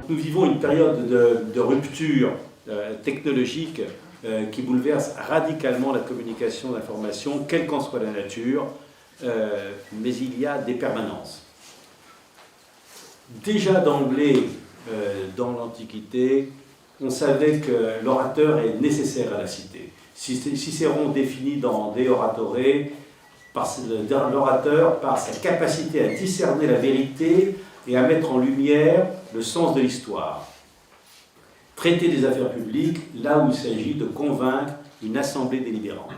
Nous vivons une période de rupture technologique qui bouleverse radicalement la communication d'information, quelle qu'en soit la nature, mais il y a des permanences. Déjà d'emblée, dans l'Antiquité, on savait que l'orateur est nécessaire à la cité. Cicéron définit dans De Oratore l'orateur par sa capacité à discerner la vérité et à mettre en lumière le sens de l'histoire. Traiter des affaires publiques là où il s'agit de convaincre une assemblée délibérante.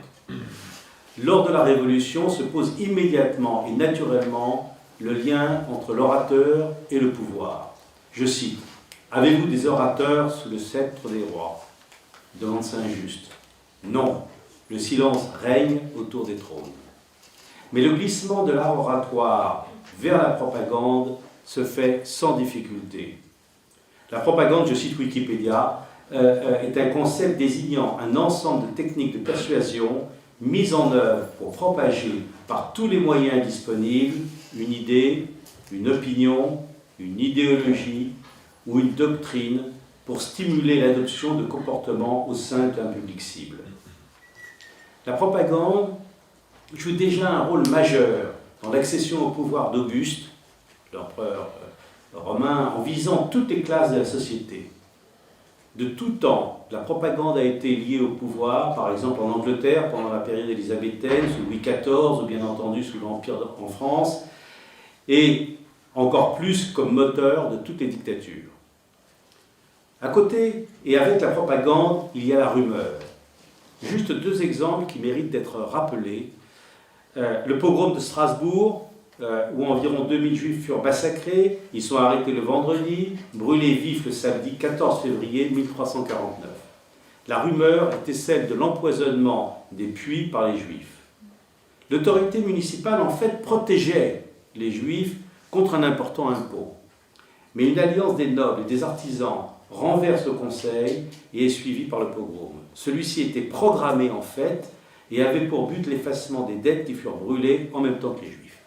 Lors de la Révolution se pose immédiatement et naturellement le lien entre l'orateur et le pouvoir. Je cite, « Avez-vous des orateurs sous le sceptre des rois ?» demande Saint-Just. Non, le silence règne autour des trônes. Mais le glissement de l'art oratoire vers la propagande se fait sans difficulté. La propagande, je cite Wikipédia, est un concept désignant un ensemble de techniques de persuasion mises en œuvre pour propager par tous les moyens disponibles une idée, une opinion, une idéologie ou une doctrine pour stimuler l'adoption de comportements au sein d'un public cible. La propagande joue déjà un rôle majeur dans l'accession au pouvoir d'Auguste, l'empereur romain, en visant toutes les classes de la société. De tout temps, la propagande a été liée au pouvoir, par exemple en Angleterre pendant la période élisabéthaine, sous Louis XIV, ou bien entendu sous l'Empire en France, et encore plus comme moteur de toutes les dictatures. À côté, et avec la propagande, il y a la rumeur. Juste deux exemples qui méritent d'être rappelés. Le pogrom de Strasbourg, où environ 2000 juifs furent massacrés, ils sont arrêtés le vendredi, brûlés vifs le samedi 14 février 1349. La rumeur était celle de l'empoisonnement des puits par les juifs. L'autorité municipale en fait protégeait les juifs contre un important impôt. Mais une alliance des nobles et des artisans renverse le conseil et est suivie par le pogrom. Celui-ci était programmé en fait et avait pour but l'effacement des dettes qui furent brûlées en même temps que les juifs.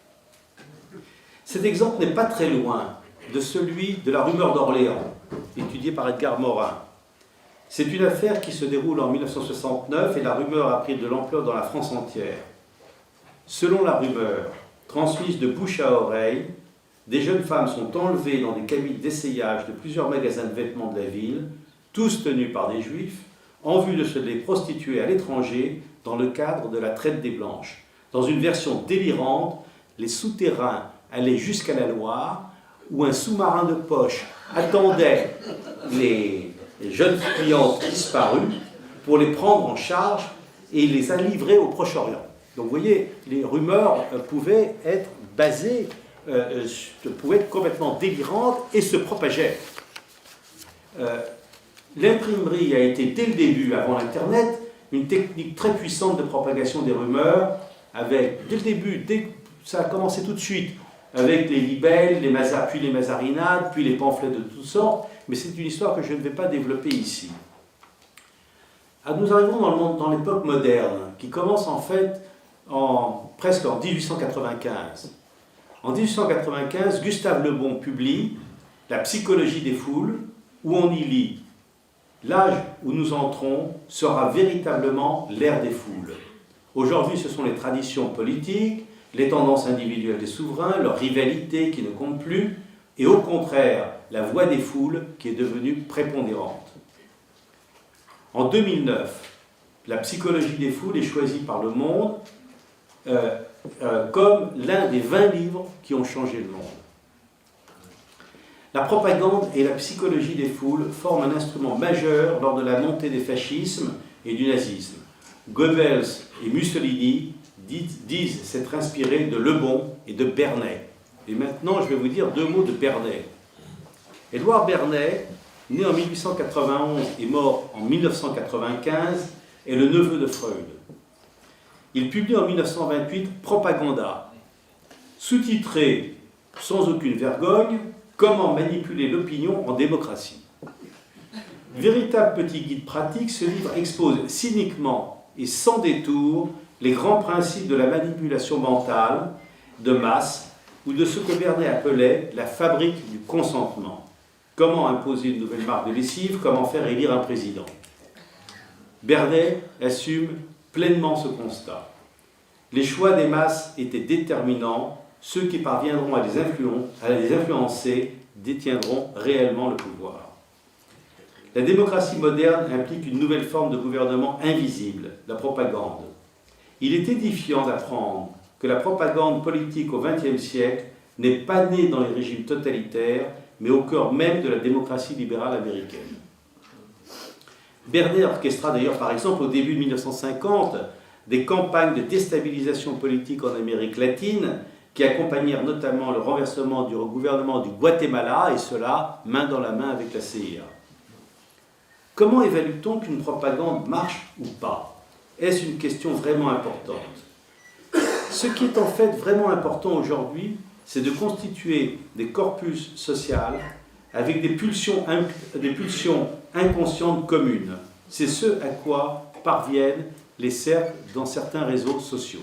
Cet exemple n'est pas très loin de celui de la rumeur d'Orléans, étudié par Edgar Morin. C'est une affaire qui se déroule en 1969 et la rumeur a pris de l'ampleur dans la France entière. Selon la rumeur, transmise de bouche à oreille, des jeunes femmes sont enlevées dans des cabines d'essayage de plusieurs magasins de vêtements de la ville, tous tenus par des juifs, en vue de se les prostituer à l'étranger dans le cadre de la traite des Blanches. Dans une version délirante, les souterrains allaient jusqu'à la Loire, où un sous-marin de poche attendait les jeunes clientes disparues pour les prendre en charge et les a livrées au Proche-Orient. Donc vous voyez, les rumeurs pouvaient être basées, pouvaient être complètement délirantes et se propageaient. L'imprimerie a été dès le début, avant l'Internet, une technique très puissante de propagation des rumeurs, avec, dès le début, ça a commencé tout de suite, avec les libelles, puis les mazarinades, puis les pamphlets de toutes sortes, mais c'est une histoire que je ne vais pas développer ici. Nous arrivons dans l'époque moderne, qui commence en fait presque en 1895. En 1895, Gustave Le Bon publie La psychologie des foules, où on y lit « L'âge où nous entrons sera véritablement l'ère des foules. Aujourd'hui, ce sont les traditions politiques, les tendances individuelles des souverains, leur rivalité qui ne compte plus, et au contraire, la voix des foules qui est devenue prépondérante. » En 2009, la psychologie des foules est choisie par Le Monde comme l'un des 20 livres qui ont changé le monde. La propagande et la psychologie des foules forment un instrument majeur lors de la montée des fascismes et du nazisme. Goebbels et Mussolini disent s'être inspirés de Le Bon et de Bernays. Et maintenant, je vais vous dire deux mots de Bernays. Édouard Bernays, né en 1891 et mort en 1995, est le neveu de Freud. Il publie en 1928 Propaganda, sous-titré sans aucune vergogne, Comment manipuler l'opinion en démocratie. Véritable petit guide pratique, ce livre expose cyniquement et sans détour les grands principes de la manipulation mentale de masse ou de ce que Bernet appelait la fabrique du consentement. Comment imposer une nouvelle marque de lessive, comment faire élire un président. Bernet assume pleinement ce constat. Les choix des masses étaient déterminants, ceux qui parviendront à les influencer détiendront réellement le pouvoir. La démocratie moderne implique une nouvelle forme de gouvernement invisible, la propagande. Il est édifiant d'apprendre que la propagande politique au XXe siècle n'est pas née dans les régimes totalitaires, mais au cœur même de la démocratie libérale américaine. Bernet orchestra d'ailleurs, par exemple, au début de 1950, des campagnes de déstabilisation politique en Amérique latine qui accompagnèrent notamment le renversement du gouvernement du Guatemala, et cela main dans la main avec la CIA. Comment évalue-t-on qu'une propagande marche ou pas? Est-ce une question vraiment importante? Ce qui est en fait vraiment important aujourd'hui, c'est de constituer des corpus sociaux avec des pulsions inconscientes communes. C'est ce à quoi parviennent les cercles dans certains réseaux sociaux.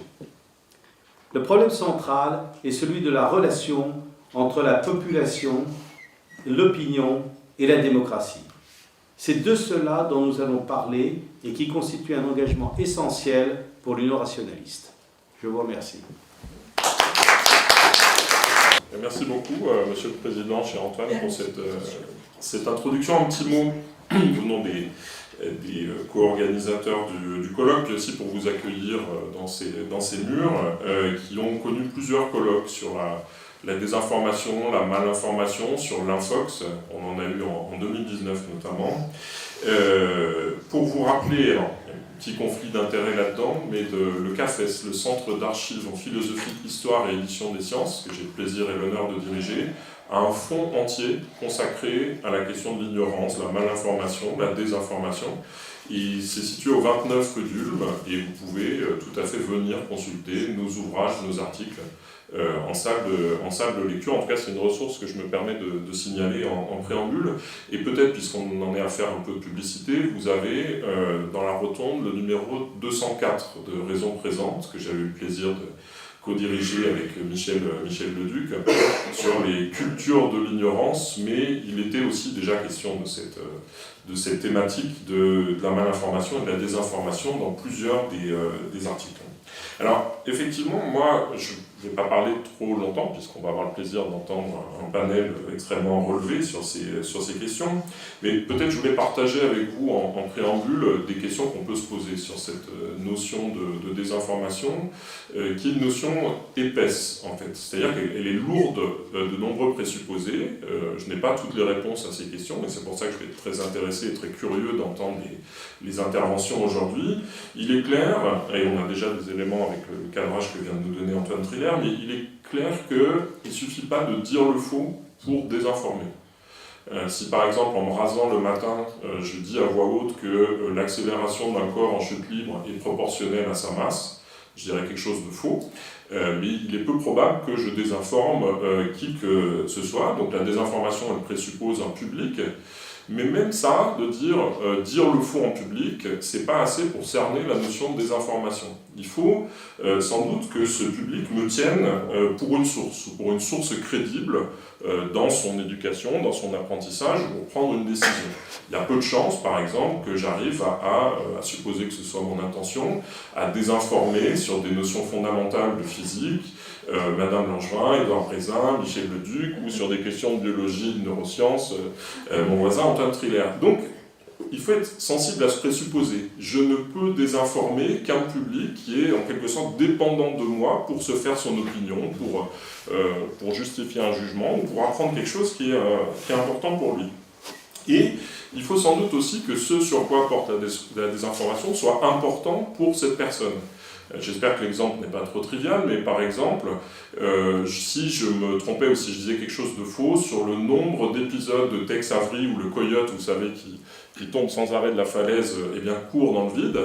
Le problème central est celui de la relation entre la population, l'opinion et la démocratie. C'est de cela dont nous allons parler et qui constitue un engagement essentiel pour l'Union rationaliste. Je vous remercie. Merci beaucoup, Monsieur le Président, cher Antoine, pour cette introduction. Un petit mot au nom des co-organisateurs du colloque, puis aussi pour vous accueillir dans ces murs, qui ont connu plusieurs colloques sur la désinformation, la malinformation, sur l'Infox. On en a eu en 2019 notamment. Pour vous rappeler, alors, un petit conflit d'intérêts là-dedans, mais le CAFES, le Centre d'archives en philosophie, histoire et édition des sciences, que j'ai le plaisir et l'honneur de diriger, a un fonds entier consacré à la question de l'ignorance, la malinformation, la désinformation. Il s'est situé au 29 rue d'Ulm, et vous pouvez tout à fait venir consulter nos ouvrages, nos articles en salle de lecture. En tout cas, c'est une ressource que je me permets de signaler en préambule. Et peut-être, puisqu'on en est à faire un peu de publicité, vous avez dans la rotonde le numéro 204 de Raison Présente, que j'avais eu le plaisir de co-dirigé avec Michel Leduc, sur les cultures de l'ignorance, mais il était aussi déjà question de cette thématique de la malinformation et de la désinformation dans plusieurs des articles. Alors, effectivement, moi, je ne vais pas parler trop longtemps, puisqu'on va avoir le plaisir d'entendre un panel extrêmement relevé sur ces questions, mais peut-être je voulais partager avec vous en préambule des questions qu'on peut se poser sur cette notion de désinformation, qui est une notion épaisse, en fait. C'est-à-dire qu'elle est lourde de nombreux présupposés. Je n'ai pas toutes les réponses à ces questions, mais c'est pour ça que je vais être très intéressé et très curieux d'entendre les interventions aujourd'hui. Il est clair, et on a déjà des éléments avec le cadrage que vient de nous donner Antoine Triller, mais il est clair qu'il ne suffit pas de dire le faux pour désinformer. Si par exemple, en me rasant le matin, je dis à voix haute que l'accélération d'un corps en chute libre est proportionnelle à sa masse, je dirais quelque chose de faux, mais il est peu probable que je désinforme qui que ce soit. Donc la désinformation, elle présuppose un public. Mais même ça, de dire le faux en public, c'est pas assez pour cerner la notion de désinformation. Il faut sans doute que ce public me tienne pour une source crédible dans son éducation, dans son apprentissage, pour prendre une décision. Il y a peu de chances, par exemple, que j'arrive à supposer que ce soit mon intention, à désinformer sur des notions fondamentales de physique, Madame Langevin, Édouard Brézin, Michel Leduc, ou sur des questions de biologie, de neurosciences, mon voisin Antoine Triller. Donc, il faut être sensible à ce présupposé. Je ne peux désinformer qu'un public qui est en quelque sorte dépendant de moi pour se faire son opinion, pour justifier un jugement, ou pour apprendre quelque chose qui est important pour lui. Et il faut sans doute aussi que ce sur quoi porte la désinformation soit important pour cette personne. J'espère que l'exemple n'est pas trop trivial, mais par exemple, si je me trompais ou si je disais quelque chose de faux sur le nombre d'épisodes de Tex Avery ou le Coyote, vous savez, qui tombe sans arrêt de la falaise court dans le vide,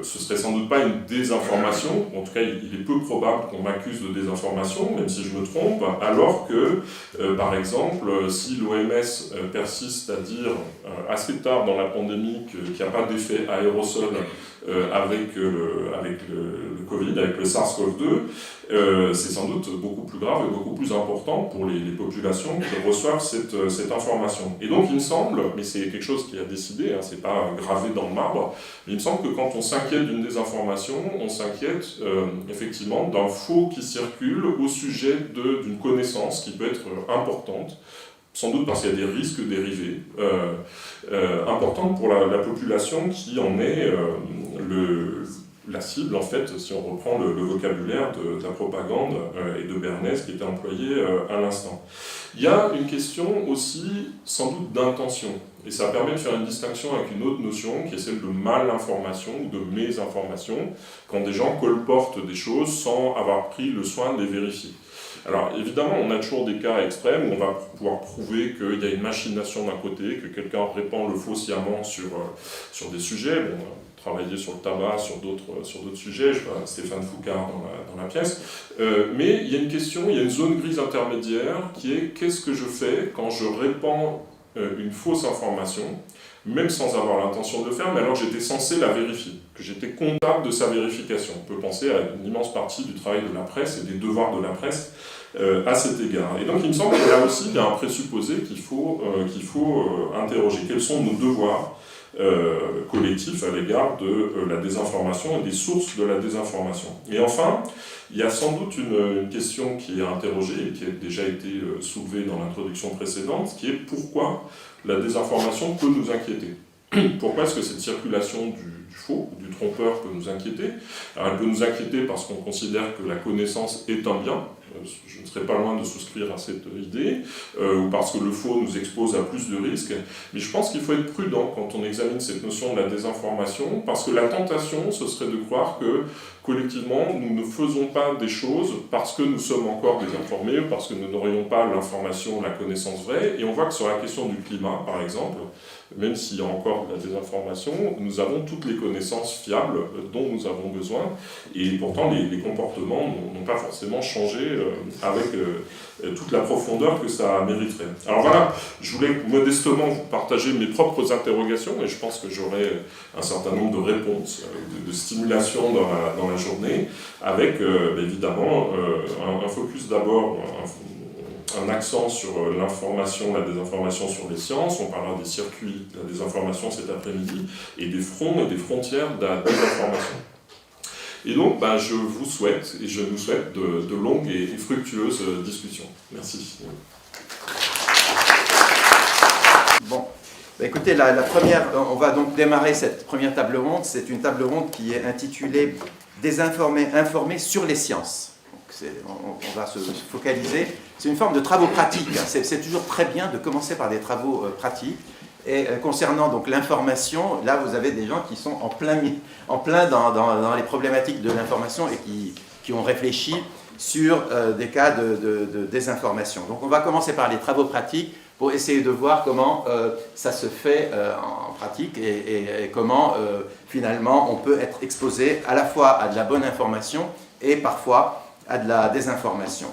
ce serait sans doute pas une désinformation. En tout cas, il est peu probable qu'on m'accuse de désinformation, même si je me trompe, alors que, par exemple, si l'OMS persiste à dire assez tard dans la pandémie qu'il n'y a pas d'effet aérosol avec le Covid, avec le SARS-CoV-2, c'est sans doute beaucoup plus grave et beaucoup plus important pour les populations qui reçoivent cette information. Et donc il me semble, mais c'est quelque chose qui a décidé, hein, c'est pas gravé dans le marbre, mais il me semble que quand on s'inquiète d'une désinformation, on s'inquiète effectivement d'un faux qui circule au sujet d'une connaissance qui peut être importante, sans doute parce qu'il y a des risques dérivés importants pour la population qui en est la cible, en fait, si on reprend le vocabulaire de la propagande et de Bernays qui était employé à l'instant. Il y a une question aussi, sans doute, d'intention. Et ça permet de faire une distinction avec une autre notion qui est celle de malinformation ou de mésinformation, quand des gens colportent des choses sans avoir pris le soin de les vérifier. Alors évidemment, on a toujours des cas extrêmes où on va pouvoir prouver qu'il y a une machination d'un côté, que quelqu'un répand le faux sciemment sur des sujets. Bon, travailler sur le tabac, sur d'autres sujets, je vois Stéphane Foucard dans la pièce. Mais il y a une question, il y a une zone grise intermédiaire qui est qu'est-ce que je fais quand je répands une fausse information, même sans avoir l'intention de le faire, mais alors j'étais censé la vérifier, que j'étais comptable de sa vérification. On peut penser à une immense partie du travail de la presse et des devoirs de la presse à cet égard. Et donc il me semble que là aussi, il y a un présupposé qu'il faut interroger. Quels sont nos devoirs collectifs à l'égard de la désinformation et des sources de la désinformation. Et enfin, il y a sans doute une question qui est interrogée et qui a déjà été soulevée dans l'introduction précédente, qui est pourquoi la désinformation peut nous inquiéter. Pourquoi est-ce que cette circulation du faux, du trompeur peut nous inquiéter? Alors, elle peut nous inquiéter parce qu'on considère que la connaissance est un bien. Je ne serais pas loin de souscrire à cette idée, ou parce que le faux nous expose à plus de risques. Mais je pense qu'il faut être prudent quand on examine cette notion de la désinformation, parce que la tentation, ce serait de croire que, collectivement, nous ne faisons pas des choses parce que nous sommes encore désinformés, parce que nous n'aurions pas l'information, la connaissance vraie. Et on voit que sur la question du climat, par exemple, même s'il y a encore de la désinformation, nous avons toutes les connaissances fiables dont nous avons besoin, et pourtant les comportements n'ont pas forcément changé avec toute la profondeur que ça mériterait. Alors voilà, je voulais modestement vous partager mes propres interrogations, et je pense que j'aurai un certain nombre de réponses, de stimulation dans la journée, avec évidemment un focus d'abord, un accent sur l'information, la désinformation sur les sciences. On parlera des circuits de la désinformation cet après-midi, et des fronts et des frontières de la désinformation. Et donc, je vous souhaite, et je nous souhaite de longues et fructueuses discussions. Merci. Bon, écoutez, la première, on va donc démarrer cette première table ronde. C'est une table ronde qui est intitulée « Désinformer, informer sur les sciences ». On va se focaliser. C'est une forme de travaux pratiques. C'est toujours très bien de commencer par des travaux pratiques. Et concernant donc l'information, là vous avez des gens qui sont en plein dans les problématiques de l'information et qui ont réfléchi sur des cas de désinformation. Donc on va commencer par les travaux pratiques pour essayer de voir comment ça se fait en pratique et comment finalement on peut être exposé à la fois à de la bonne information et parfois à de la désinformation.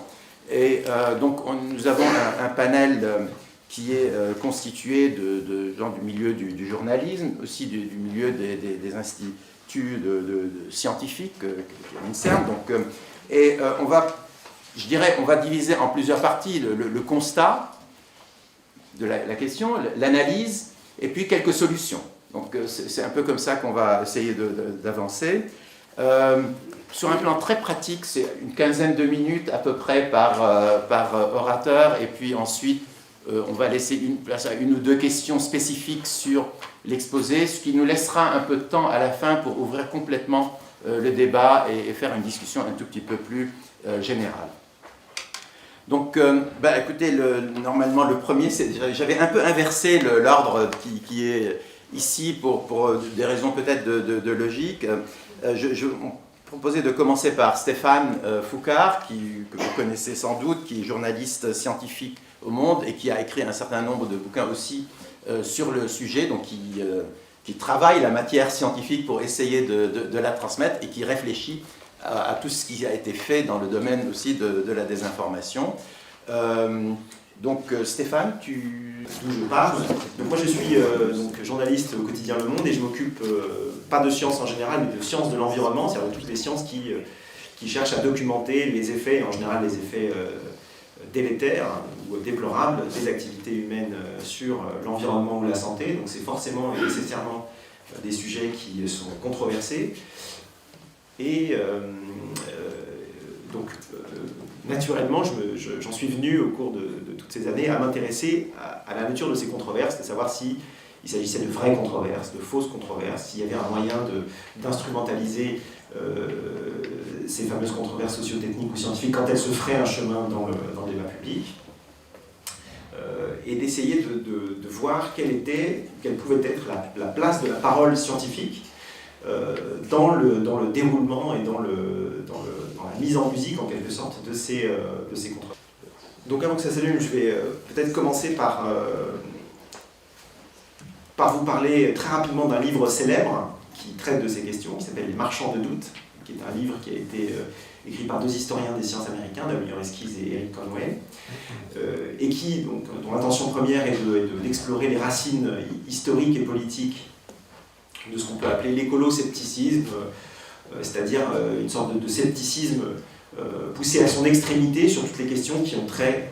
Et donc nous avons un panel qui est constitué de gens du milieu du journalisme, aussi du milieu des instituts scientifiques, l'INSERM. On va diviser en plusieurs parties le constat de la question, l'analyse, et puis quelques solutions. Donc c'est un peu comme ça qu'on va essayer d'avancer. Sur un plan très pratique, c'est une quinzaine de minutes à peu près par orateur, et puis ensuite on va laisser place à une ou deux questions spécifiques sur l'exposé, ce qui nous laissera un peu de temps à la fin pour ouvrir complètement le débat et faire une discussion un tout petit peu plus générale. Donc, écoutez, normalement le premier, j'avais un peu inversé l'ordre qui est ici pour des raisons peut-être de logique. Je proposais de commencer par Stéphane Foucard, que vous connaissez sans doute, qui est journaliste scientifique au Monde et qui a écrit un certain nombre de bouquins aussi sur le sujet, donc qui travaille la matière scientifique pour essayer de la transmettre et qui réfléchit à tout ce qui a été fait dans le domaine aussi de la désinformation. Donc Stéphane, d'où je parle. Donc moi je suis donc journaliste au quotidien Le Monde et je m'occupe pas de sciences en général, mais de sciences de l'environnement, c'est-à-dire de toutes les sciences qui cherchent à documenter les effets, et en général les effets délétères ou déplorables des activités humaines sur l'environnement ou la santé. Donc c'est forcément et nécessairement des sujets qui sont controversés. Et donc naturellement, j'en suis venu au cours de toutes ces années à m'intéresser à la nature de ces controverses, de savoir s'il s'agissait de vraies controverses, de fausses controverses, s'il y avait un moyen d'instrumentaliser ces fameuses controverses socio-techniques ou scientifiques quand elles se feraient un chemin dans le débat public, et d'essayer de voir quelle pouvait être la place de la parole scientifique dans le déroulement et dans la mise en musique, en quelque sorte, de ces controverses. Donc avant que ça s'allume, je vais peut-être commencer par vous parler très rapidement d'un livre célèbre qui traite de ces questions, qui s'appelle « Les marchands de doute », qui est un livre qui a été écrit par deux historiens des sciences américains, W. Esquisse et Eric Conway, et dont l'intention première est d'explorer les racines historiques et politiques de ce qu'on peut appeler l'écolo-scepticisme, c'est-à-dire une sorte de scepticisme poussé à son extrémité sur toutes les questions qui ont trait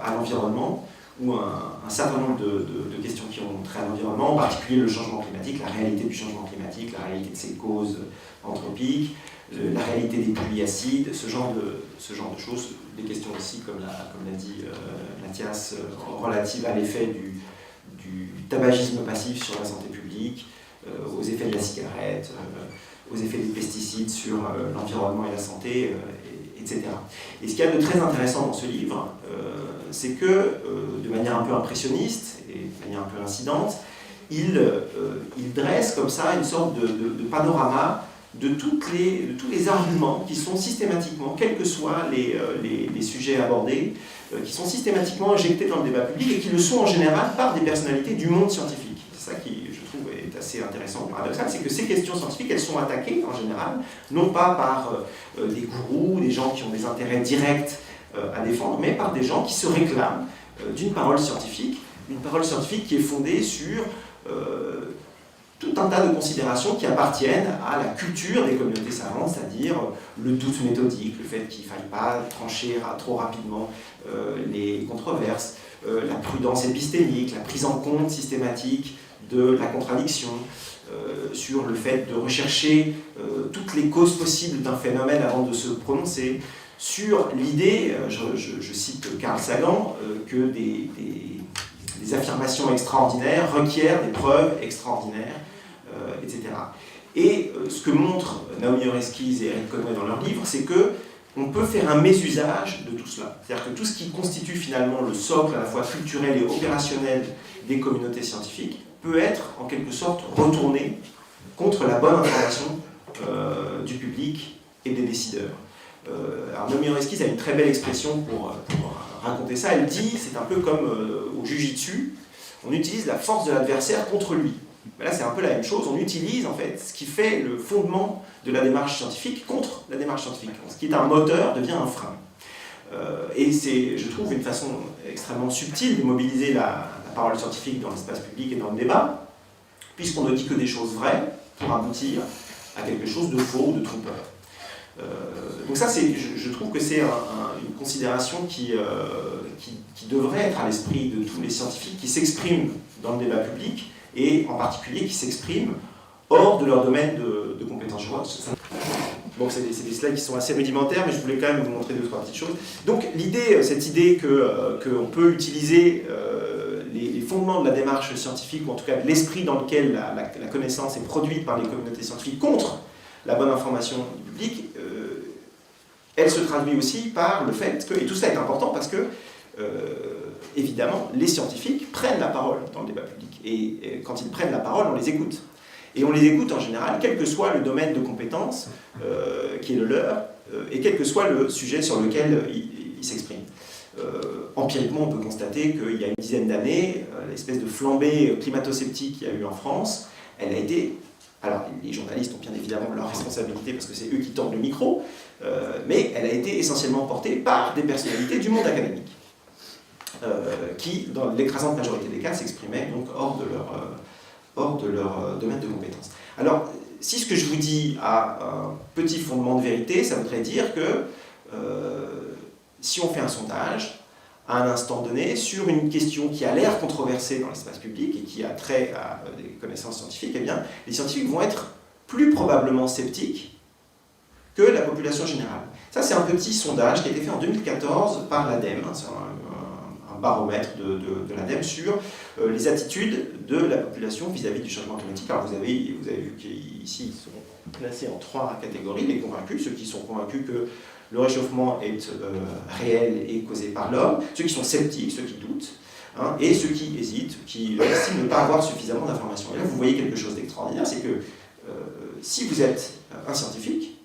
à l'environnement, ou un certain nombre de questions qui ont trait à l'environnement, en particulier le changement climatique, la réalité du changement climatique, la réalité de ses causes anthropiques, la réalité des pluies acides, ce genre de choses, des questions aussi, comme l'a dit Mathias, relatives à l'effet du tabagisme passif sur la santé publique, aux effets de la cigarette, aux effets des pesticides sur l'environnement et la santé, etc. Et ce qu'il y a de très intéressant dans ce livre, c'est que, de manière un peu impressionniste et de manière un peu incidente, il dresse comme ça une sorte de panorama de tous les arguments qui sont systématiquement, quels que soient les sujets abordés, qui sont systématiquement injectés dans le débat public et qui le sont en général par des personnalités du monde scientifique. C'est ça qui, je trouve, est assez intéressant, paradoxal, c'est que ces questions scientifiques, elles sont attaquées en général, non pas par des gourous, des gens qui ont des intérêts directs à défendre, mais par des gens qui se réclament d'une parole scientifique qui est fondée sur tout un tas de considérations qui appartiennent à la culture des communautés savantes, c'est-à-dire le doute méthodique, le fait qu'il ne faille pas trancher trop rapidement les controverses, la prudence épistémique, la prise en compte systématique de la contradiction, sur le fait de rechercher toutes les causes possibles d'un phénomène avant de se prononcer, sur l'idée, je cite Carl Sagan, que des affirmations extraordinaires requièrent des preuves extraordinaires, etc. Et ce que montrent Naomi Oreskes et Eric Conway dans leur livre, c'est qu'on peut faire un mésusage de tout cela. C'est-à-dire que tout ce qui constitue finalement le socle à la fois culturel et opérationnel des communautés scientifiques peut être en quelque sorte retourné contre la bonne information du public et des décideurs. Alors Naomi Oreskes a une très belle expression pour raconter ça. Elle dit, c'est un peu comme au jujitsu, on utilise la force de l'adversaire contre lui. Mais là, c'est un peu la même chose. On utilise en fait ce qui fait le fondement de la démarche scientifique contre la démarche scientifique. Ce qui est un moteur devient un frein. Et c'est, je trouve, une façon extrêmement subtile de mobiliser la parole scientifique dans l'espace public et dans le débat, puisqu'on ne dit que des choses vraies pour aboutir à quelque chose de faux ou de trompeur. Donc ça, je trouve que c'est une considération qui devrait être à l'esprit de tous les scientifiques qui s'expriment dans le débat public, et en particulier qui s'expriment hors de leur domaine de compétences. Je vois, bon, c'est des slides qui sont assez rudimentaires, mais je voulais quand même vous montrer deux ou trois petites choses. Donc cette idée qu'on peut utiliser les fondements de la démarche scientifique, ou en tout cas l'esprit dans lequel la connaissance est produite par les communautés scientifiques contre la bonne information du public, elle se traduit aussi par le fait que, et tout ça est important parce que, évidemment, les scientifiques prennent la parole dans le débat public. Et quand ils prennent la parole, on les écoute. Et on les écoute en général, quel que soit le domaine de compétence qui est le leur, et quel que soit le sujet sur lequel ils s'expriment. empiriquement, on peut constater qu'il y a une dizaine d'années, l'espèce de flambée climato-sceptique qu'il y a eu en France, elle a été... Alors, les journalistes ont bien évidemment leur responsabilité parce que c'est eux qui tendent le micro, mais elle a été essentiellement portée par des personnalités du monde académique, qui, dans l'écrasante majorité des cas, s'exprimaient donc hors de leur domaine de compétences. Alors, si ce que je vous dis a un petit fondement de vérité, ça voudrait dire que si on fait un sondage, à un instant donné, sur une question qui a l'air controversée dans l'espace public et qui a trait à des connaissances scientifiques, eh bien, les scientifiques vont être plus probablement sceptiques que la population générale. Ça, c'est un petit sondage qui a été fait en 2014 par l'ADEME, c'est un baromètre de l'ADEME sur les attitudes de la population vis-à-vis du changement climatique. Alors, vous avez vu qu'ici, ils sont classés en 3 catégories, les convaincus, ceux qui sont convaincus que le réchauffement est réel et causé par l'homme, ceux qui sont sceptiques, ceux qui doutent, hein, et ceux qui hésitent, qui estiment ne pas avoir suffisamment d'informations. Et là, vous voyez quelque chose d'extraordinaire, c'est que si vous êtes un scientifique,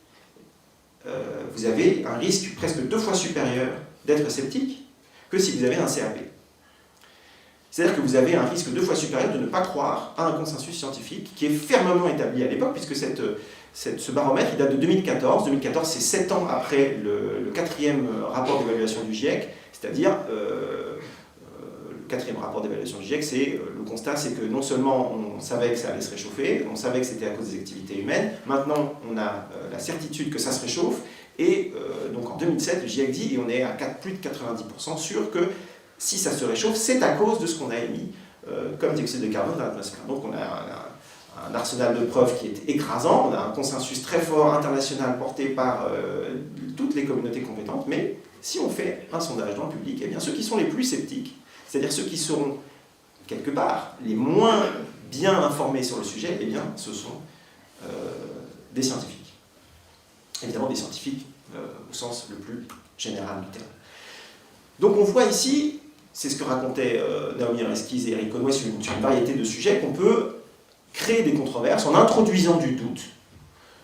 vous avez un risque presque 2 fois supérieur d'être sceptique que si vous avez un CAP. C'est-à-dire que vous avez un risque 2 fois supérieur de ne pas croire à un consensus scientifique qui est fermement établi à l'époque, puisque ce baromètre, il date de 2014. 2014, c'est 7 ans après le 4e rapport d'évaluation du GIEC, c'est-à-dire le 4e rapport d'évaluation du GIEC, le constat, c'est que non seulement on savait que ça allait se réchauffer, on savait que c'était à cause des activités humaines, maintenant on a la certitude que ça se réchauffe, et donc en 2007, le GIEC dit, et on est à plus de 90% sûr que si ça se réchauffe, c'est à cause de ce qu'on a émis comme dioxyde de carbone dans l'atmosphère. Donc on a un arsenal de preuves qui est écrasant, on a un consensus très fort international porté par toutes les communautés compétentes, mais si on fait un sondage dans le public, eh bien ceux qui sont les plus sceptiques, c'est-à-dire ceux qui seront quelque part les moins bien informés sur le sujet, eh bien ce sont des scientifiques. Évidemment des scientifiques au sens le plus général du terme. Donc on voit ici, c'est ce que racontaient Naomi Oreskes et Eric Conway sur une variété de sujets, qu'on peut créer des controverses en introduisant du doute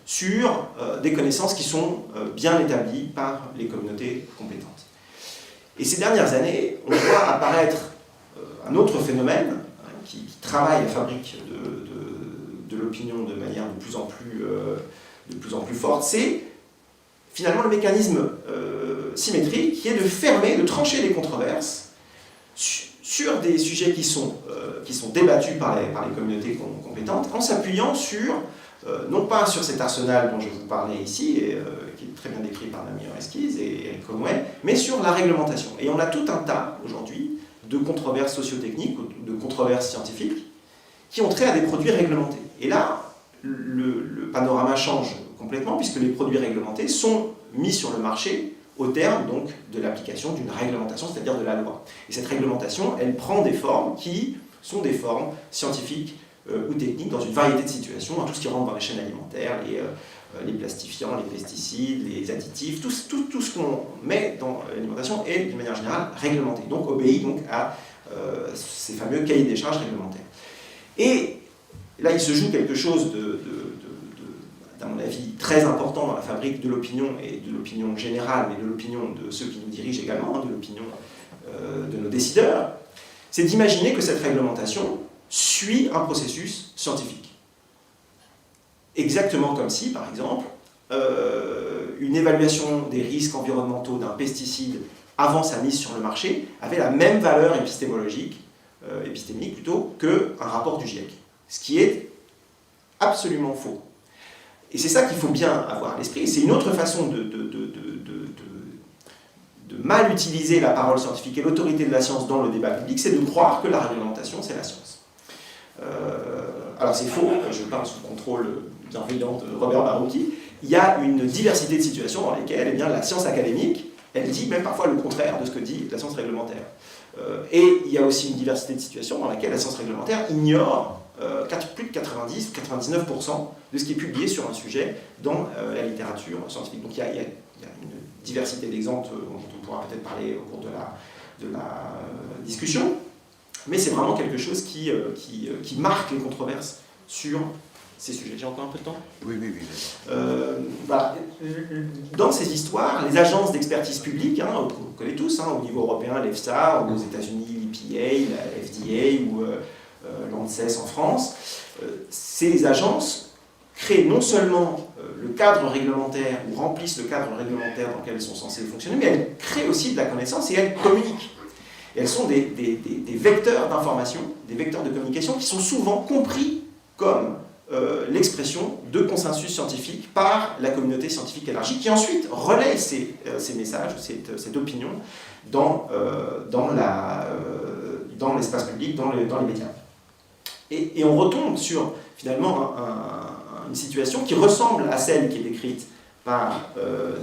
sur des connaissances qui sont bien établies par les communautés compétentes. Et ces dernières années, on voit apparaître un autre phénomène qui travaille la fabrique de l'opinion de manière de plus en plus forte, c'est finalement le mécanisme symétrique qui est de fermer, de trancher les controverses sur des sujets qui sont débattus par les communautés compétentes, en s'appuyant sur, non pas sur cet arsenal dont je vous parlais ici, et, qui est très bien décrit par Naomi Oreskes et Eric Conway, mais sur la réglementation. Et on a tout un tas, aujourd'hui, de controverses socio-techniques, de controverses scientifiques, qui ont trait à des produits réglementés. Et là, le panorama change complètement, puisque les produits réglementés sont mis sur le marché au terme donc, de l'application d'une réglementation, c'est-à-dire de la loi. Et cette réglementation, elle prend des formes qui sont des formes scientifiques ou techniques dans une variété de situations, tout ce qui rentre dans les chaînes alimentaires, les plastifiants, les pesticides, les additifs, tout ce qu'on met dans l'alimentation est d'une manière générale réglementé, donc obéit donc à ces fameux cahiers des charges réglementaires. Et là, il se joue quelque chose à mon avis, très important dans la fabrique de l'opinion, et de l'opinion générale, mais de l'opinion de ceux qui nous dirigent également, de l'opinion de nos décideurs, c'est d'imaginer que cette réglementation suit un processus scientifique. Exactement comme si, par exemple, une évaluation des risques environnementaux d'un pesticide avant sa mise sur le marché avait la même valeur épistémique plutôt, qu'un rapport du GIEC. Ce qui est absolument faux. Et c'est ça qu'il faut bien avoir à l'esprit. C'est une autre façon de mal utiliser la parole scientifique et l'autorité de la science dans le débat public, c'est de croire que la réglementation, c'est la science. Alors c'est faux, je parle sous le contrôle bienveillant de Robert Barouki. Il y a une diversité de situations dans lesquelles eh bien, la science académique, elle dit même parfois le contraire de ce que dit la science réglementaire. Et il y a aussi une diversité de situations dans laquelle la science réglementaire ignore plus de 90 ou 99% de ce qui est publié sur un sujet dans la littérature scientifique. Donc il y a une diversité d'exemples dont on pourra peut-être parler au cours de la discussion, mais c'est vraiment quelque chose qui marque les controverses sur ces sujets. J'ai encore un peu de temps ? Oui. Voilà. Dans ces histoires, les agences d'expertise publique, on connaît tous, au niveau européen, l'EFSA, aux États-Unis, l'EPA, la FDA ou l'ANSES en France, ces agences créent non seulement le cadre réglementaire ou remplissent le cadre réglementaire dans lequel elles sont censées fonctionner, mais elles créent aussi de la connaissance et elles communiquent. Et elles sont des vecteurs d'information, des vecteurs de communication qui sont souvent compris comme l'expression de consensus scientifique par la communauté scientifique élargie, qui ensuite relaie ces messages, cette opinion dans l'espace public, dans les médias. Et on retombe sur, finalement, une situation qui ressemble à celle qui est décrite par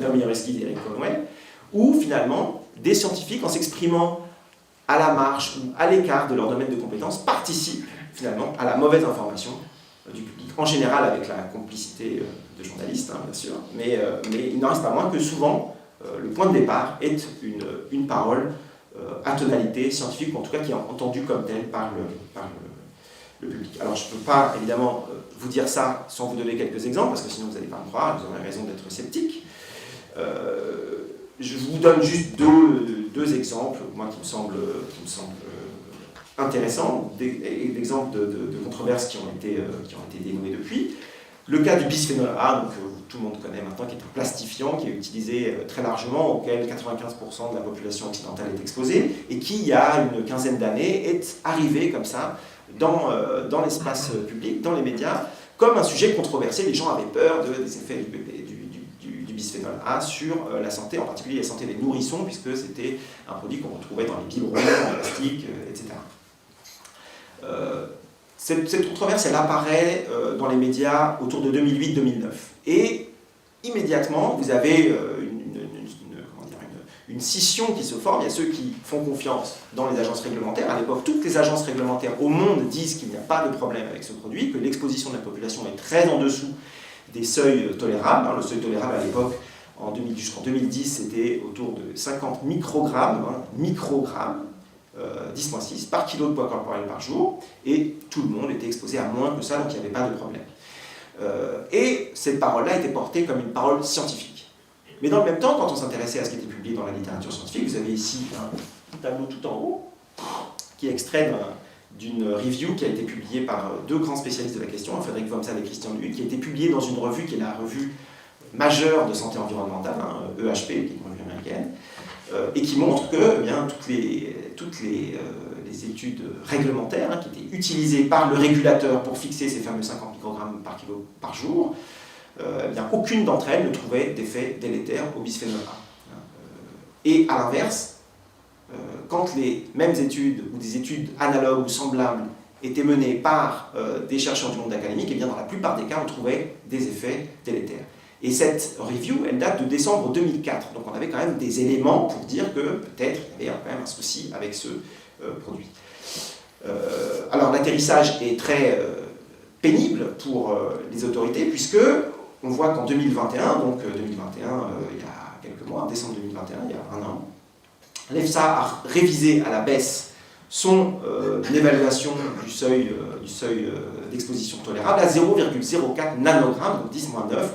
Naomi Oreskes et Eric Conway, où, finalement, des scientifiques, en s'exprimant à la marge ou à l'écart de leur domaine de compétences, participent, finalement, à la mauvaise information du public, en général avec la complicité de journalistes, bien sûr, mais il n'en reste pas moins que souvent, le point de départ est une parole à tonalité scientifique, ou en tout cas qui est entendue comme telle par le public. Alors je ne peux pas, évidemment, vous dire ça sans vous donner quelques exemples, parce que sinon vous n'allez pas me croire, vous aurez raison d'être sceptique. Je vous donne juste deux exemples, moi, qui me semblent intéressants, d'exemples de controverses qui ont été dénouées depuis. Le cas du bisphénol A, donc, tout le monde connaît maintenant, qui est un plastifiant qui est utilisé très largement, auquel 95% de la population occidentale est exposée, et qui, il y a une quinzaine d'années, est arrivé comme ça dans l'espace public, dans les médias, comme un sujet controversé. Les gens avaient peur des effets du bisphénol A sur la santé, en particulier la santé des nourrissons, puisque c'était un produit qu'on retrouvait dans les biberons, en plastique, etc. Cette controverse, elle apparaît dans les médias autour de 2008-2009. Et immédiatement, vous avez une scission qui se forme. Il y a ceux qui font confiance dans les agences réglementaires. À l'époque, toutes les agences réglementaires au monde disent qu'il n'y a pas de problème avec ce produit, que l'exposition de la population est très en dessous des seuils tolérables. Le seuil tolérable à l'époque, jusqu'en 2010, c'était autour de 50 microgrammes, 10-6 par kilo de poids corporel par jour, et tout le monde était exposé à moins que ça, donc il n'y avait pas de problème. Et cette parole-là était portée comme une parole scientifique. Mais dans le même temps, quand on s'intéressait à ce qui était publié dans la littérature scientifique, vous avez ici un tableau tout en haut, qui est extrait d'une review qui a été publiée par deux grands spécialistes de la question, Frédéric Wamsal et Christian Luhut, qui a été publiée dans une revue qui est la revue majeure de santé environnementale, EHP, qui est une revue américaine, et qui montre que toutes les études réglementaires qui étaient utilisées par le régulateur pour fixer ces fameux 50 microgrammes par kilo par jour, aucune d'entre elles ne trouvait d'effet délétère au bisphénol A. Et à l'inverse, quand les mêmes études ou des études analogues ou semblables étaient menées par des chercheurs du monde académique, et bien dans la plupart des cas, on trouvait des effets délétères. Et cette review, elle date de décembre 2004. Donc on avait quand même des éléments pour dire que peut-être il y avait quand même un souci avec ce produit. Alors l'atterrissage est très pénible pour les autorités, puisque on voit qu'en 2021, donc 2021, il y a quelques mois, en décembre 2021, il y a un an, l'EFSA a révisé à la baisse son évaluation du seuil d'exposition tolérable à 0,04 nanogrammes, donc 10-9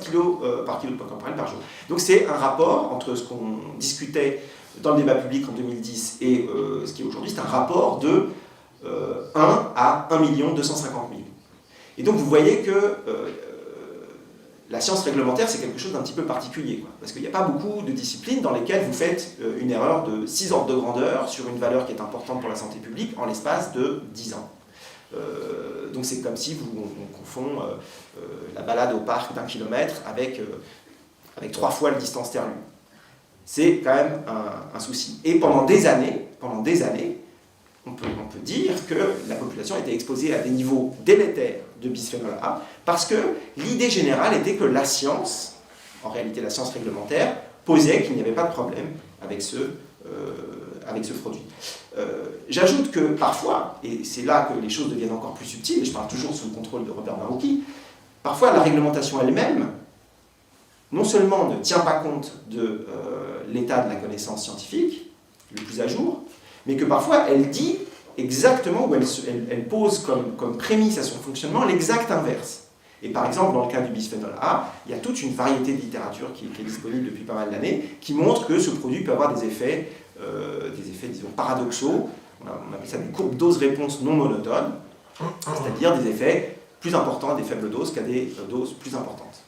kg par kilo de poids corporel par jour. Donc c'est un rapport entre ce qu'on discutait dans le débat public en 2010 et ce qui est aujourd'hui, c'est un rapport de 1 à 1 250 000. Et donc vous voyez que la science réglementaire, c'est quelque chose d'un petit peu particulier, parce qu'il n'y a pas beaucoup de disciplines dans lesquelles vous faites une erreur de 6 ordres de grandeur sur une valeur qui est importante pour la santé publique en l'espace de 10 ans. Donc c'est comme si on confond la balade au parc d'1 kilomètre avec 3 fois la distance Terre-Lune. C'est quand même un souci. Et pendant des années, on peut dire que la population était exposée à des niveaux délétères de bisphénol A, parce que l'idée générale était que la science, en réalité la science réglementaire, posait qu'il n'y avait pas de problème avec ce produit. J'ajoute que parfois, et c'est là que les choses deviennent encore plus subtiles, et je parle toujours sous le contrôle de Robert Marouki, parfois la réglementation elle-même, non seulement ne tient pas compte de l'état de la connaissance scientifique, le plus à jour, mais que parfois elle dit exactement, ou elle pose comme prémisse à son fonctionnement l'exact inverse. Et par exemple, dans le cas du bisphénol A, il y a toute une variété de littérature qui est disponible depuis pas mal d'années, qui montre que ce produit peut avoir des effets disons, paradoxaux. On appelle ça des courbes dose-réponse non monotones, c'est-à-dire des effets plus importants à des faibles doses qu'à des doses plus importantes.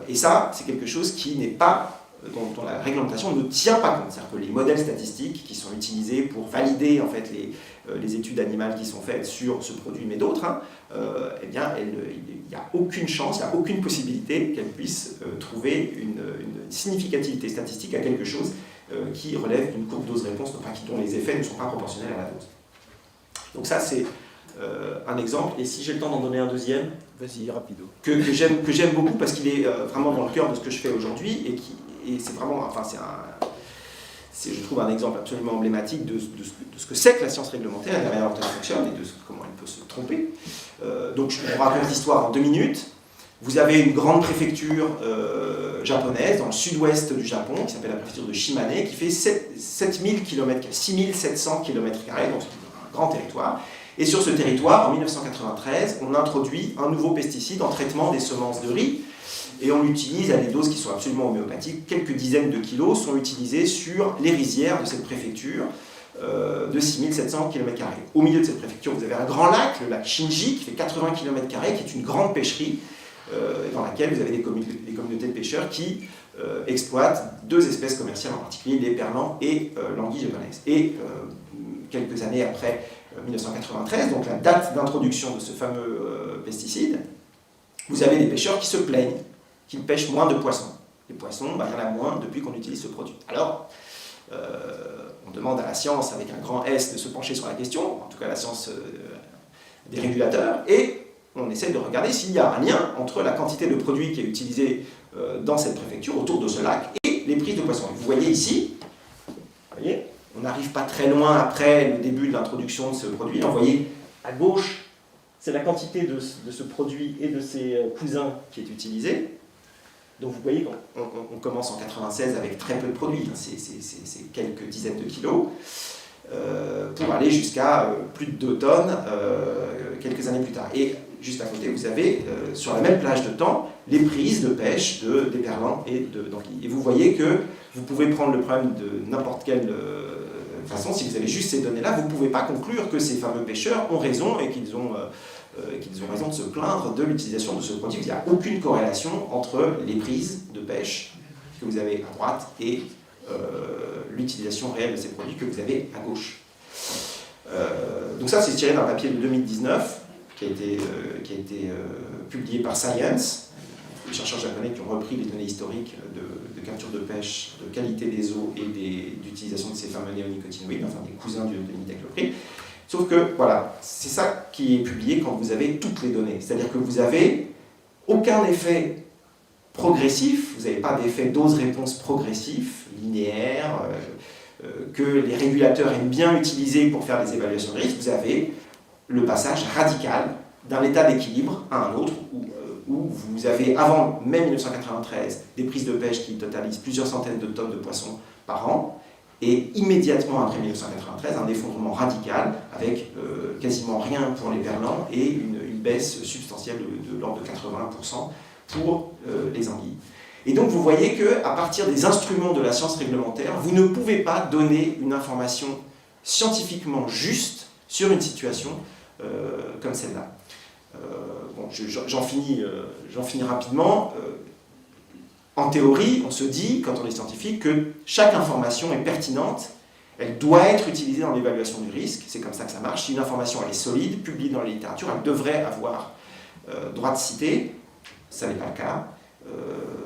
Et ça, c'est quelque chose qui n'est pas, dont la réglementation ne tient pas compte. C'est-à-dire que les modèles statistiques qui sont utilisés pour valider en fait, les études animales qui sont faites sur ce produit, mais d'autres, eh bien, il n'y a aucune chance, il n'y a aucune possibilité qu'elles puissent trouver une significativité statistique à quelque chose qui relève d'une courbe dose-réponse, enfin, dont les effets ne sont pas proportionnels à la dose. Donc ça, c'est un exemple. Et si j'ai le temps d'en donner un deuxième, Vas-y, rapido. que j'aime beaucoup parce qu'il est vraiment dans le cœur de ce que je fais aujourd'hui et c'est vraiment, enfin c'est je trouve un exemple absolument emblématique de ce que c'est que la science réglementaire et de la manière dont elle fonctionne et de comment elle peut se tromper. Donc je vous raconte l'histoire en 2 minutes. Vous avez une grande préfecture japonaise dans le sud-ouest du Japon qui s'appelle la préfecture de Shimane qui fait 7000 km, 6700 km², donc c'est un grand territoire. Et sur ce territoire, en 1993, on introduit un nouveau pesticide en traitement des semences de riz. Et on l'utilise à des doses qui sont absolument homéopathiques. Quelques dizaines de kilos sont utilisés sur les rizières de cette préfecture de 6700 km². Au milieu de cette préfecture, vous avez un grand lac, le lac Shinji, qui fait 80 km², qui est une grande pêcherie, dans laquelle vous avez des communautés de pêcheurs qui exploitent 2 espèces commerciales en particulier, les perlans et l'anguille japonaise. Et quelques années après 1993, donc la date d'introduction de ce fameux pesticide, vous avez des pêcheurs qui se plaignent qu'ils pêchent moins de poissons. Les poissons, il y en a moins depuis qu'on utilise ce produit. Alors, on demande à la science, avec un grand S, de se pencher sur la question, en tout cas la science des régulateurs, et on essaie de regarder s'il y a un lien entre la quantité de produits qui est utilisée dans cette préfecture, autour de ce lac, et les prises de poissons. Vous voyez ici, on n'arrive pas très loin après le début de l'introduction de ce produit. Vous voyez, à gauche, c'est la quantité de ce produit et de ses cousins qui est utilisée. Donc vous voyez qu'on commence en 96 avec très peu de produits, c'est quelques dizaines de kilos, pour aller jusqu'à plus de 2 tonnes quelques années plus tard. Et juste à côté, vous avez, sur la même plage de temps, les prises de pêche des perlans et d'anguilles. Et vous voyez que vous pouvez prendre le problème de n'importe quelle façon, si vous avez juste ces données-là, vous ne pouvez pas conclure que ces fameux pêcheurs ont raison et qu'ils ont raison de se plaindre de l'utilisation de ce produit. Il n'y a aucune corrélation entre les prises de pêche que vous avez à droite et l'utilisation réelle de ces produits que vous avez à gauche. Donc ça, c'est tiré d'un papier de 2019 qui a été publié par Science, des chercheurs japonais qui ont repris les données historiques de capture de pêche, de qualité des eaux et d'utilisation de ces fameux néonicotinoïdes, enfin des cousins de l'imidaclopride. Sauf que, voilà, c'est ça qui est publié quand vous avez toutes les données. C'est-à-dire que vous n'avez aucun effet progressif, vous n'avez pas d'effet dose-réponse progressif, linéaire, que les régulateurs aiment bien utiliser pour faire des évaluations de risque. Vous avez le passage radical d'un état d'équilibre à un autre, où vous avez, avant mai 1993, des prises de pêche qui totalisent plusieurs centaines de tonnes de poissons par an, et immédiatement après 1993, un effondrement radical avec quasiment rien pour les perlans et une baisse substantielle de l'ordre de 80% pour les anguilles. Et donc vous voyez qu'à partir des instruments de la science réglementaire, vous ne pouvez pas donner une information scientifiquement juste sur une situation comme celle-là. Bon, j'en finis rapidement. En théorie, on se dit, quand on est scientifique, que chaque information est pertinente, elle doit être utilisée dans l'évaluation du risque, c'est comme ça que ça marche. Si une information elle est solide, publiée dans la littérature, elle devrait avoir droit de citer, ça n'est pas le cas.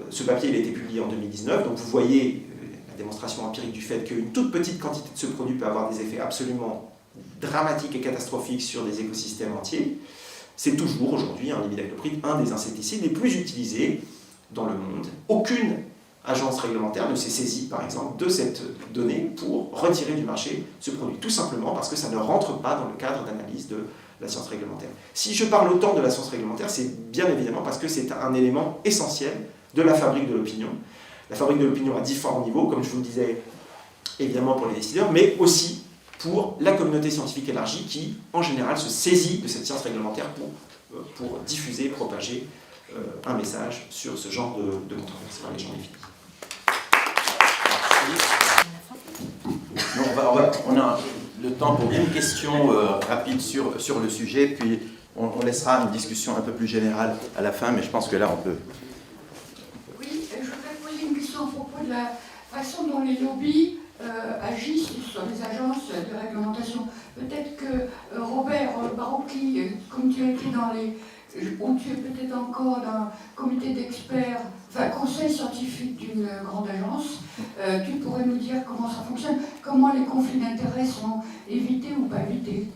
Ce papier il a été publié en 2019, donc vous voyez la démonstration empirique du fait qu'une toute petite quantité de ce produit peut avoir des effets absolument dramatiques et catastrophiques sur des écosystèmes entiers. C'est toujours aujourd'hui, l'imidaclopride, un des insecticides les plus utilisés dans le monde. Aucune agence réglementaire ne s'est saisie, par exemple, de cette donnée pour retirer du marché ce produit, tout simplement parce que ça ne rentre pas dans le cadre d'analyse de la science réglementaire. Si je parle autant de la science réglementaire, c'est bien évidemment parce que c'est un élément essentiel de la fabrique de l'opinion. La fabrique de l'opinion à différents niveaux, comme je vous le disais, évidemment pour les décideurs, mais aussi pour la communauté scientifique élargie qui, en général, se saisit de cette science réglementaire pour pour diffuser, propager un message sur ce genre de controverse par les gens définis. On a le temps pour une question rapide sur le sujet, puis on laissera une discussion un peu plus générale à la fin, mais je pense que là on peut. Oui, je voudrais poser une question à propos de la façon dont les lobbies agissent sur les agences de réglementation. Peut-être que Robert Barocchi, comme tu as été dans les... ou tu es peut-être encore dans un comité d'experts, enfin conseil scientifique d'une grande agence, tu pourrais nous dire comment ça fonctionne, comment les conflits d'intérêts sont évités ou pas évités?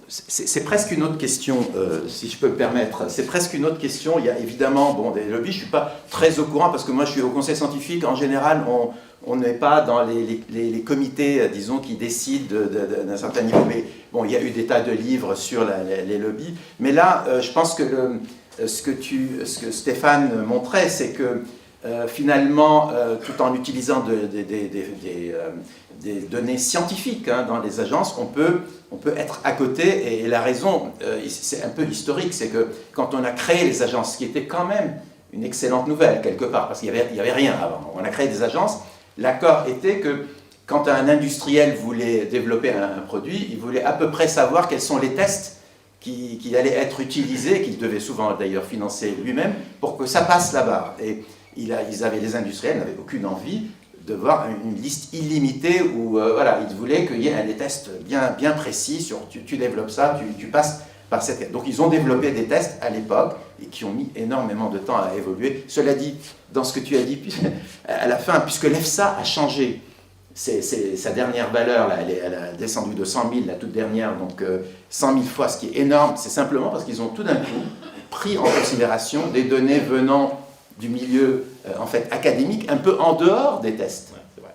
C'est presque une autre question, si je peux me permettre. C'est presque une autre question. Il y a évidemment des lobbies. Je ne suis pas très au courant parce que moi je suis au conseil scientifique. En général, on n'est pas dans les comités, disons, qui décident d'un certain niveau. Mais bon, il y a eu des tas de livres sur les lobbies. Mais là, je pense que ce que Stéphane montrait, c'est que finalement, tout en utilisant des données scientifiques dans les agences, on peut être à côté, et la raison, c'est un peu historique, c'est que quand on a créé les agences, ce qui était quand même une excellente nouvelle quelque part, parce qu'il n'y avait rien avant, on a créé des agences, l'accord était que quand un industriel voulait développer un produit, il voulait à peu près savoir quels sont les tests qui allaient être utilisés, qu'il devait souvent d'ailleurs financer lui-même, pour que ça passe là-bas. Et les industriels n'avaient aucune envie de voir une liste illimitée où voilà, ils voulaient qu'il y ait des tests bien précis sur tu développes ça, tu passes par cette... Donc ils ont développé des tests à l'époque et qui ont mis énormément de temps à évoluer. Cela dit, dans ce que tu as dit à la fin, puisque l'EFSA a changé sa dernière valeur, là, elle a descendu de 100 000, la toute dernière, donc 100 000 fois, ce qui est énorme, c'est simplement parce qu'ils ont tout d'un coup pris en considération des données venant du milieu en fait académique, un peu en dehors des tests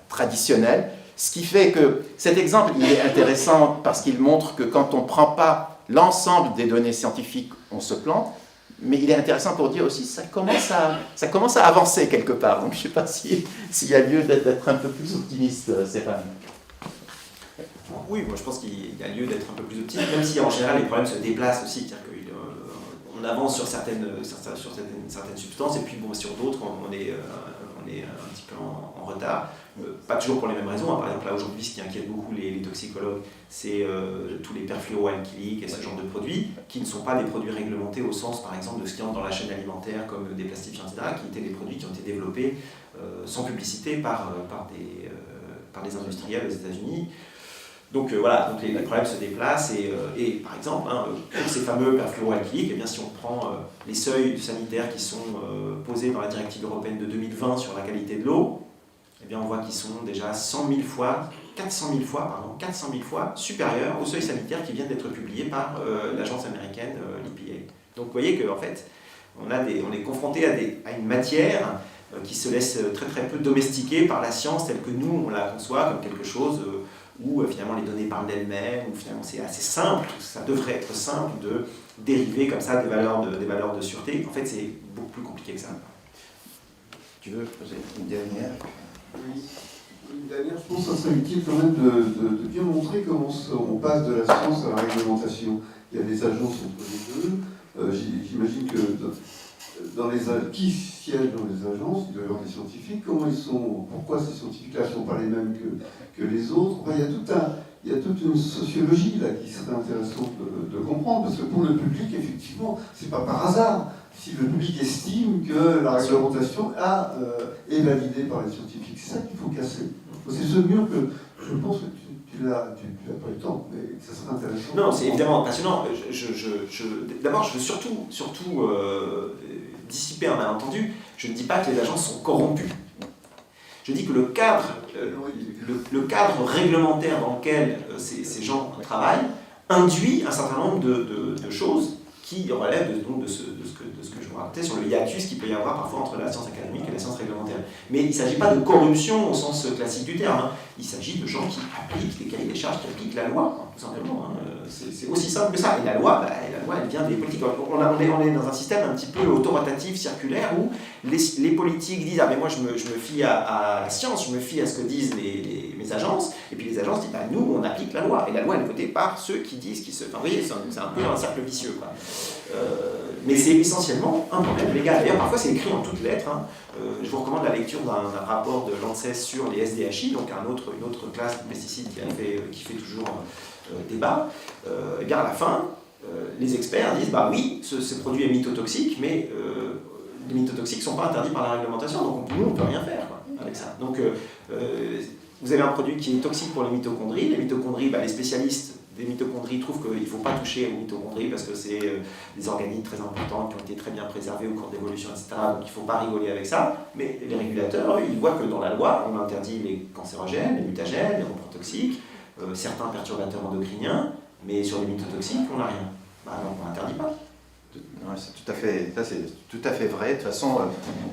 traditionnels, ce qui fait que cet exemple il est intéressant parce qu'il montre que quand on ne prend pas l'ensemble des données scientifiques, on se plante, mais il est intéressant pour dire aussi ça commence à avancer quelque part, donc je ne sais pas s'il y a lieu d'être un peu plus optimiste, Stéphane. Oui, moi je pense qu'il y a lieu d'être un peu plus optimiste, même si en général les problèmes se déplacent aussi, c'est-à-dire qu'on avance sur certaines substances, et puis bon, sur d'autres on est un petit peu en retard, pas toujours pour les mêmes raisons. Par exemple là aujourd'hui ce qui inquiète beaucoup les toxicologues, c'est tous les perfluoroalkyliques et ce genre de produits, qui ne sont pas des produits réglementés au sens par exemple de ce qui entre dans la chaîne alimentaire comme des plastifiants, etc., qui étaient des produits qui ont été développés sans publicité par des industriels aux États-Unis. Donc voilà, donc les problèmes se déplacent et par exemple, pour ces fameux perfluoroalkyliques, eh bien, si on prend les seuils sanitaires qui sont posés dans la directive européenne de 2020 sur la qualité de l'eau, eh bien, on voit qu'ils sont déjà 400 000 fois supérieurs aux seuils sanitaires qui viennent d'être publiés par l'agence américaine, l'EPA. Donc vous voyez qu'en fait, on est confronté à une matière qui se laisse très très peu domestiquer par la science telle que nous on la conçoit comme quelque chose où finalement les données parlent d'elles-mêmes, où finalement c'est assez simple, ça devrait être simple de dériver comme ça des valeurs de sûreté. En fait, c'est beaucoup plus compliqué que ça. Tu veux poser une dernière? Oui. Une dernière, je pense que ça serait utile quand même de bien montrer comment on passe de la science à la réglementation. Il y a des agences entre les deux. J'imagine que qui siègent dans les agences, il doit y avoir des scientifiques, pourquoi ces scientifiques-là ne sont pas les mêmes que les autres. Enfin, il y a toute une sociologie là qui serait intéressante de comprendre, parce que pour le public, effectivement, c'est pas par hasard si le public estime que la réglementation est validée par les scientifiques. C'est ça qu'il faut casser. C'est ce mur que je pense que tu n'as pas eu le temps, mais que ça serait intéressant. Non, c'est évidemment passionnant. D'abord, je veux surtout dissiper un malentendu. Je ne dis pas que les agences sont corrompues. Je dis que le cadre réglementaire dans lequel ces gens travaillent induit un certain nombre de choses qui relèvent de ce que je vous racontais sur le hiatus qu'il peut y avoir parfois entre la science académique et la science réglementaire. Mais il ne s'agit pas de corruption au sens classique du terme. Il s'agit de gens qui appliquent les cahiers des charges, qui appliquent la loi, tout simplement. c'est aussi simple que ça. Et la loi, elle vient des politiques. On est dans un système un petit peu autorotatif, circulaire, où les politiques disent « Ah, mais moi, je me fie à la science, je me fie à ce que disent mes agences. » Et puis les agences disent bah, « Nous, on applique la loi. » Et la loi, elle est votée par ceux qui disent qu'ils se... Enfin, vous voyez, c'est un peu un cercle vicieux, quoi. Mais c'est essentiellement un problème légal. D'ailleurs, parfois, c'est écrit en toutes lettres. Hein. Je vous recommande la lecture d'un rapport de l'ANSES sur les SDHI, donc une autre classe de pesticides qui fait toujours débat. Et bien à la fin, les experts disent bah oui, ce produit est mythotoxique, mais les mythotoxiques ne sont pas interdits par la réglementation, donc nous, on ne peut rien faire quoi, avec ça. Donc vous avez un produit qui est toxique pour les mitochondries. Les mitochondries, bah, les spécialistes des mitochondries trouvent qu'il ne faut pas toucher aux mitochondries parce que c'est des organismes très importants qui ont été très bien préservés au cours de l'évolution, etc. Donc il ne faut pas rigoler avec ça. Mais les régulateurs, ils voient que dans la loi, on interdit les cancérogènes, les mutagènes, les reprotoxiques, certains perturbateurs endocriniens, mais sur les mitotoxiques, on n'a rien. Bah, donc on n'interdit pas. C'est tout à fait vrai. De toute façon,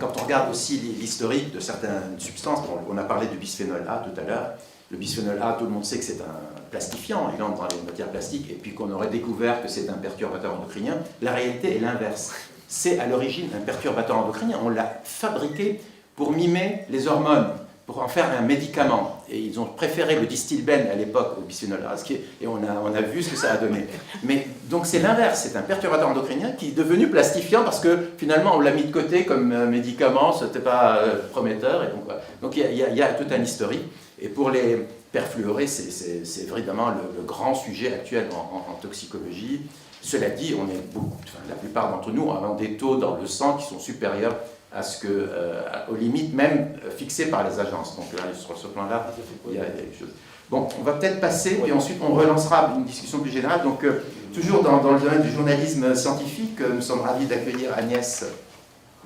quand on regarde aussi l'historique de certaines substances, on a parlé du bisphénol A tout à l'heure. Le bisphénol A, tout le monde sait que c'est un plastifiant, il entre dans les matières plastiques, et puis qu'on aurait découvert que c'est un perturbateur endocrinien. La réalité est l'inverse. C'est à l'origine un perturbateur endocrinien. On l'a fabriqué pour mimer les hormones, pour en faire un médicament. Et ils ont préféré le distilbène à l'époque au bisphénol A, et on a vu ce que ça a donné. Mais donc c'est l'inverse, c'est un perturbateur endocrinien qui est devenu plastifiant parce que finalement on l'a mis de côté comme médicament, ce n'était pas prometteur. Et donc il y a tout un historique. Et pour les perfluorés, c'est vraiment le grand sujet actuel en toxicologie. Cela dit, la plupart d'entre nous ont des taux dans le sang qui sont supérieurs aux limites même fixées par les agences. Donc là, sur ce plan-là, il y a quelque chose. Bon, on va peut-être passer, et ensuite on relancera une discussion plus générale. Donc, toujours dans le domaine du journalisme scientifique, nous sommes ravis d'accueillir Agnès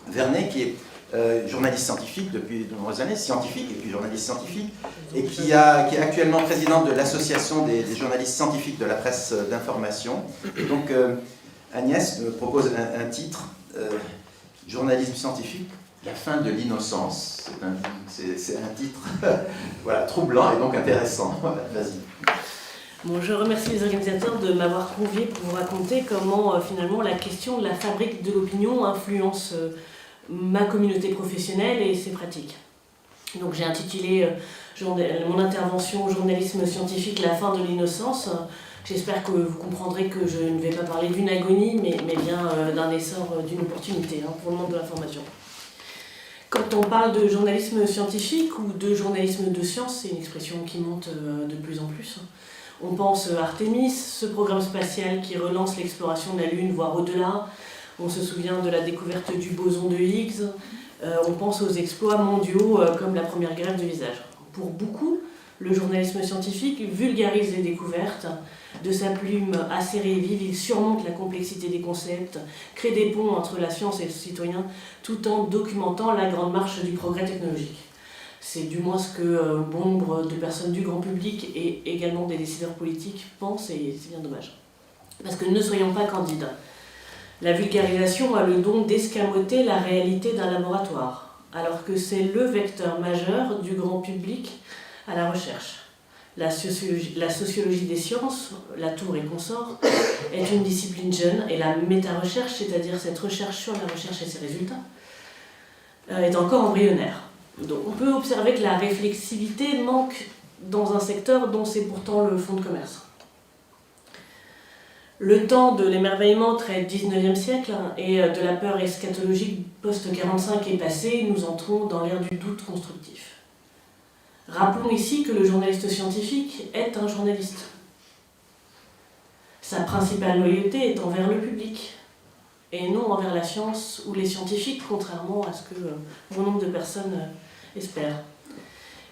Vernet, qui est journaliste scientifique depuis de nombreuses années, scientifique et puis journaliste scientifique, et qui est actuellement présidente de l'association des journalistes scientifiques de la presse d'information. Et donc, Agnès me propose un titre, journalisme scientifique, la fin de l'innocence. C'est un titre voilà, troublant et donc intéressant. Vas-y. Bon, je remercie les organisateurs de m'avoir convié pour vous raconter comment finalement la question de la fabrique de l'opinion influence ma communauté professionnelle et ses pratiques. Donc j'ai intitulé mon intervention journalisme scientifique, la fin de l'innocence. J'espère que vous comprendrez que je ne vais pas parler d'une agonie, mais bien d'un essor, d'une opportunité pour le monde de l'information. Quand on parle de journalisme scientifique ou de journalisme de science, c'est une expression qui monte de plus en plus. On pense à Artemis, ce programme spatial qui relance l'exploration de la Lune, voire au-delà. On se souvient de la découverte du boson de Higgs. On pense aux exploits mondiaux comme la première greffe de visage. Pour beaucoup, le journalisme scientifique vulgarise les découvertes. De sa plume acérée et vive, il surmonte la complexité des concepts, crée des ponts entre la science et le citoyen, tout en documentant la grande marche du progrès technologique. C'est du moins ce que bon nombre de personnes du grand public et également des décideurs politiques pensent, et c'est bien dommage. Parce que ne soyons pas candides. La vulgarisation a le don d'escamoter la réalité d'un laboratoire, alors que c'est le vecteur majeur du grand public à la recherche. La sociologie des sciences, la tour et consorts, est une discipline jeune, et la méta-recherche, c'est-à-dire cette recherche sur la recherche et ses résultats, est encore embryonnaire. Donc on peut observer que la réflexivité manque dans un secteur dont c'est pourtant le fonds de commerce. Le temps de l'émerveillement très 19e siècle et de la peur eschatologique post-45 est passé, nous entrons dans l'ère du doute constructif. Rappelons ici que le journaliste scientifique est un journaliste. Sa principale loyauté est envers le public, et non envers la science ou les scientifiques, contrairement à ce que bon nombre de personnes espèrent.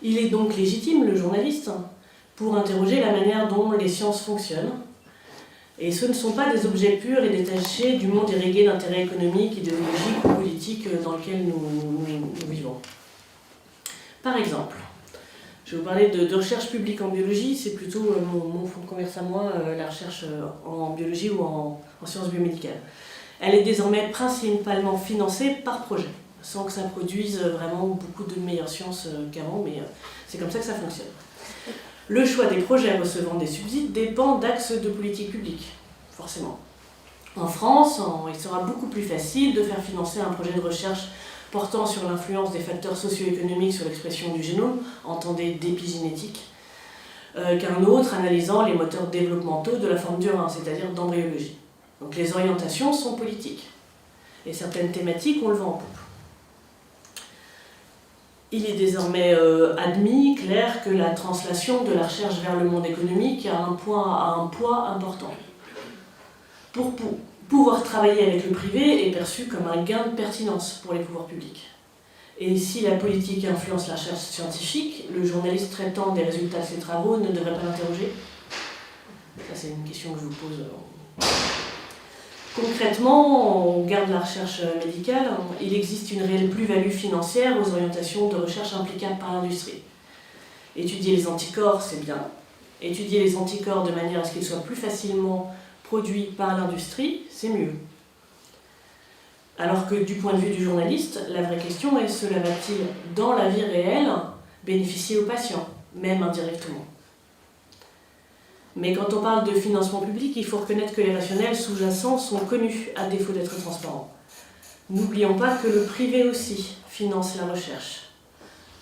Il est donc légitime, le journaliste, pour interroger la manière dont les sciences fonctionnent. Et ce ne sont pas des objets purs et détachés du monde irrigué d'intérêts économiques, idéologiques ou politiques dans lequel nous vivons. Par exemple, je vais vous parler de recherche publique en biologie, c'est plutôt mon fonds de commerce à moi, la recherche en biologie ou en sciences biomédicales. Elle est désormais principalement financée par projet, sans que ça produise vraiment beaucoup de meilleures sciences qu'avant, mais c'est comme ça que ça fonctionne. Le choix des projets recevant des subsides dépend d'axes de politique publique, forcément. En France, il sera beaucoup plus facile de faire financer un projet de recherche portant sur l'influence des facteurs socio-économiques sur l'expression du génome, entendez d'épigénétique, qu'un autre analysant les moteurs développementaux de la forme du rein, c'est-à-dire d'embryologie. Donc les orientations sont politiques. Et certaines thématiques ont le vent en poupe. Il est désormais admis, clair, que la translation de la recherche vers le monde économique a un poids important. Pour pouvoir travailler avec le privé est perçu comme un gain de pertinence pour les pouvoirs publics. Et si la politique influence la recherche scientifique, le journaliste traitant des résultats de ses travaux ne devrait pas l'interroger? Ça, c'est une question que je vous pose. Concrètement, on regarde la recherche médicale, il existe une réelle plus-value financière aux orientations de recherche implicables par l'industrie. Étudier les anticorps, c'est bien. Étudier les anticorps de manière à ce qu'ils soient plus facilement produits par l'industrie, c'est mieux. Alors que du point de vue du journaliste, la vraie question est, cela va-t-il, dans la vie réelle, bénéficier aux patients, même indirectement? Mais quand on parle de financement public, il faut reconnaître que les rationnels sous-jacents sont connus, à défaut d'être transparents. N'oublions pas que le privé aussi finance la recherche,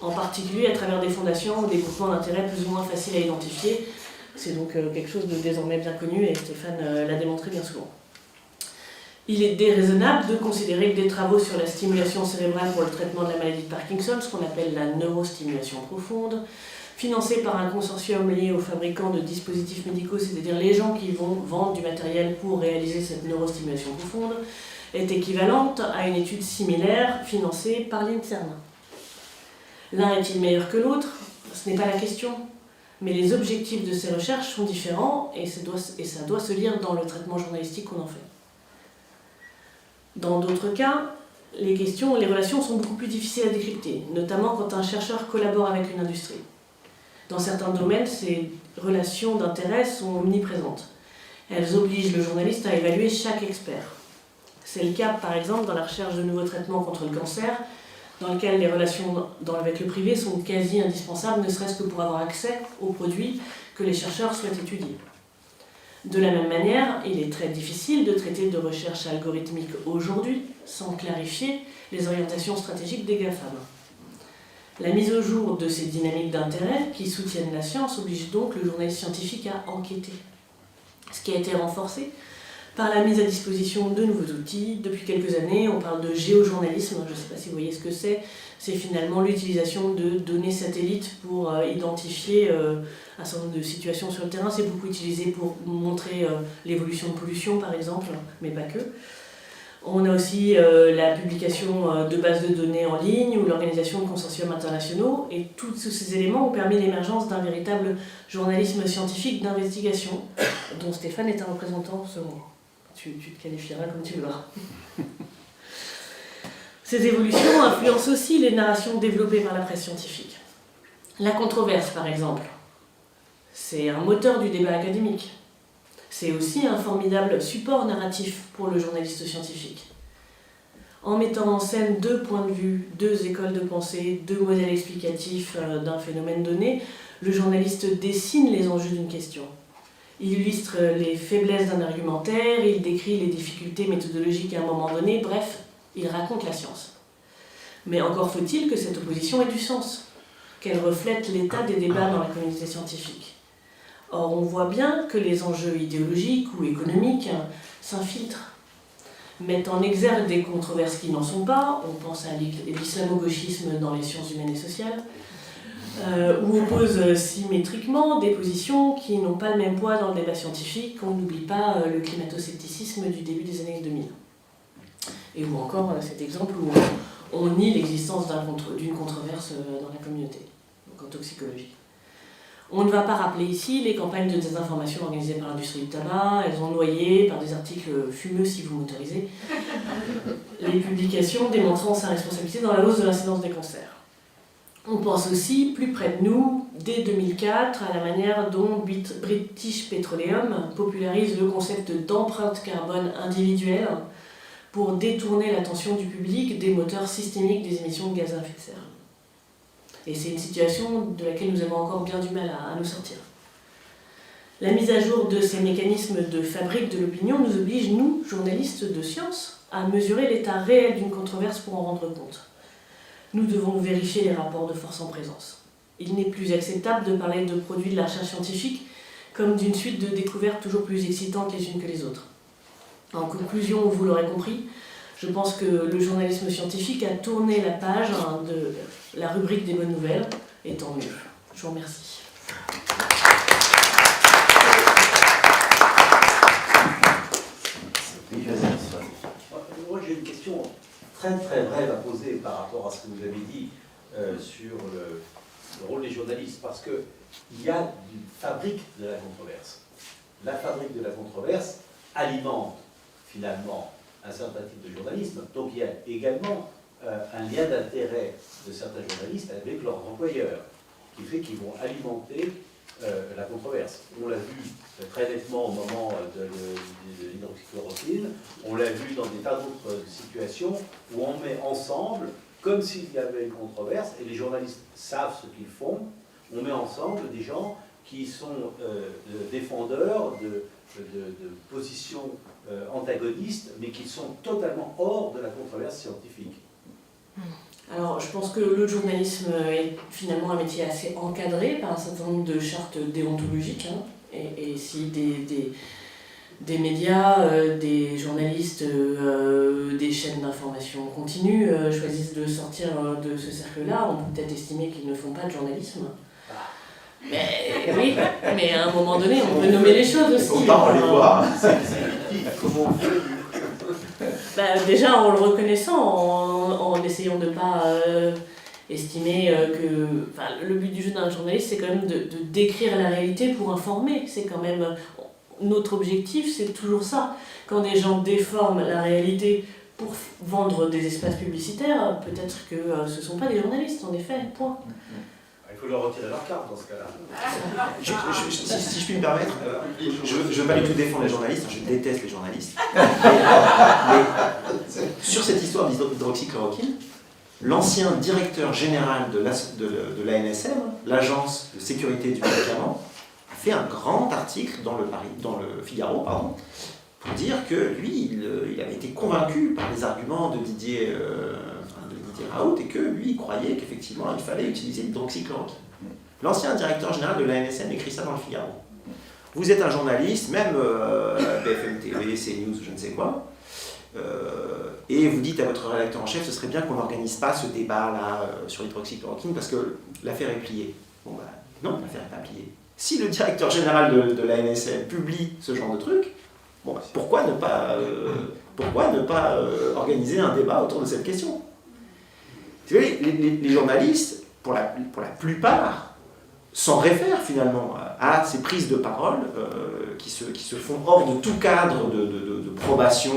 en particulier à travers des fondations ou des groupements d'intérêt plus ou moins faciles à identifier. C'est donc quelque chose de désormais bien connu et Stéphane l'a démontré bien souvent. Il est déraisonnable de considérer que des travaux sur la stimulation cérébrale pour le traitement de la maladie de Parkinson, ce qu'on appelle la neurostimulation profonde, financés par un consortium lié aux fabricants de dispositifs médicaux, c'est-à-dire les gens qui vont vendre du matériel pour réaliser cette neurostimulation profonde, est équivalente à une étude similaire financée par l'INSERM. L'un est-il meilleur que l'autre? Ce n'est pas la question. Mais les objectifs de ces recherches sont différents et ça doit se lire dans le traitement journalistique qu'on en fait. Dans d'autres cas, les relations sont beaucoup plus difficiles à décrypter, notamment quand un chercheur collabore avec une industrie. Dans certains domaines, ces relations d'intérêt sont omniprésentes. Elles obligent le journaliste à évaluer chaque expert. C'est le cas, par exemple, dans la recherche de nouveaux traitements contre le cancer, dans lequel les relations avec le privé sont quasi indispensables, ne serait-ce que pour avoir accès aux produits que les chercheurs souhaitent étudier. De la même manière, il est très difficile de traiter de recherche algorithmique aujourd'hui sans clarifier les orientations stratégiques des GAFAM. La mise au jour de ces dynamiques d'intérêt qui soutiennent la science oblige donc le journaliste scientifique à enquêter. Ce qui a été renforcé par la mise à disposition de nouveaux outils. Depuis quelques années, on parle de géojournalisme, je ne sais pas si vous voyez ce que c'est finalement l'utilisation de données satellites pour identifier un certain nombre de situations sur le terrain. C'est beaucoup utilisé pour montrer l'évolution de pollution par exemple, mais pas que. On a aussi la publication de bases de données en ligne ou l'organisation de consortiums internationaux, et tous ces éléments ont permis l'émergence d'un véritable journalisme scientifique d'investigation, dont Stéphane est un représentant selon moi. Tu te qualifieras comme tu voudras. Ces évolutions influencent aussi les narrations développées par la presse scientifique. La controverse, par exemple, c'est un moteur du débat académique. C'est aussi un formidable support narratif pour le journaliste scientifique. En mettant en scène deux points de vue, deux écoles de pensée, deux modèles explicatifs d'un phénomène donné, le journaliste dessine les enjeux d'une question. Il illustre les faiblesses d'un argumentaire, il décrit les difficultés méthodologiques à un moment donné, bref, il raconte la science. Mais encore faut-il que cette opposition ait du sens, qu'elle reflète l'état des débats dans la communauté scientifique. Or, on voit bien que les enjeux idéologiques ou économiques s'infiltrent, mettent en exergue des controverses qui n'en sont pas, on pense à l'islamo-gauchisme dans les sciences humaines et sociales, ou opposent symétriquement des positions qui n'ont pas le même poids dans le débat scientifique. On n'oublie pas le climato-scepticisme du début des années 2000. Et ou encore cet exemple où on nie l'existence d'une controverse dans la communauté, donc en toxicologie. On ne va pas rappeler ici les campagnes de désinformation organisées par l'industrie du tabac. Elles ont noyé, par des articles fumeux si vous m'autorisez, les publications démontrant sa responsabilité dans la hausse de l'incidence des cancers. On pense aussi, plus près de nous, dès 2004, à la manière dont British Petroleum popularise le concept d'empreinte carbone individuelle pour détourner l'attention du public des moteurs systémiques des émissions de gaz à effet de serre. Et c'est une situation de laquelle nous avons encore bien du mal à nous sortir. La mise à jour de ces mécanismes de fabrique de l'opinion nous oblige, nous, journalistes de science, à mesurer l'état réel d'une controverse pour en rendre compte. Nous devons vérifier les rapports de force en présence. Il n'est plus acceptable de parler de produits de la recherche scientifique comme d'une suite de découvertes toujours plus excitantes les unes que les autres. En conclusion, vous l'aurez compris, je pense que le journalisme scientifique a tourné la page de la rubrique des bonnes nouvelles, et tant mieux. Je vous remercie. Moi, j'ai une question très très brève à poser par rapport à ce que vous avez dit sur le rôle des journalistes, parce qu'il y a une fabrique de la controverse. La fabrique de la controverse alimente finalement un certain type de journalisme, donc il y a également un lien d'intérêt de certains journalistes avec leurs employeurs, qui fait qu'ils vont alimenter la controverse. On l'a vu très nettement au moment de l'hydroxychloroquine, on l'a vu dans des tas d'autres situations où on met ensemble, comme s'il y avait une controverse, et les journalistes savent ce qu'ils font, on met ensemble des gens qui sont défendeurs de positions antagonistes, mais qui sont totalement hors de la controverse scientifique. Alors, je pense que le journalisme est finalement un métier assez encadré par un certain nombre de chartes déontologiques. Hein, et si des médias, des journalistes, des chaînes d'information continues choisissent de sortir de ce cercle-là, on peut peut-être estimer qu'ils ne font pas de journalisme. Mais oui, mais à un moment donné, on peut nommer les choses aussi. Pourtant, on les voit. Comment on fait déjà en le reconnaissant, en essayant de ne pas estimer que... Enfin, le but du jeu d'un journaliste, c'est quand même de décrire la réalité pour informer. C'est quand même... Notre objectif, c'est toujours ça. Quand des gens déforment la réalité pour vendre des espaces publicitaires, peut-être que ce ne sont pas des journalistes, en effet, point. Il faut leur retirer leur carte dans ce cas-là. Si je puis me permettre, je ne veux pas du tout défendre les journalistes, je déteste les journalistes. Mais sur cette histoire d'hydroxychloroquine, l'ancien directeur général de l'ANSM, l'Agence de sécurité du médicament, a fait un grand article dans le Figaro, pour dire que lui, il avait été convaincu par les arguments de Didier Raoult, et que lui, il croyait qu'effectivement, il fallait utiliser l'hydroxychloroquine. L'ancien directeur général de l'ANSM écrit ça dans le Figaro. Vous êtes un journaliste, même BFM TV, CNews, je ne sais quoi, et vous dites à votre rédacteur en chef, ce serait bien qu'on n'organise pas ce débat-là sur l'hydroxychloroquine, parce que l'affaire est pliée. Bon, non, l'affaire n'est pas pliée. Si le directeur général de l'ANSM publie ce genre de truc, pourquoi ne pas organiser un débat autour de cette question? Vous voyez, les journalistes, pour la plupart, s'en réfèrent finalement à ces prises de parole qui se font hors de tout cadre de probation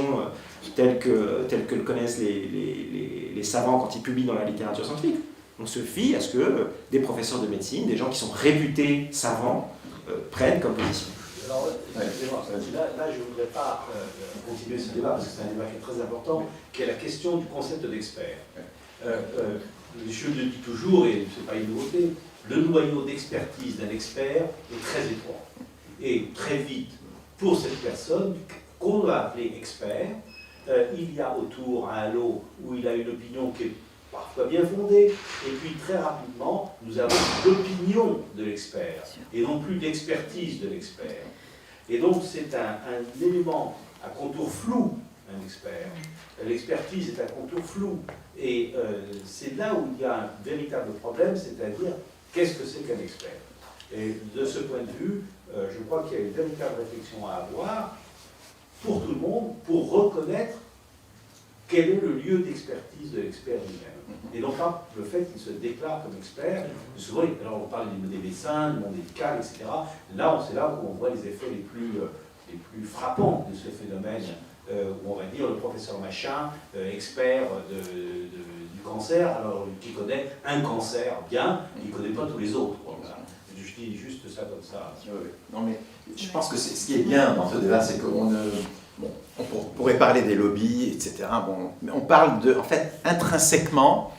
tel que le connaissent les savants quand ils publient dans la littérature scientifique. On se fie à ce que des professeurs de médecine, des gens qui sont réputés savants, prennent comme position. Alors, excusez-moi, là je ne voudrais pas continuer ce débat, parce que c'est un débat qui est très important, qui est la question du concept d'expert. Je le dis toujours, et ce n'est pas une nouveauté, le noyau d'expertise d'un expert est très étroit. Et très vite, pour cette personne qu'on va appeler expert, il y a autour un halo où il a une opinion qui est parfois bien fondée, et puis très rapidement, nous avons l'opinion de l'expert, et non plus l'expertise de l'expert. Et donc c'est un élément à contour flou, un expert. L'expertise est un contour flou, et c'est là où il y a un véritable problème, c'est-à-dire qu'est-ce que c'est qu'un expert. Et de ce point de vue, je crois qu'il y a une véritable réflexion à avoir pour tout le monde, pour reconnaître quel est le lieu d'expertise de l'expert lui-même. Et donc là, le fait qu'il se déclare comme expert, souvent, alors on parle des médecins, du monde médical, etc. Là, c'est là où on voit les effets les plus frappants de ce phénomène, où on va dire le professeur machin, expert du cancer, alors qui connaît un cancer bien, il ne connaît pas tous les autres. Voilà. Je dis juste ça comme ça. Non, mais je pense que ce qui est bien dans ce débat, c'est qu'on ne... on pourrait parler des lobbies, etc. Mais on parle en fait, intrinsèquement,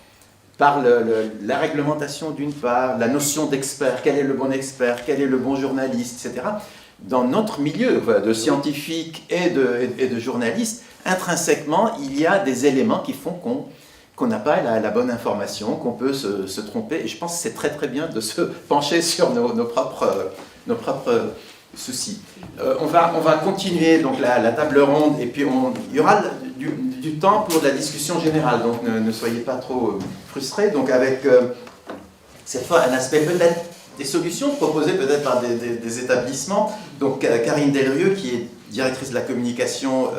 par la réglementation d'une part, la notion d'expert, quel est le bon expert, quel est le bon journaliste, etc. Dans notre milieu de scientifiques et de journalistes, intrinsèquement, il y a des éléments qui font qu'on n'a pas la bonne information, qu'on peut se tromper. Et je pense que c'est très très bien de se pencher sur nos propres soucis. On va continuer donc la table ronde et puis il y aura du temps pour la discussion générale, donc ne soyez pas trop frustrés. Donc avec cette fois un aspect peut-être des solutions proposées peut-être par des établissements. Donc Karine Delrieux qui est directrice de la communication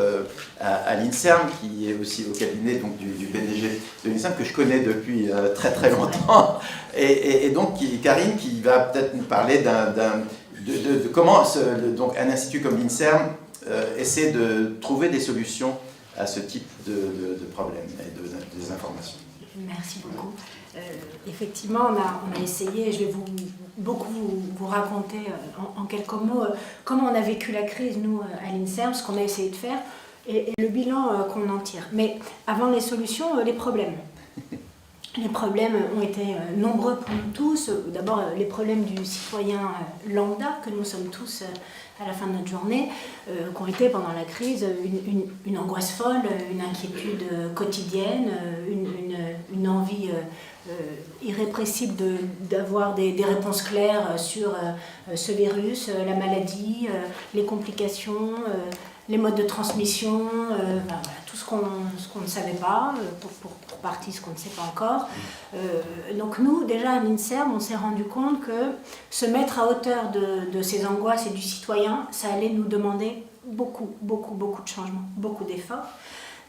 à l'INSERM, qui est aussi au cabinet donc, du PDG de l'INSERM, que je connais depuis très très longtemps. Et donc Karine qui va peut-être nous parler de comment donc, un institut comme l'INSERM essaie de trouver des solutions à ce type de problèmes et des informations. Merci beaucoup. Effectivement, on a essayé, je vais vous raconter en quelques mots comment on a vécu la crise, nous, à l'INSERM, ce qu'on a essayé de faire et le bilan qu'on en tire. Mais avant les solutions, les problèmes. Les problèmes ont été nombreux pour nous tous. D'abord, les problèmes du citoyen lambda, que nous sommes tous à la fin de notre journée, qui ont été pendant la crise une angoisse folle, une inquiétude quotidienne, une envie irrépressible d'avoir des réponses claires sur ce virus, la maladie, les complications, les modes de transmission, voilà, tout ce qu'on ne savait pas, pour partie ce qu'on ne sait pas encore. Donc nous, déjà à l'INSERM, on s'est rendu compte que se mettre à hauteur de ces angoisses et du citoyen, ça allait nous demander beaucoup de changements, beaucoup d'efforts.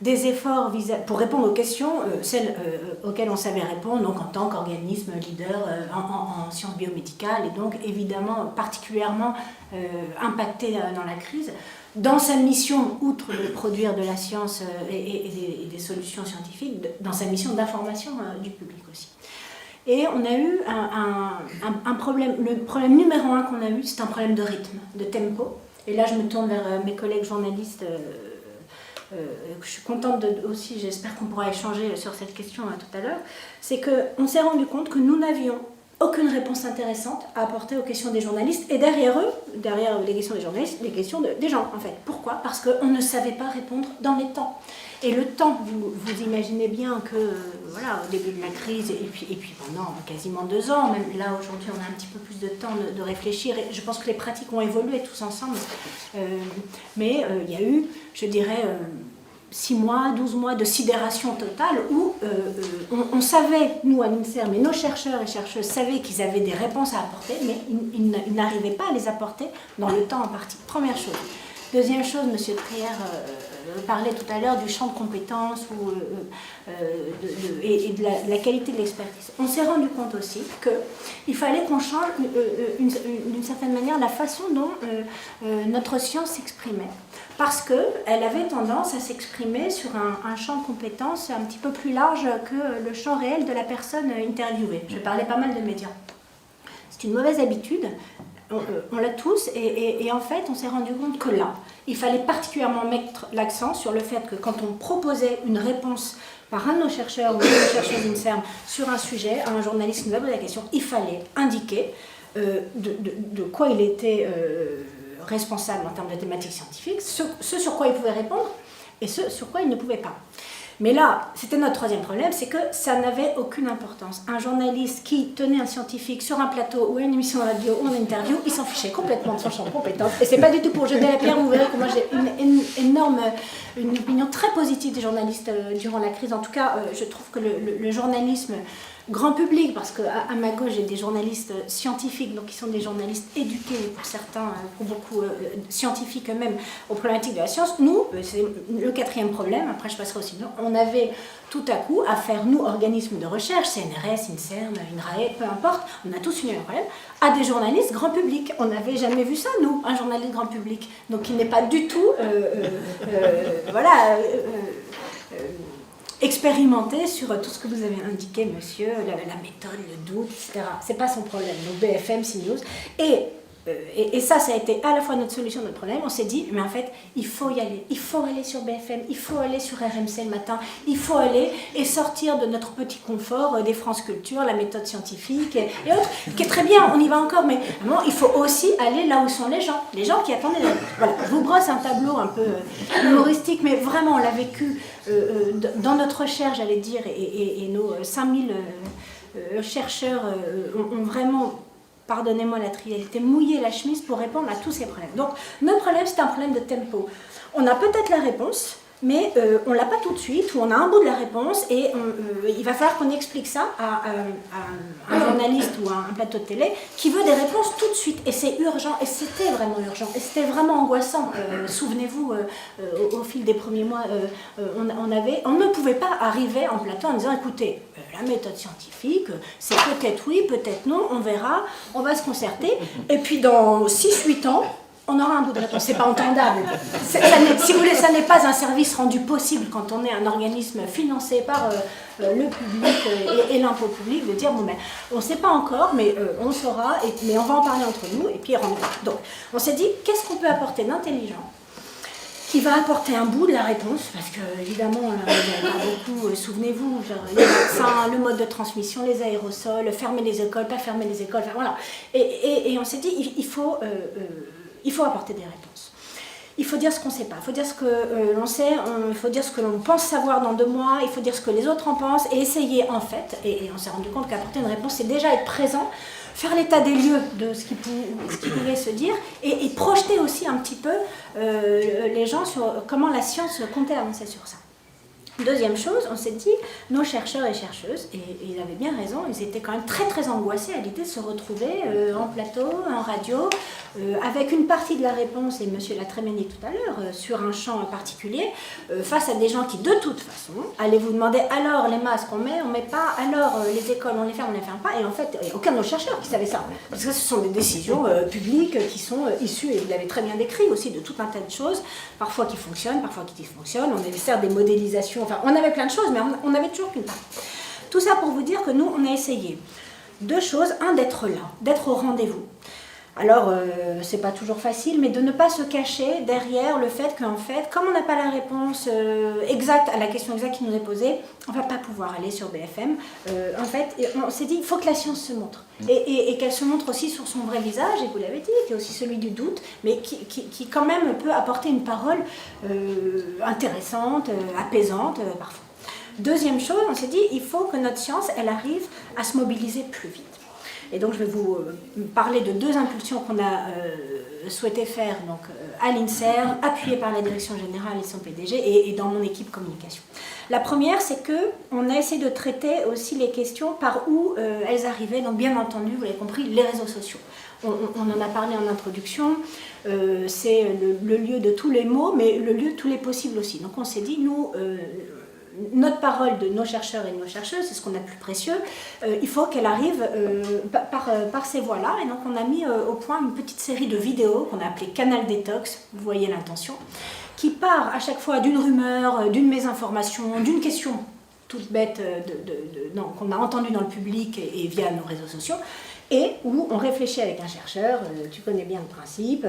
Des efforts pour répondre aux questions, celles auxquelles on savait répondre, donc en tant qu'organisme leader en sciences biomédicales, et donc évidemment particulièrement impacté dans la crise. Dans sa mission, outre de produire de la science et des solutions scientifiques, dans sa mission d'information du public aussi. Et on a eu un problème, le problème numéro 1 qu'on a eu, c'est un problème de rythme, de tempo. Et là, je me tourne vers mes collègues journalistes. Je suis contente aussi, j'espère qu'on pourra échanger sur cette question tout à l'heure. C'est qu'on s'est rendu compte que nous n'avions aucune réponse intéressante à apporter aux questions des journalistes, et derrière eux, derrière les questions des journalistes, les questions des gens en fait. Pourquoi ? Parce qu'on ne savait pas répondre dans les temps. Et le temps, vous imaginez bien que, voilà, au début de la crise, et puis pendant quasiment 2 ans, même là aujourd'hui on a un petit peu plus de temps de réfléchir, et je pense que les pratiques ont évolué tous ensemble, mais il y a eu, je dirais, 6 mois, 12 mois de sidération totale où on savait, nous à l'INSERM, mais nos chercheurs et chercheuses savaient qu'ils avaient des réponses à apporter, mais ils n'arrivaient pas à les apporter dans le temps imparti. Première chose. Deuxième chose, M. Trier parlait tout à l'heure du champ de compétences et de la qualité de l'expertise. On s'est rendu compte aussi qu'il fallait qu'on change d'une certaine manière la façon dont notre science s'exprimait. Parce qu'elle avait tendance à s'exprimer sur un champ de compétences un petit peu plus large que le champ réel de la personne interviewée. Je parlais pas mal de médias. C'est une mauvaise habitude, on l'a tous, et en fait on s'est rendu compte que là, il fallait particulièrement mettre l'accent sur le fait que quand on proposait une réponse par un de nos chercheurs ou une de nos chercheuses INSERM sur un sujet, à un journaliste qui nous a posé la question, il fallait indiquer de quoi il était responsable en termes de thématiques scientifiques, ce sur quoi il pouvait répondre et ce sur quoi il ne pouvait pas. Mais là, c'était notre troisième problème, c'est que ça n'avait aucune importance. Un journaliste qui tenait un scientifique sur un plateau ou une émission de radio ou une interview, il s'en fichait complètement de son champ de compétences. Et c'est pas du tout pour jeter la pierre, vous verrez que moi j'ai une opinion très positive des journalistes durant la crise. En tout cas, je trouve que le journalisme grand public, parce qu'à ma gauche j'ai des journalistes scientifiques, donc qui sont des journalistes éduqués pour certains, pour beaucoup scientifiques eux-mêmes aux problématiques de la science. Nous, c'est le quatrième problème, après je passerai aussi, on avait tout à coup à faire, nous, organismes de recherche, CNRS, INSERM, INRAE, peu importe, on a tous eu un problème, à des journalistes grand public. On n'avait jamais vu ça, nous, un journaliste grand public, donc il n'est pas du tout, expérimenter sur tout ce que vous avez indiqué, monsieur, la méthode, le doute, etc. C'est pas son problème. Donc BFM, CNews. Et et ça a été à la fois notre solution, notre problème. On s'est dit, mais en fait, il faut y aller. Il faut aller sur BFM, il faut aller sur RMC le matin, il faut aller et sortir de notre petit confort des France Culture, la méthode scientifique et autres, qui est très bien, on y va encore, mais vraiment, il faut aussi aller là où sont les gens qui attendent. Voilà, je vous brosse un tableau un peu humoristique, mais vraiment, on l'a vécu dans notre recherche, j'allais dire, et nos 5000 chercheurs ont vraiment... Pardonnez-moi la trivialité, mouiller la chemise pour répondre à tous ces problèmes. Donc, notre problème, c'est un problème de tempo. On a peut-être la réponse, mais on ne l'a pas tout de suite, ou on a un bout de la réponse, et il va falloir qu'on explique ça à un journaliste ou à un plateau de télé qui veut des réponses tout de suite. Et c'est urgent, et c'était vraiment urgent, et c'était vraiment angoissant. Souvenez-vous, au fil des premiers mois, on ne pouvait pas arriver en plateau en disant, écoutez, la méthode scientifique, c'est peut-être oui, peut-être non, on verra, on va se concerter, et puis dans 6-8 ans, on aura un bout de réponse. C'est pas entendable. Si vous voulez, ça n'est pas un service rendu possible quand on est un organisme financé par le public et l'impôt public de dire, bon ben, on ne sait pas encore, mais on saura, mais on va en parler entre nous, et puis rendre. Donc, on s'est dit, qu'est-ce qu'on peut apporter d'intelligent qui va apporter un bout de la réponse, parce que évidemment, il n'y a pas beaucoup, souvenez-vous, les vaccins, le mode de transmission, les aérosols, fermer les écoles, pas fermer les écoles, enfin, voilà. Et on s'est dit, il faut apporter des réponses. Il faut dire ce qu'on ne sait pas, il faut dire ce que l'on sait, il faut dire ce que l'on pense savoir dans 2 mois, il faut dire ce que les autres en pensent, et essayer en fait, et on s'est rendu compte qu'apporter une réponse, c'est déjà être présent, faire l'état des lieux de ce qui pouvait se dire, et projeter aussi un petit peu les gens sur comment la science comptait avancer sur ça. Deuxième chose, on s'est dit, nos chercheurs et chercheuses, et ils avaient bien raison, ils étaient quand même très très angoissés à l'idée de se retrouver en plateau, en radio, avec une partie de la réponse, et monsieur l'a très bien dit tout à l'heure, sur un champ particulier, face à des gens qui de toute façon allaient vous demander alors les masques on met pas, alors les écoles on les ferme pas, et en fait il n'y a aucun de nos chercheurs qui savait ça, parce que ce sont des décisions publiques qui sont issues, et vous l'avez très bien décrit aussi, de tout un tas de choses, parfois qui fonctionnent, parfois qui dysfonctionnent, on avait certes des modélisations, enfin on avait plein de choses, mais on n'avait toujours qu'une part. Tout ça pour vous dire que nous on a essayé 2 choses, un d'être là, d'être au rendez-vous. Alors, c'est pas toujours facile, mais de ne pas se cacher derrière le fait qu'en fait, comme on n'a pas la réponse exacte à la question exacte qui nous est posée, on va pas pouvoir aller sur BFM. En fait, on s'est dit, il faut que la science se montre. Et qu'elle se montre aussi sur son vrai visage, et vous l'avez dit, qui est aussi celui du doute, mais qui quand même peut apporter une parole intéressante, apaisante, parfois. Deuxième chose, on s'est dit, il faut que notre science, elle arrive à se mobiliser plus vite. Et donc je vais vous parler de 2 impulsions qu'on a souhaité faire donc, à l'INSERM, appuyées par la direction générale et son PDG, et dans mon équipe communication. La première, c'est qu'on a essayé de traiter aussi les questions par où elles arrivaient, donc bien entendu, vous l'avez compris, les réseaux sociaux. On en a parlé en introduction, c'est le lieu de tous les mots, mais le lieu de tous les possibles aussi. Donc on s'est dit, nous... notre parole de nos chercheurs et de nos chercheuses, c'est ce qu'on a de plus précieux, il faut qu'elle arrive par ces voies-là. Et donc on a mis au point une petite série de vidéos qu'on a appelée Canal Détox, vous voyez l'intention, qui part à chaque fois d'une rumeur, d'une mésinformation, d'une question toute bête qu'on a entendue dans le public et via nos réseaux sociaux, et où on réfléchit avec un chercheur, tu connais bien le principe.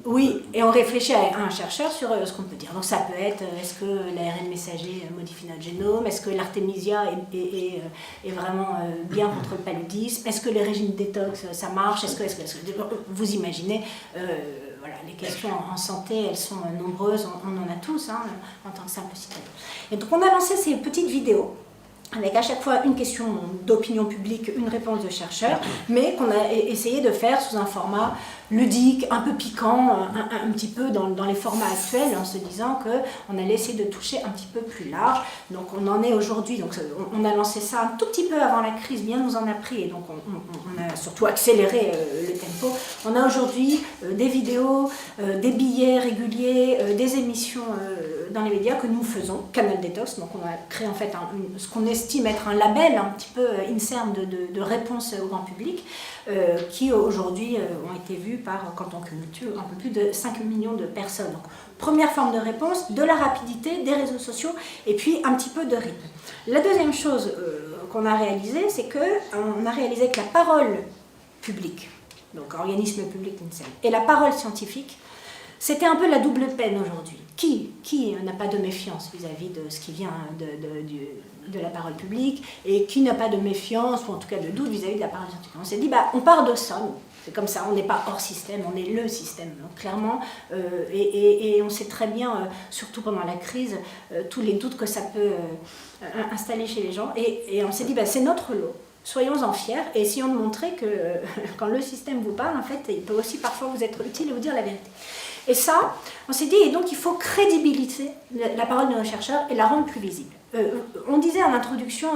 Oui, et on réfléchit à un chercheur sur ce qu'on peut dire. Donc ça peut être, est-ce que l'ARN messager modifie notre génome? Est-ce que l'artémisia est vraiment bien contre le paludisme? Est-ce que les régimes détox, ça marche? Est-ce que vous imaginez voilà, les questions en santé, elles sont nombreuses, on en a tous, hein, en tant que simple citoyen. Et donc on a lancé ces petites vidéos, avec à chaque fois une question d'opinion publique, une réponse de chercheur, mais qu'on a essayé de faire sous un format ludique, un peu piquant, un petit peu dans les formats actuels, en se disant qu'on allait essayer de toucher un petit peu plus large. Donc on en est aujourd'hui, donc on a lancé ça un tout petit peu avant la crise, bien nous en a pris, et donc on a surtout accéléré le tempo. On a aujourd'hui des vidéos, des billets réguliers, des émissions dans les médias que nous faisons, Canal Détox, donc on a créé en fait ce qu'on estime être un label un petit peu INSERM de réponse au grand public, qui aujourd'hui ont été vus par Canton Culture un peu plus de 5 millions de personnes. Donc, première forme de réponse, de la rapidité, des réseaux sociaux, et puis un petit peu de rythme. La deuxième chose qu'on a réalisée, c'est qu'on a réalisé que la parole publique, donc organisme public l'INSERM, et la parole scientifique, c'était un peu la double peine aujourd'hui. Qui n'a pas de méfiance vis-à-vis de ce qui vient de la parole publique, et qui n'a pas de méfiance, ou en tout cas de doute vis-à-vis de la parole scientifique? On s'est dit, on part de ça, nous. C'est comme ça, on n'est pas hors système, on est le système, donc, clairement, et on sait très bien, surtout pendant la crise, tous les doutes que ça peut installer chez les gens, et on s'est dit, c'est notre lot. Soyons-en fiers et essayons de montrer que quand le système vous parle, en fait, il peut aussi parfois vous être utile et vous dire la vérité. Et ça, on s'est dit, et donc il faut crédibiliser la parole de nos chercheurs et la rendre plus visible. On disait en introduction,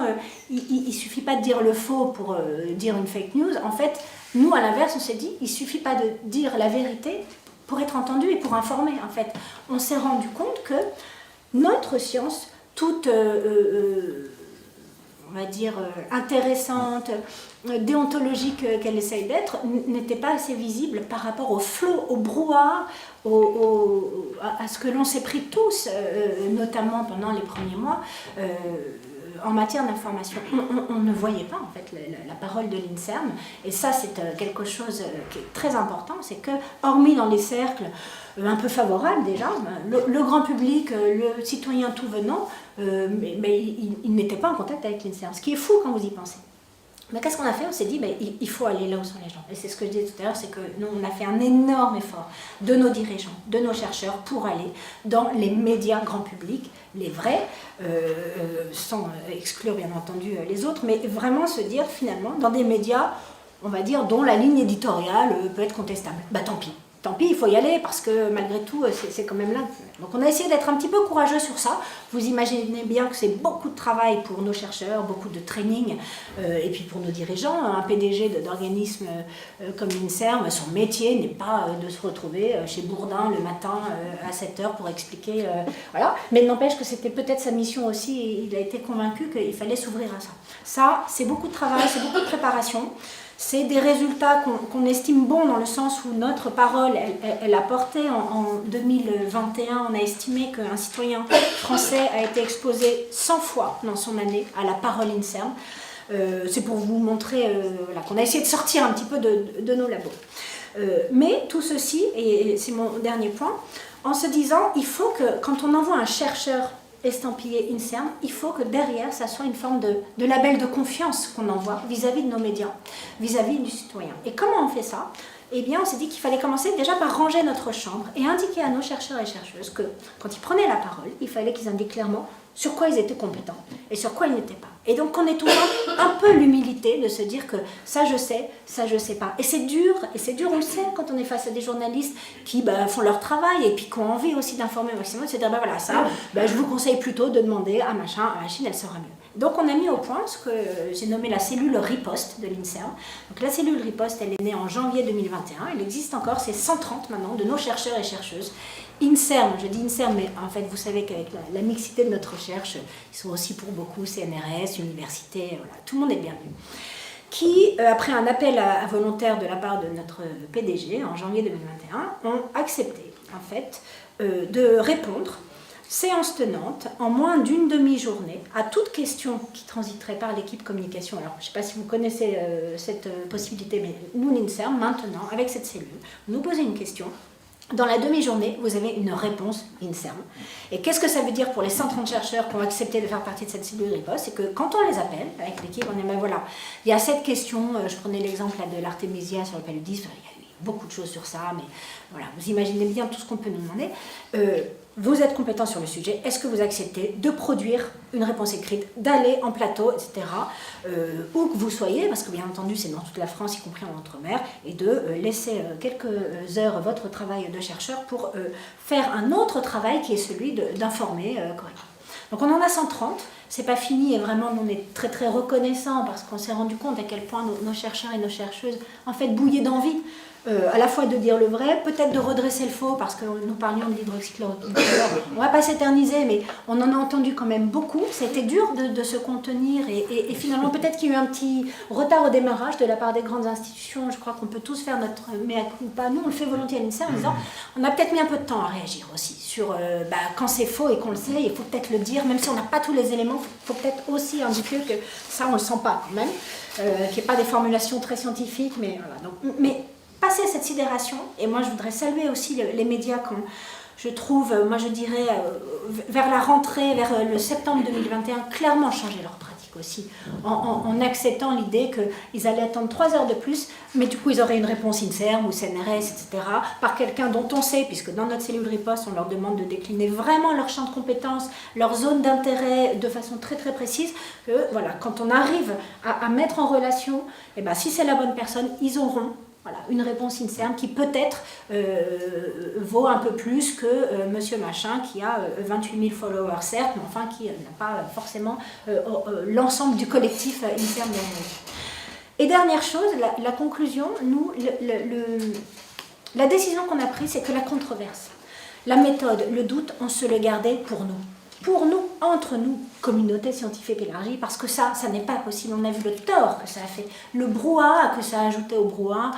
il ne suffit pas de dire le faux pour dire une fake news. En fait, nous, à l'inverse, on s'est dit, il ne suffit pas de dire la vérité pour être entendu et pour informer. En fait, on s'est rendu compte que notre science, toute... on va dire, intéressante, déontologique qu'elle essaye d'être, n'était pas assez visible par rapport au flot, au brouhaha, à ce que l'on s'est pris tous, notamment pendant les premiers mois, en matière d'information. On ne voyait pas, en fait, la parole de l'INSERM, et ça, c'est quelque chose qui est très important, c'est que, hormis dans les cercles un peu favorables déjà, le grand public, le citoyen tout venant, mais il n'était pas en contact avec l'INSERM, ce qui est fou quand vous y pensez. Mais qu'est-ce qu'on a fait? On s'est dit, il faut aller là où sont les gens. Et c'est ce que je disais tout à l'heure, c'est que nous, on a fait un énorme effort de nos dirigeants, de nos chercheurs, pour aller dans les médias grand public, les vrais, sans exclure bien entendu les autres, mais vraiment se dire finalement, dans des médias, on va dire, dont la ligne éditoriale peut être contestable. Tant pis. Tant pis, il faut y aller parce que malgré tout, c'est quand même là. Donc on a essayé d'être un petit peu courageux sur ça. Vous imaginez bien que c'est beaucoup de travail pour nos chercheurs, beaucoup de training, et puis pour nos dirigeants. Un PDG d'organisme comme l'INSERM, son métier n'est pas de se retrouver chez Bourdin le matin à 7h pour expliquer. Voilà. Mais il n'empêche que c'était peut-être sa mission aussi, et il a été convaincu qu'il fallait s'ouvrir à ça. Ça, c'est beaucoup de travail, c'est beaucoup de préparation. C'est des résultats qu'on estime bons dans le sens où notre parole, elle a porté en 2021, on a estimé qu'un citoyen français a été exposé 100 fois dans son année à la parole INSERM. C'est pour vous montrer qu'on a essayé de sortir un petit peu de nos labos. Mais tout ceci, et c'est mon dernier point, en se disant, il faut que quand on envoie un chercheur estampillé INSERM, il faut que derrière, ça soit une forme de label de confiance qu'on envoie vis-à-vis de nos médias, vis-à-vis du citoyen. Et comment on fait ça? Eh bien, on s'est dit qu'il fallait commencer déjà par ranger notre chambre et indiquer à nos chercheurs et chercheuses que, quand ils prenaient la parole, il fallait qu'ils indiquent clairement sur quoi ils étaient compétents et sur quoi ils n'étaient pas. Et donc, on est toujours un peu l'humilité de se dire que ça je sais pas. Et c'est dur, on le sait quand on est face à des journalistes qui font leur travail et puis qui ont envie aussi d'informer au maximum, de se dire, voilà, ça, je vous conseille plutôt de demander à machin, à machine, elle saura mieux. Donc, on a mis au point ce que j'ai nommé la cellule riposte de l'INSERM. Donc, la cellule riposte, elle est née en janvier 2021. Elle existe encore, c'est 130 maintenant de nos chercheurs et chercheuses. INSERM, je dis INSERM, mais en fait, vous savez qu'avec la mixité de notre recherche, ils sont aussi pour beaucoup CNRS, université, voilà, tout le monde est bienvenu. Qui, après un appel à volontaires de la part de notre PDG en janvier 2021, ont accepté, en fait, de répondre, séance tenante, en moins d'une demi-journée, à toute question qui transiterait par l'équipe communication. Alors, je ne sais pas si vous connaissez cette possibilité, mais nous, l'INSERM, maintenant, avec cette cellule, nous posez une question. Dans la demi-journée, vous avez une réponse INSERM. Et qu'est-ce que ça veut dire pour les 130 chercheurs qui ont accepté de faire partie de cette cellule riposte? C'est que quand on les appelle, avec l'équipe, on dit, voilà, il y a cette question, je prenais l'exemple de l'Artemisia sur le paludisme, il y a eu beaucoup de choses sur ça, mais voilà, vous imaginez bien tout ce qu'on peut nous demander. Vous êtes compétent sur le sujet, est-ce que vous acceptez de produire une réponse écrite, d'aller en plateau, etc., où que vous soyez, parce que bien entendu c'est dans toute la France, y compris en Outre-mer, et de laisser quelques heures votre travail de chercheur pour faire un autre travail qui est celui d'informer correctement. Donc on en a 130, c'est pas fini et vraiment on est très très reconnaissants parce qu'on s'est rendu compte à quel point nos chercheurs et nos chercheuses en fait bouillaient d'envie. À la fois de dire le vrai, peut-être de redresser le faux, parce que nous parlions de l'hydroxychloroquine. On ne va pas s'éterniser, mais on en a entendu quand même beaucoup. C'était dur de se contenir, et finalement, peut-être qu'il y a eu un petit retard au démarrage de la part des grandes institutions. Je crois qu'on peut tous faire notre mea culpa. Nous, on le fait volontiers à l'INSERM en disant on a peut-être mis un peu de temps à réagir aussi sur quand c'est faux et qu'on le sait, il faut peut-être le dire, même si on n'a pas tous les éléments, il faut peut-être aussi indiquer que ça, on ne le sent pas quand même, qu'il n'y ait pas des formulations très scientifiques, mais voilà. Donc, mais passer cette sidération, et moi je voudrais saluer aussi les médias quand je trouve, moi je dirais, vers la rentrée, vers le septembre 2021, clairement changer leur pratique aussi, en acceptant l'idée qu'ils allaient attendre 3 heures de plus, mais du coup ils auraient une réponse INSERM ou CNRS, etc., par quelqu'un dont on sait, puisque dans notre cellule riposte, on leur demande de décliner vraiment leur champ de compétences, leur zone d'intérêt de façon très très précise, que voilà, quand on arrive à mettre en relation, et ben, si c'est la bonne personne, ils auront une réponse INSERM qui peut-être vaut un peu plus que monsieur machin qui a 28 000 followers, certes, mais enfin qui n'a pas forcément l'ensemble du collectif INSERM derrière lui. Et dernière chose, la conclusion, nous, la décision qu'on a prise, c'est que la controverse, la méthode, le doute, on se le gardait pour nous. Pour nous, entre nous, communauté scientifique élargie, parce que ça n'est pas possible. On a vu le tort que ça a fait, le brouhaha que ça a ajouté au brouhaha,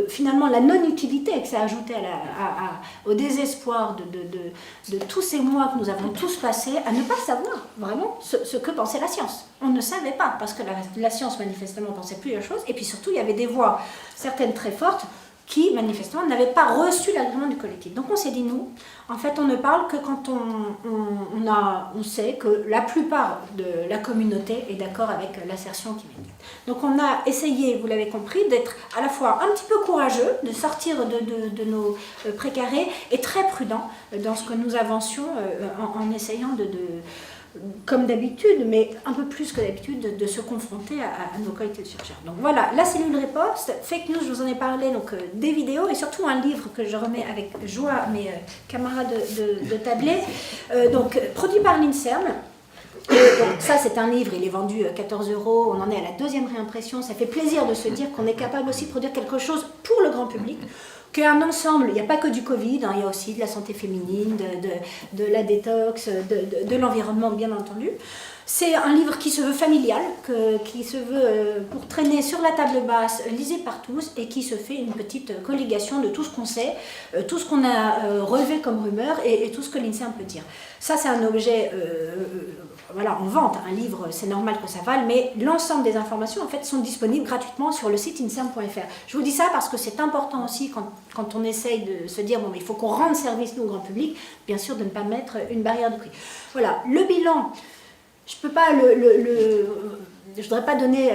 finalement la non-utilité que ça a ajouté au désespoir de tous ces mois que nous avons tous passés à ne pas savoir vraiment ce que pensait la science. On ne savait pas, parce que la science manifestement pensait plusieurs choses, et puis surtout il y avait des voix, certaines très fortes, qui, manifestement, n'avaient pas reçu l'agrément du collectif. Donc on s'est dit, nous, en fait, on ne parle que quand on sait que la plupart de la communauté est d'accord avec l'assertion qui vient. Donc on a essayé, vous l'avez compris, d'être à la fois un petit peu courageux, de sortir de nos précarés, et très prudent dans ce que nous avancions en essayant comme d'habitude, mais un peu plus que d'habitude, de se confronter à nos collectifs de chercheurs. Donc voilà, la cellule riposte, fake news, je vous en ai parlé, donc des vidéos, et surtout un livre que je remets avec joie à mes camarades de tablée, donc produit par l'INSERM. Donc ça c'est un livre, il est vendu 14 €, on en est à la 2e réimpression, ça fait plaisir de se dire qu'on est capable aussi de produire quelque chose pour le grand public, qu'un ensemble, il n'y a pas que du Covid, il y a aussi de la santé féminine, de la détox, de l'environnement bien entendu. C'est un livre qui se veut familial, qui se veut pour traîner sur la table basse, lisé par tous, et qui se fait une petite collégation de tout ce qu'on sait, tout ce qu'on a relevé comme rumeur, et tout ce que l'INSERM peut dire. Ça c'est un objet, voilà, on vante un livre, c'est normal que ça vale, mais l'ensemble des informations en fait sont disponibles gratuitement sur le site inserm.fr. Je vous dis ça parce que c'est important aussi quand on essaye de se dire bon, mais il faut qu'on rende service nous au grand public, bien sûr de ne pas mettre une barrière de prix. Voilà, le bilan. Je peux pas je voudrais pas donner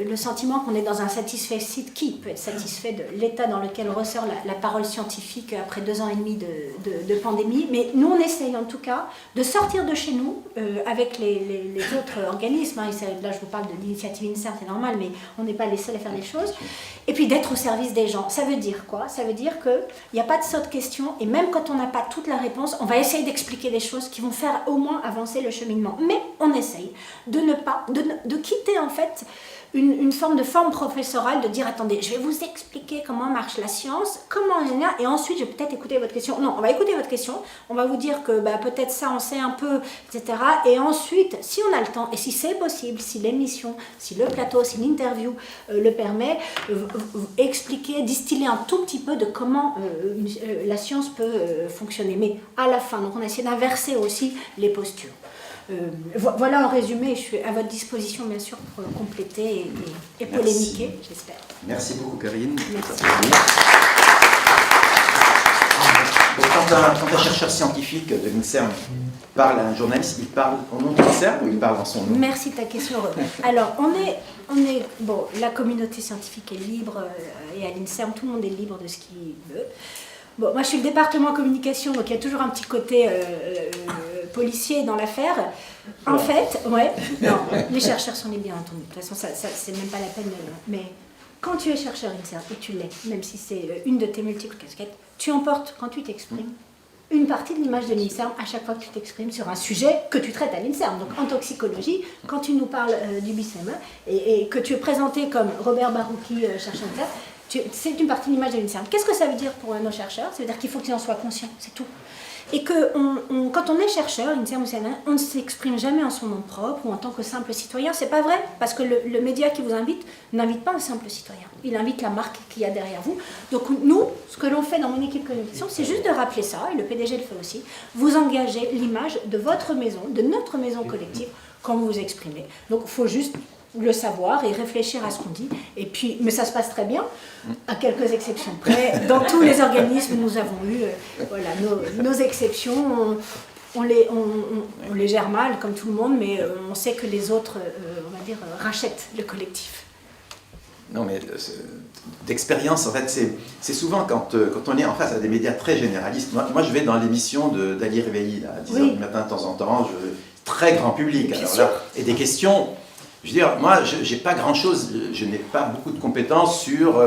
le sentiment qu'on est dans un satisfait site. Qui peut être satisfait de l'état dans lequel ressort la parole scientifique après 2 ans et demi de pandémie, mais nous on essaye en tout cas de sortir de chez nous avec les autres organismes, hein. Là je vous parle de l'initiative INSERM, c'est normal, mais on n'est pas les seuls à faire les choses, et puis d'être au service des gens. Ça veut dire quoi? Ça veut dire qu'il n'y a pas de saute question, et même quand on n'a pas toute la réponse, on va essayer d'expliquer des choses qui vont faire au moins avancer le cheminement, mais on essaye de quitter en fait une forme de forme professorale, de dire attendez, je vais vous expliquer comment marche la science, comment on est là, et ensuite je vais peut-être écouter votre question. Non, on va écouter votre question, on va vous dire que peut-être ça on sait un peu, etc. Et ensuite, si on a le temps, et si c'est possible, si l'émission, si le plateau, si l'interview le permet, expliquer, distiller un tout petit peu de comment la science peut fonctionner. Mais à la fin, donc on a essayé d'inverser aussi les postures. Voilà en résumé, je suis à votre disposition bien sûr pour compléter et polémiquer, j'espère. Merci beaucoup Karine. Merci. Quand un chercheur scientifique de l'INSERM parle à un journaliste, il parle au nom de l'INSERM ou il parle en son nom? Merci de ta question. Alors, bon, la communauté scientifique est libre et à l'INSERM, tout le monde est libre de ce qu'il veut. Bon, moi je suis le département communication, donc il y a toujours un petit côté policier dans l'affaire. En fait, ouais, non, les chercheurs sont libres bien entendu. De toute façon, ça c'est même pas la peine de... Mais quand tu es chercheur INSERM, et tu l'es, même si c'est une de tes multiples casquettes, tu emportes, quand tu t'exprimes, une partie de l'image de l'INSERM à chaque fois que tu t'exprimes sur un sujet que tu traites à l'INSERM. Donc en toxicologie, quand tu nous parles du BCM et que tu es présenté comme Robert Barouki, chercheur INSERM, c'est une partie de l'image de l'INSERM. Qu'est-ce que ça veut dire pour nos chercheurs? Ça veut dire qu'il faut qu'ils en soient conscients, c'est tout. Et que quand on est chercheur, INSERM ou CNN, on ne s'exprime jamais en son nom propre ou en tant que simple citoyen. C'est pas vrai, parce que le média qui vous invite n'invite pas un simple citoyen. Il invite la marque qu'il y a derrière vous. Donc nous, ce que l'on fait dans mon équipe communication, c'est juste de rappeler ça, et le PDG le fait aussi. Vous engagez l'image de votre maison, de notre maison collective, quand vous vous exprimez. Donc il faut juste le savoir et réfléchir à ce qu'on dit. Et puis, mais ça se passe très bien, à quelques exceptions près. Dans tous les organismes, nous avons eu voilà, nos exceptions. On les gère mal, comme tout le monde, mais on sait que les autres, on va dire, rachètent le collectif. Non, mais d'expérience, en fait, c'est souvent quand on est en face à des médias très généralistes. Moi je vais dans l'émission d'Ali Réveilly, à 10h du matin de temps en temps, très grand public. Alors là, et des questions, je veux dire, moi, j'ai pas grand-chose, je n'ai pas beaucoup de compétences sur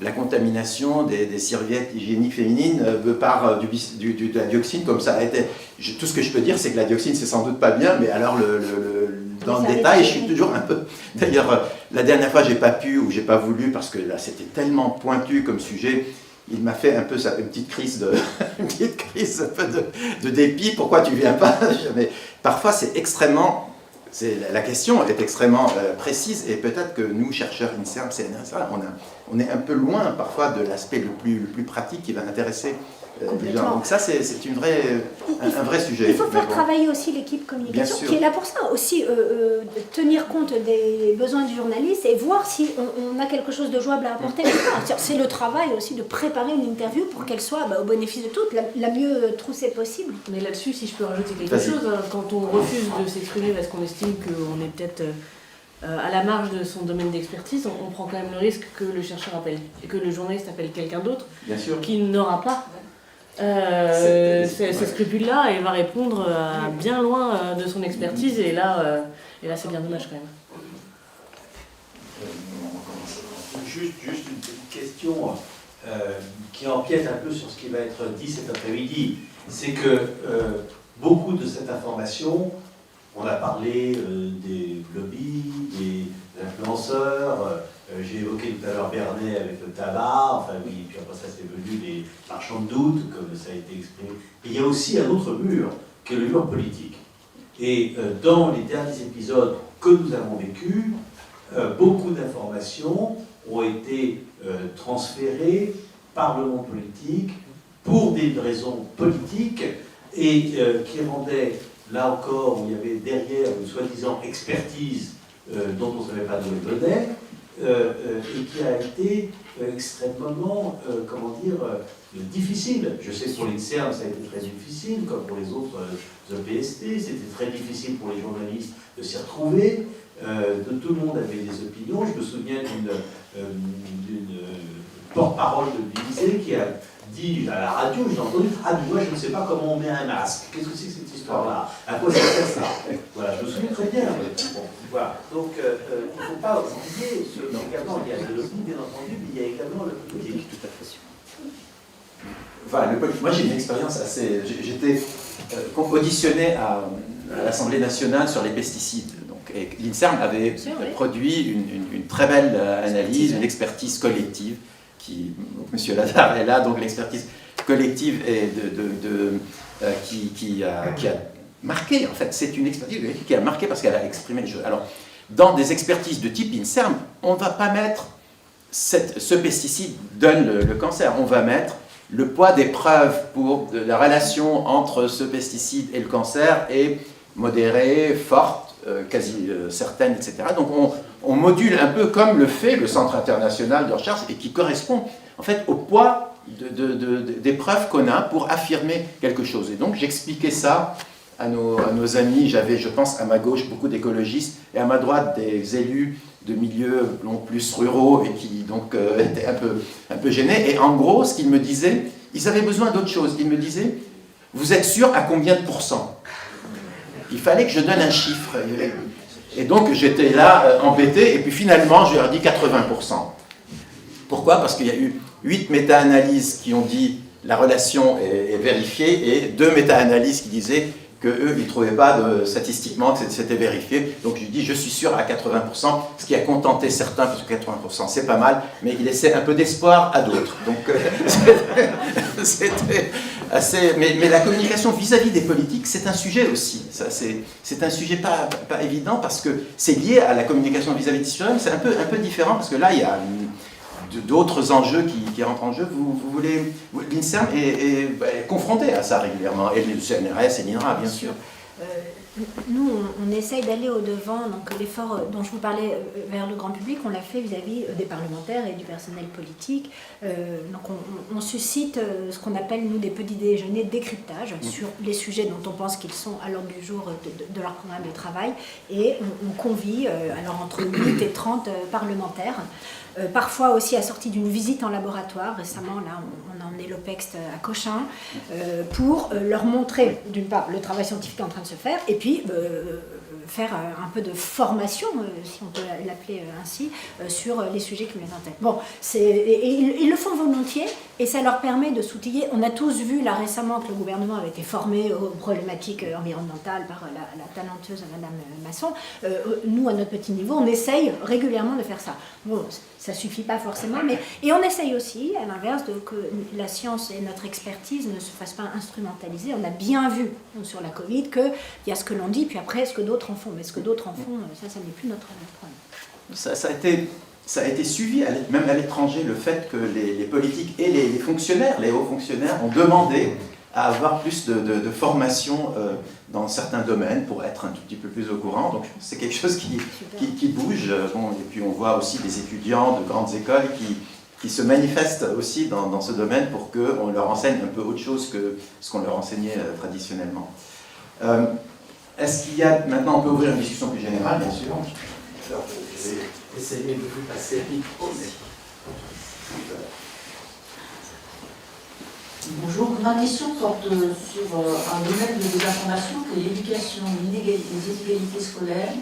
la contamination des serviettes hygiéniques féminines par de la dioxine, comme ça a été. Tout ce que je peux dire, c'est que la dioxine, c'est sans doute pas bien, mais alors dans le détail, je suis toujours un peu... D'ailleurs, la dernière fois, j'ai pas pu ou j'ai pas voulu, parce que là, c'était tellement pointu comme sujet, il m'a fait un peu une petite crise un peu de dépit. Pourquoi tu viens pas? Mais parfois, c'est extrêmement... La question est extrêmement précise, et peut-être que nous, chercheurs INSERM, CNRSA, on est un peu loin parfois de l'aspect le plus pratique qui va intéresser les gens. Donc ça, c'est un vrai sujet. Il faut faire travailler aussi l'équipe communication, qui est là pour ça, aussi tenir compte des besoins du journaliste et voir si on a quelque chose de jouable à apporter. C'est le travail aussi de préparer une interview pour qu'elle soit au bénéfice de toutes, la mieux troussée possible. Mais là-dessus, si je peux rajouter quelque chose, quand on refuse de s'exprimer parce qu'on estime qu'on est peut-être à la marge de son domaine d'expertise, on prend quand même le risque que le chercheur appelle, et que le journaliste appelle quelqu'un d'autre qui n'aura pas ces scrupules-là et va répondre bien loin de son expertise, et là c'est bien dommage quand même. Juste une petite question qui empiète un peu sur ce qui va être dit cet après-midi. C'est que beaucoup de cette information, on a parlé des lobbies, des influenceurs, j'ai évoqué tout à l'heure Bernet avec le tabac, enfin oui, puis après ça c'est venu les marchands de doute, comme ça a été exprimé. Et il y a aussi un autre mur, qui est le mur politique. Et dans les derniers épisodes que nous avons vécus, beaucoup d'informations ont été transférées par le monde politique pour des raisons politiques et qui rendaient, là encore, où il y avait derrière une soi-disant expertise dont on ne savait pas d'où elle venait, et qui a été extrêmement, difficile. Je sais que pour l'INSERM, ça a été très difficile, comme pour les autres EPST, c'était très difficile pour les journalistes de s'y retrouver. Tout le monde avait des opinions. Je me souviens d'une porte-parole de l'Élysée qui a dit à la radio, j'ai entendu, ah mais moi je ne sais pas comment on met un masque. Qu'est-ce que c'est que cette histoire-là? À quoi ça sert ça? Voilà, je me souviens très bien. Bon, voilà. Donc il ne faut pas oublier, également il y a le lobby bien entendu, mais il y a également le politique. Tout à fait. Enfin, moi j'ai une expérience assez... J'étais auditionné à l'Assemblée nationale sur les pesticides. Et l'INSERM avait produit une très belle analyse, une expertise collective, M. Lazare est là, donc l'expertise collective est qui a marqué, en fait, c'est une expertise qui a marqué parce qu'elle a exprimé les choses. Alors, dans des expertises de type INSERM, on ne va pas mettre ce pesticide donne le cancer, on va mettre le poids des preuves pour la relation entre ce pesticide et le cancer est modérée, forte, quasi certaine, etc. Donc on module un peu comme le fait le Centre international de recherche et qui correspond en fait au poids des preuves qu'on a pour affirmer quelque chose. Et donc j'expliquais ça à nos amis, j'avais je pense à ma gauche beaucoup d'écologistes et à ma droite des élus de milieux plus ruraux et qui donc étaient un peu gênés. Et en gros ce qu'ils me disaient, ils avaient besoin d'autre chose. Ils me disaient, vous êtes sûr à combien de pourcents? Il fallait que je donne un chiffre. Et donc j'étais là embêté, et puis finalement je leur ai dit 80%. Pourquoi? Parce qu'il y a eu 8 méta-analyses qui ont dit la relation est vérifiée, et 2 méta-analyses qui disaient qu'eux, ils ne trouvaient pas statistiquement que c'était vérifié. Donc je lui dis, je suis sûr à 80%, ce qui a contenté certains, parce que 80% c'est pas mal, mais il laissait un peu d'espoir à d'autres. Donc c'était assez... Mais la communication vis-à-vis des politiques, c'est un sujet aussi. C'est un sujet pas évident, parce que c'est lié à la communication vis-à-vis des citoyens, c'est un peu différent, parce que là, il y a d'autres enjeux qui rentrent en jeu. L'INSERM est confronté à ça régulièrement, et le CNRS et l'INRA, bien sûr. nous, on essaye d'aller au-devant, donc l'effort dont je vous parlais vers le grand public, on l'a fait vis-à-vis des parlementaires et du personnel politique. Donc on suscite ce qu'on appelle, nous, des petits déjeuners de décryptage sur les sujets dont on pense qu'ils sont à l'ordre du jour de leur programme de travail, et on convie alors entre 8 et 30 parlementaires, parfois aussi assortis d'une visite en laboratoire. Récemment, là, on a emmené l'OPEX à Cochin pour leur montrer, d'une part, le travail scientifique en train de se faire, et puis faire un peu de formation, si on peut l'appeler ainsi, sur les sujets qui nous intéressent. Bon, ils le font volontiers, et ça leur permet de s'outiller. On a tous vu là récemment que le gouvernement avait été formé aux problématiques environnementales par la talentueuse Madame Masson. Nous, à notre petit niveau, on essaye régulièrement de faire ça. Bon, ça suffit pas forcément, et on essaye aussi, à l'inverse, que la science et notre expertise ne se fassent pas instrumentaliser. On a bien vu sur la Covid qu'il y a ce que l'on dit, puis après ce que d'autres en font. Mais ce que d'autres en font, ça n'est plus notre problème. Ça a été suivi, même à l'étranger, le fait que les politiques et les fonctionnaires, les hauts fonctionnaires, ont demandé à avoir plus de formation dans certains domaines pour être un tout petit peu plus au courant. Donc c'est quelque chose qui bouge. Bon, et puis on voit aussi des étudiants de grandes écoles qui se manifestent aussi dans ce domaine pour qu'on leur enseigne un peu autre chose que ce qu'on leur enseignait traditionnellement. Est-ce qu'il y a... Maintenant, on peut ouvrir une discussion plus générale, bien sûr. Alors, je vais essayer de vous passer le micro. Bonjour, ma question porte sur un domaine de désinformation qui est l'éducation, les inégalités scolaires.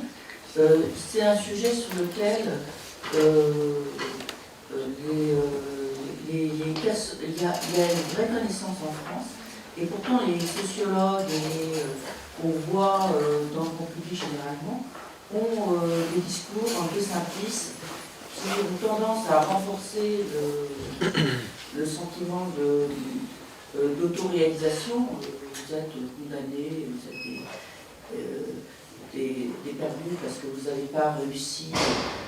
C'est un sujet sur lequel il y a une vraie connaissance en France, et pourtant les sociologues qu'on voit dans le grand public généralement ont des discours un peu simplistes qui ont tendance à renforcer le sentiment d'autoréalisation. Vous êtes condamné, vous êtes des perdus parce que vous n'avez pas réussi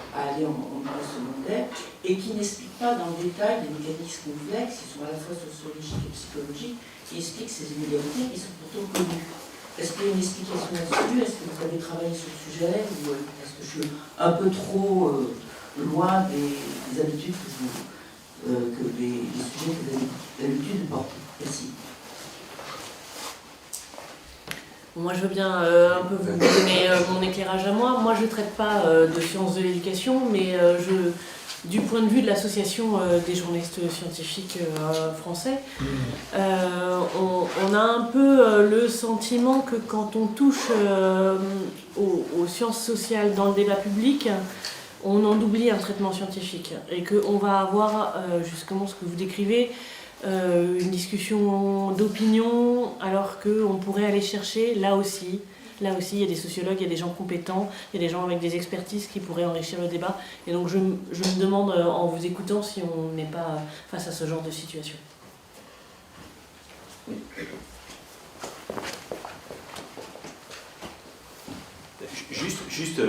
à aller en milieu secondaire, et qui n'explique pas dans le détail des mécanismes complexes qui sont à la fois sociologiques et psychologiques, qui expliquent ces inégalités qui sont pourtant connues. Est-ce qu'il y a une explication là-dessus? Est-ce que vous avez travaillé sur le sujet, ou est-ce que je suis un peu trop loin des habitudes des sujets que vous avez l'habitude de porter? Merci. Moi, je veux bien un peu vous donner mon éclairage à moi. Moi, je ne traite pas de sciences de l'éducation, mais du point de vue de l'association des journalistes scientifiques français, on a un peu le sentiment que quand on touche aux sciences sociales dans le débat public, on en oublie un traitement scientifique, et qu'on va avoir justement ce que vous décrivez, une discussion d'opinion, alors qu'on pourrait aller chercher là aussi, il y a des sociologues, il y a des gens compétents, il y a des gens avec des expertises qui pourraient enrichir le débat. Et donc je me demande, en vous écoutant, si on n'est pas face à ce genre de situation. Juste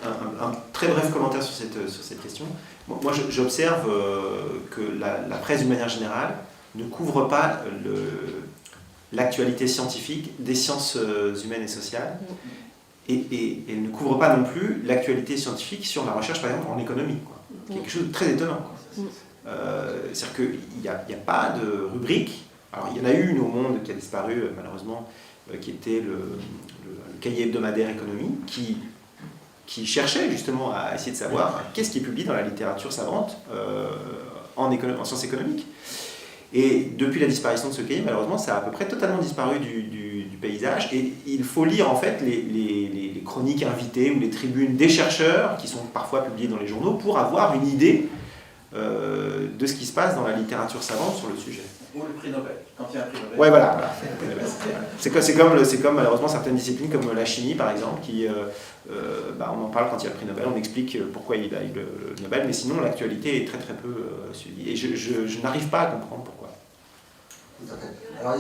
un très bref commentaire sur cette question. Moi, j'observe que la presse, d'une manière générale, ne couvre pas l'actualité scientifique des sciences humaines et sociales, et elle ne couvre pas non plus l'actualité scientifique sur la recherche, par exemple, en économie, quoi. Quelque chose de très étonnant, quoi. C'est-à-dire qu'il n'y a pas de rubrique. Alors, il y en a eu une au Monde qui a disparu, malheureusement, qui était le cahier hebdomadaire économie, qui cherchait justement à essayer de savoir qu'est-ce qui est publié dans la littérature savante en sciences économiques. Et depuis la disparition de ce cahier, malheureusement, ça a à peu près totalement disparu du paysage. Et il faut lire en fait les chroniques invitées ou les tribunes des chercheurs qui sont parfois publiées dans les journaux pour avoir une idée de ce qui se passe dans la littérature savante sur le sujet. Ou le prix Nobel, quand il y a un prix Nobel. Ouais, voilà. C'est comme malheureusement certaines disciplines comme la chimie par exemple, qui on en parle quand il y a le prix Nobel, on explique pourquoi il a eu le Nobel, mais sinon l'actualité est très très peu suivie. Et je n'arrive pas à comprendre pourquoi. Tout à fait. Alors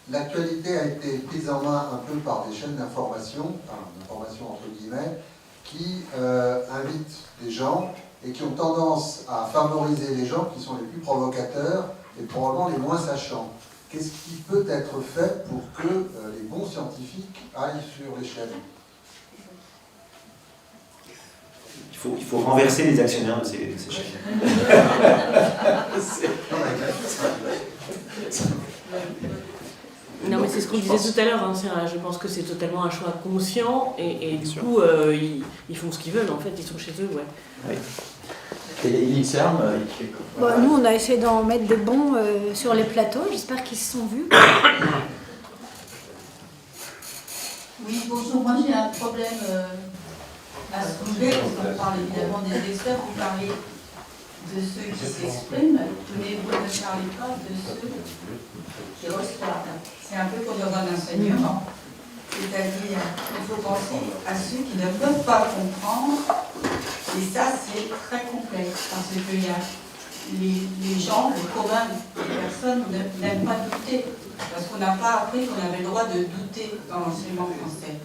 l'actualité a été prise en main un peu par des chaînes d'information, d'information entre guillemets, qui invitent des gens et qui ont tendance à favoriser les gens qui sont les plus provocateurs et probablement les moins sachants. qu'est-ce qui peut être fait pour que les bons scientifiques aillent sur l'échelle? Il faut renverser les actionnaires de ces chaînes. Non, mais c'est ce qu'on disait tout à l'heure, hein, je pense que c'est totalement un choix conscient, et du coup, ils font ce qu'ils veulent, en fait, ils sont chez eux, ouais. Oui. Et l'INSERM, Bon, nous, on a essayé d'en mettre des bons sur les plateaux, j'espère qu'ils se sont vus. Oui, bonjour, moi j'ai un problème à soulever, parce qu'on parle évidemment des experts, vous parlez de ceux qui s'expriment, mais vous ne parlez pas de ceux qui reçoivent. C'est un peu comme dans un enseignement. C'est-à-dire qu'il faut penser à ceux qui ne peuvent pas comprendre, et ça c'est très complexe, parce que les gens, le commun des personnes n'aiment pas douter, parce qu'on n'a pas appris qu'on avait le droit de douter dans l'enseignement français.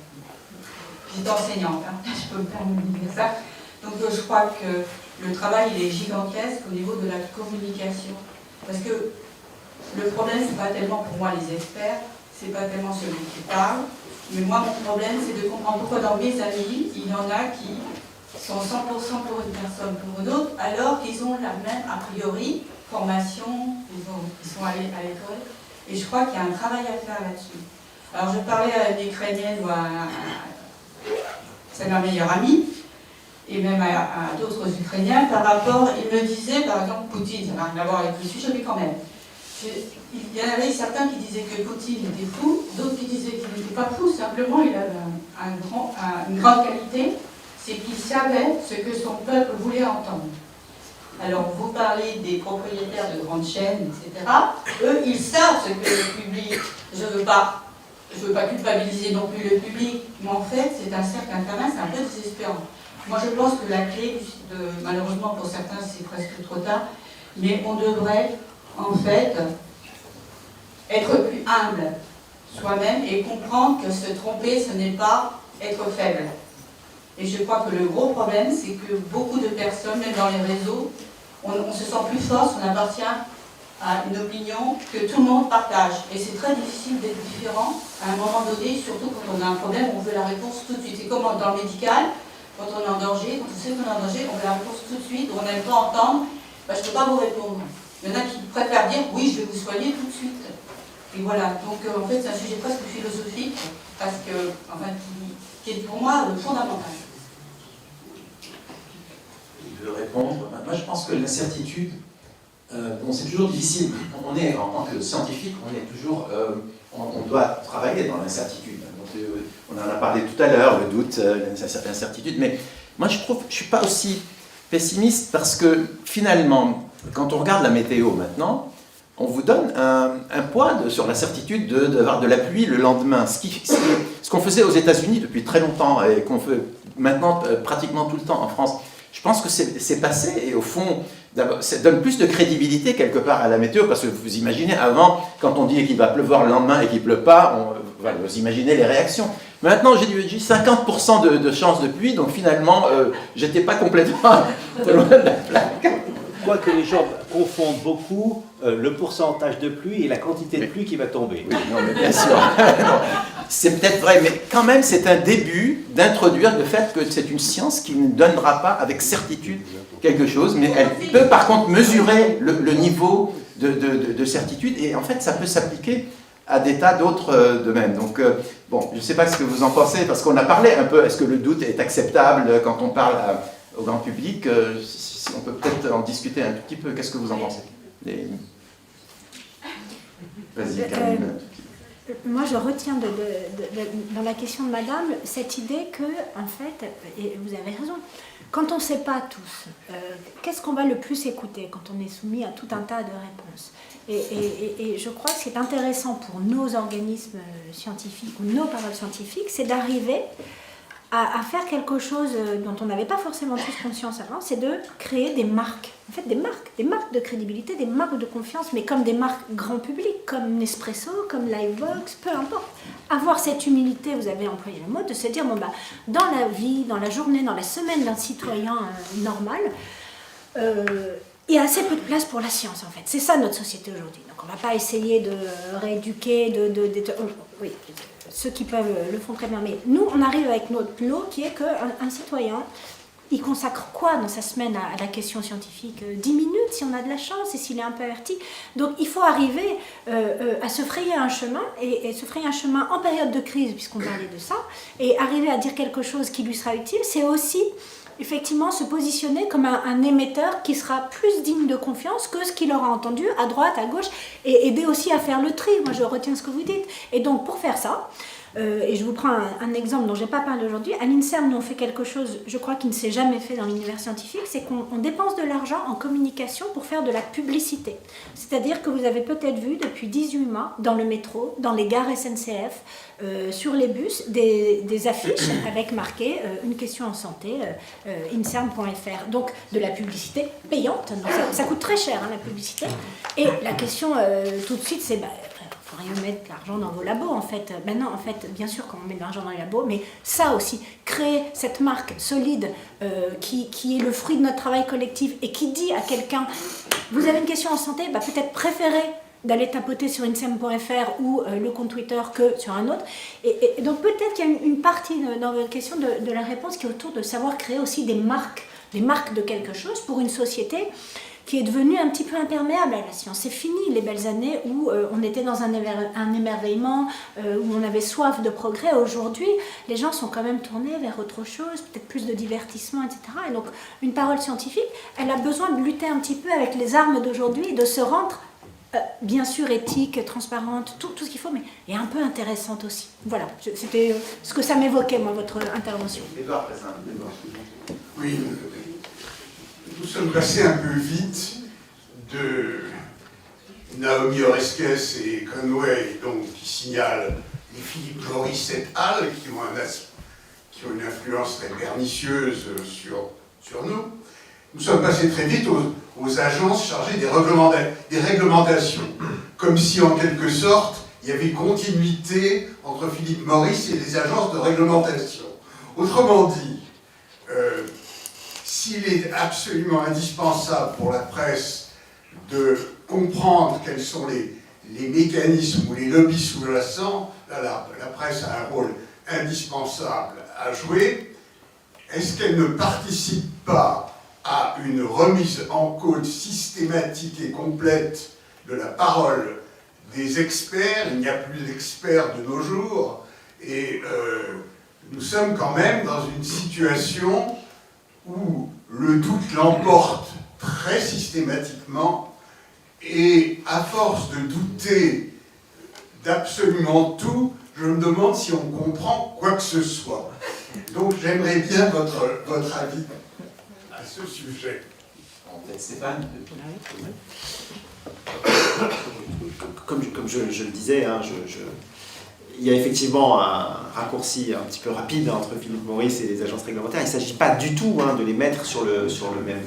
J'étais enseignante, hein, je peux me permettre de dire ça. Donc je crois que le travail il est gigantesque au niveau de la communication. Parce que le problème, c'est pas tellement pour moi les experts, c'est pas tellement celui qui parle, mais moi mon problème c'est de comprendre pourquoi dans mes amis, il y en a qui sont 100% pour une personne, pour une autre, alors qu'ils ont la même, a priori, formation, ils sont allés à l'école. Et je crois qu'il y a un travail à faire là-dessus. Alors je parlais à une Ukrainienne, c'est ma meilleure amie, et même à d'autres Ukrainiens, par rapport, ils me disaient, par exemple, Poutine, ça n'a rien à voir avec le sujet, mais quand même. Il y en avait certains qui disaient que Poutine était fou, d'autres qui disaient qu'il n'était pas fou, simplement il avait une grande qualité, c'est qu'il savait ce que son peuple voulait entendre. Alors, vous parlez des propriétaires de grandes chaînes, etc. Eux, ils savent ce que le public... Je veux pas culpabiliser non plus le public, mais en fait, c'est un cercle infernal, c'est un peu désespérant. Moi, je pense que la clé, malheureusement pour certains, c'est presque trop tard, mais on devrait, en fait, être plus humble soi-même et comprendre que se tromper, ce n'est pas être faible. Et je crois que le gros problème, c'est que beaucoup de personnes, même dans les réseaux, on se sent plus fort, on appartient à une opinion que tout le monde partage. Et c'est très difficile d'être différent à un moment donné, surtout quand on a un problème, on veut la réponse tout de suite. C'est comme dans le médical, quand on est en danger, quand on sait qu'on est en danger, on veut la réponse tout de suite, on n'aime pas entendre, je ne peux pas vous répondre. Il y en a qui préfèrent dire, oui, je vais vous soigner tout de suite. Et voilà, donc en fait c'est un sujet presque philosophique, parce que, enfin, qui est pour moi fondamental. Je veux répondre. Moi, je pense que l'incertitude, bon, c'est toujours difficile. On est, en tant que scientifique, on est toujours, on doit travailler dans l'incertitude. On en a parlé tout à l'heure, le doute, l'incertitude. Mais moi, je trouve, je suis pas aussi pessimiste parce que finalement, quand on regarde la météo maintenant, on vous donne un poids sur la certitude d'avoir de la pluie le lendemain. Ce qu'on faisait aux États-Unis depuis très longtemps et qu'on fait maintenant pratiquement tout le temps en France. Je pense que c'est passé et au fond, ça donne plus de crédibilité quelque part à la météo parce que vous imaginez avant, quand on dit qu'il va pleuvoir le lendemain et qu'il ne pleut pas, vous imaginez les réactions. Maintenant, j'ai 50% de chance de pluie, donc finalement, j'étais pas complètement loin de la plaque. Quoique les gens confondent beaucoup le pourcentage de pluie et la quantité de pluie qui va tomber. Oui, non, mais bien sûr. C'est peut-être vrai, mais quand même, c'est un début d'introduire le fait que c'est une science qui ne donnera pas avec certitude quelque chose, mais elle peut par contre mesurer le niveau de certitude, et en fait, ça peut s'appliquer à des tas d'autres domaines. Donc, bon, je ne sais pas ce que vous en pensez, parce qu'on a parlé un peu, est-ce que le doute est acceptable quand on parle au grand public? On peut peut-être en discuter un tout petit peu. Qu'est-ce que vous en pensez? Vas-y, Caroline. Moi, je retiens dans la question de Madame cette idée que, en fait, et vous avez raison, quand on ne sait pas tous, qu'est-ce qu'on va le plus écouter quand on est soumis à tout un tas de réponses? Et je crois que c'est intéressant pour nos organismes scientifiques ou nos paroles scientifiques, c'est d'arriver à faire quelque chose dont on n'avait pas forcément tous conscience avant, c'est de créer des marques. En fait, des marques de crédibilité, des marques de confiance, mais comme des marques grand public, comme Nespresso, comme Livebox, peu importe. Avoir cette humilité, vous avez employé le mot, de se dire, bon, bah, dans la vie, dans la journée, dans la semaine d'un citoyen normal, il y a assez peu de place pour la science, en fait. C'est ça notre société aujourd'hui. Donc on ne va pas essayer de rééduquer, oui, ceux qui peuvent le font très bien. Mais nous, on arrive avec notre lot qui est qu'un citoyen, il consacre quoi dans sa semaine à la question scientifique? 10 minutes si on a de la chance et s'il est un peu averti. Donc il faut arriver à se frayer un chemin, et se frayer un chemin en période de crise, puisqu'on parlait de ça, et arriver à dire quelque chose qui lui sera utile, c'est aussi effectivement se positionner comme un émetteur qui sera plus digne de confiance que ce qu'il aura entendu à droite, à gauche, et aider aussi à faire le tri. Moi je retiens ce que vous dites. Et donc pour faire ça, et je vous prends un exemple dont je n'ai pas parlé aujourd'hui. À l'INSERM, nous on fait quelque chose, je crois, qui ne s'est jamais fait dans l'univers scientifique, c'est qu'on dépense de l'argent en communication pour faire de la publicité. C'est-à-dire que vous avez peut-être vu depuis 18 mois, dans le métro, dans les gares SNCF, sur les bus, des affiches avec marqué une question en santé, INSERM.fr. Donc de la publicité payante. Donc, ça coûte très cher, hein, la publicité. Et la question tout de suite, c'est... Il ne faut rien mettre l'argent dans vos labos, en fait. Ben non, en fait, bien sûr qu'on met de l'argent dans les labos, mais ça aussi, créer cette marque solide qui est le fruit de notre travail collectif et qui dit à quelqu'un, vous avez une question en santé, bah, peut-être préférez d'aller tapoter sur insem.fr ou le compte Twitter que sur un autre. Et donc peut-être qu'il y a une partie dans votre question de la réponse qui est autour de savoir créer aussi des marques de quelque chose pour une société qui est devenue un petit peu imperméable à la science. C'est fini les belles années où on était dans un émerveillement, où on avait soif de progrès. Aujourd'hui, les gens sont quand même tournés vers autre chose, peut-être plus de divertissement, etc. Et donc, une parole scientifique, elle a besoin de lutter un petit peu avec les armes d'aujourd'hui, de se rendre, bien sûr, éthique, transparente, tout ce qu'il faut, mais et un peu intéressante aussi. Voilà, c'était ce que ça m'évoquait, moi, votre intervention. Édouard Présin. Oui. Nous sommes passés un peu vite de Naomi Oreskes et Conway, donc, qui signalent les Philippe Morris et al., qui ont une influence très pernicieuse sur nous. Nous sommes passés très vite aux agences chargées des réglementations, comme si en quelque sorte il y avait continuité entre Philippe Morris et les agences de réglementation. Autrement dit, s'il est absolument indispensable pour la presse de comprendre quels sont les mécanismes ou les lobbies sous-jacents, là, la presse a un rôle indispensable à jouer. Est-ce qu'elle ne participe pas à une remise en cause systématique et complète de la parole des experts? Il n'y a plus d'experts de nos jours, et nous sommes quand même dans une situation où le doute l'emporte très systématiquement, et à force de douter d'absolument tout, je me demande si on comprend quoi que ce soit. Donc j'aimerais bien votre avis à ce sujet. Peut-être Stéphane. Comme je le disais, hein, il y a effectivement un raccourci un petit peu rapide entre Philippe Morris et les agences réglementaires. Il ne s'agit pas du tout de les mettre sur le même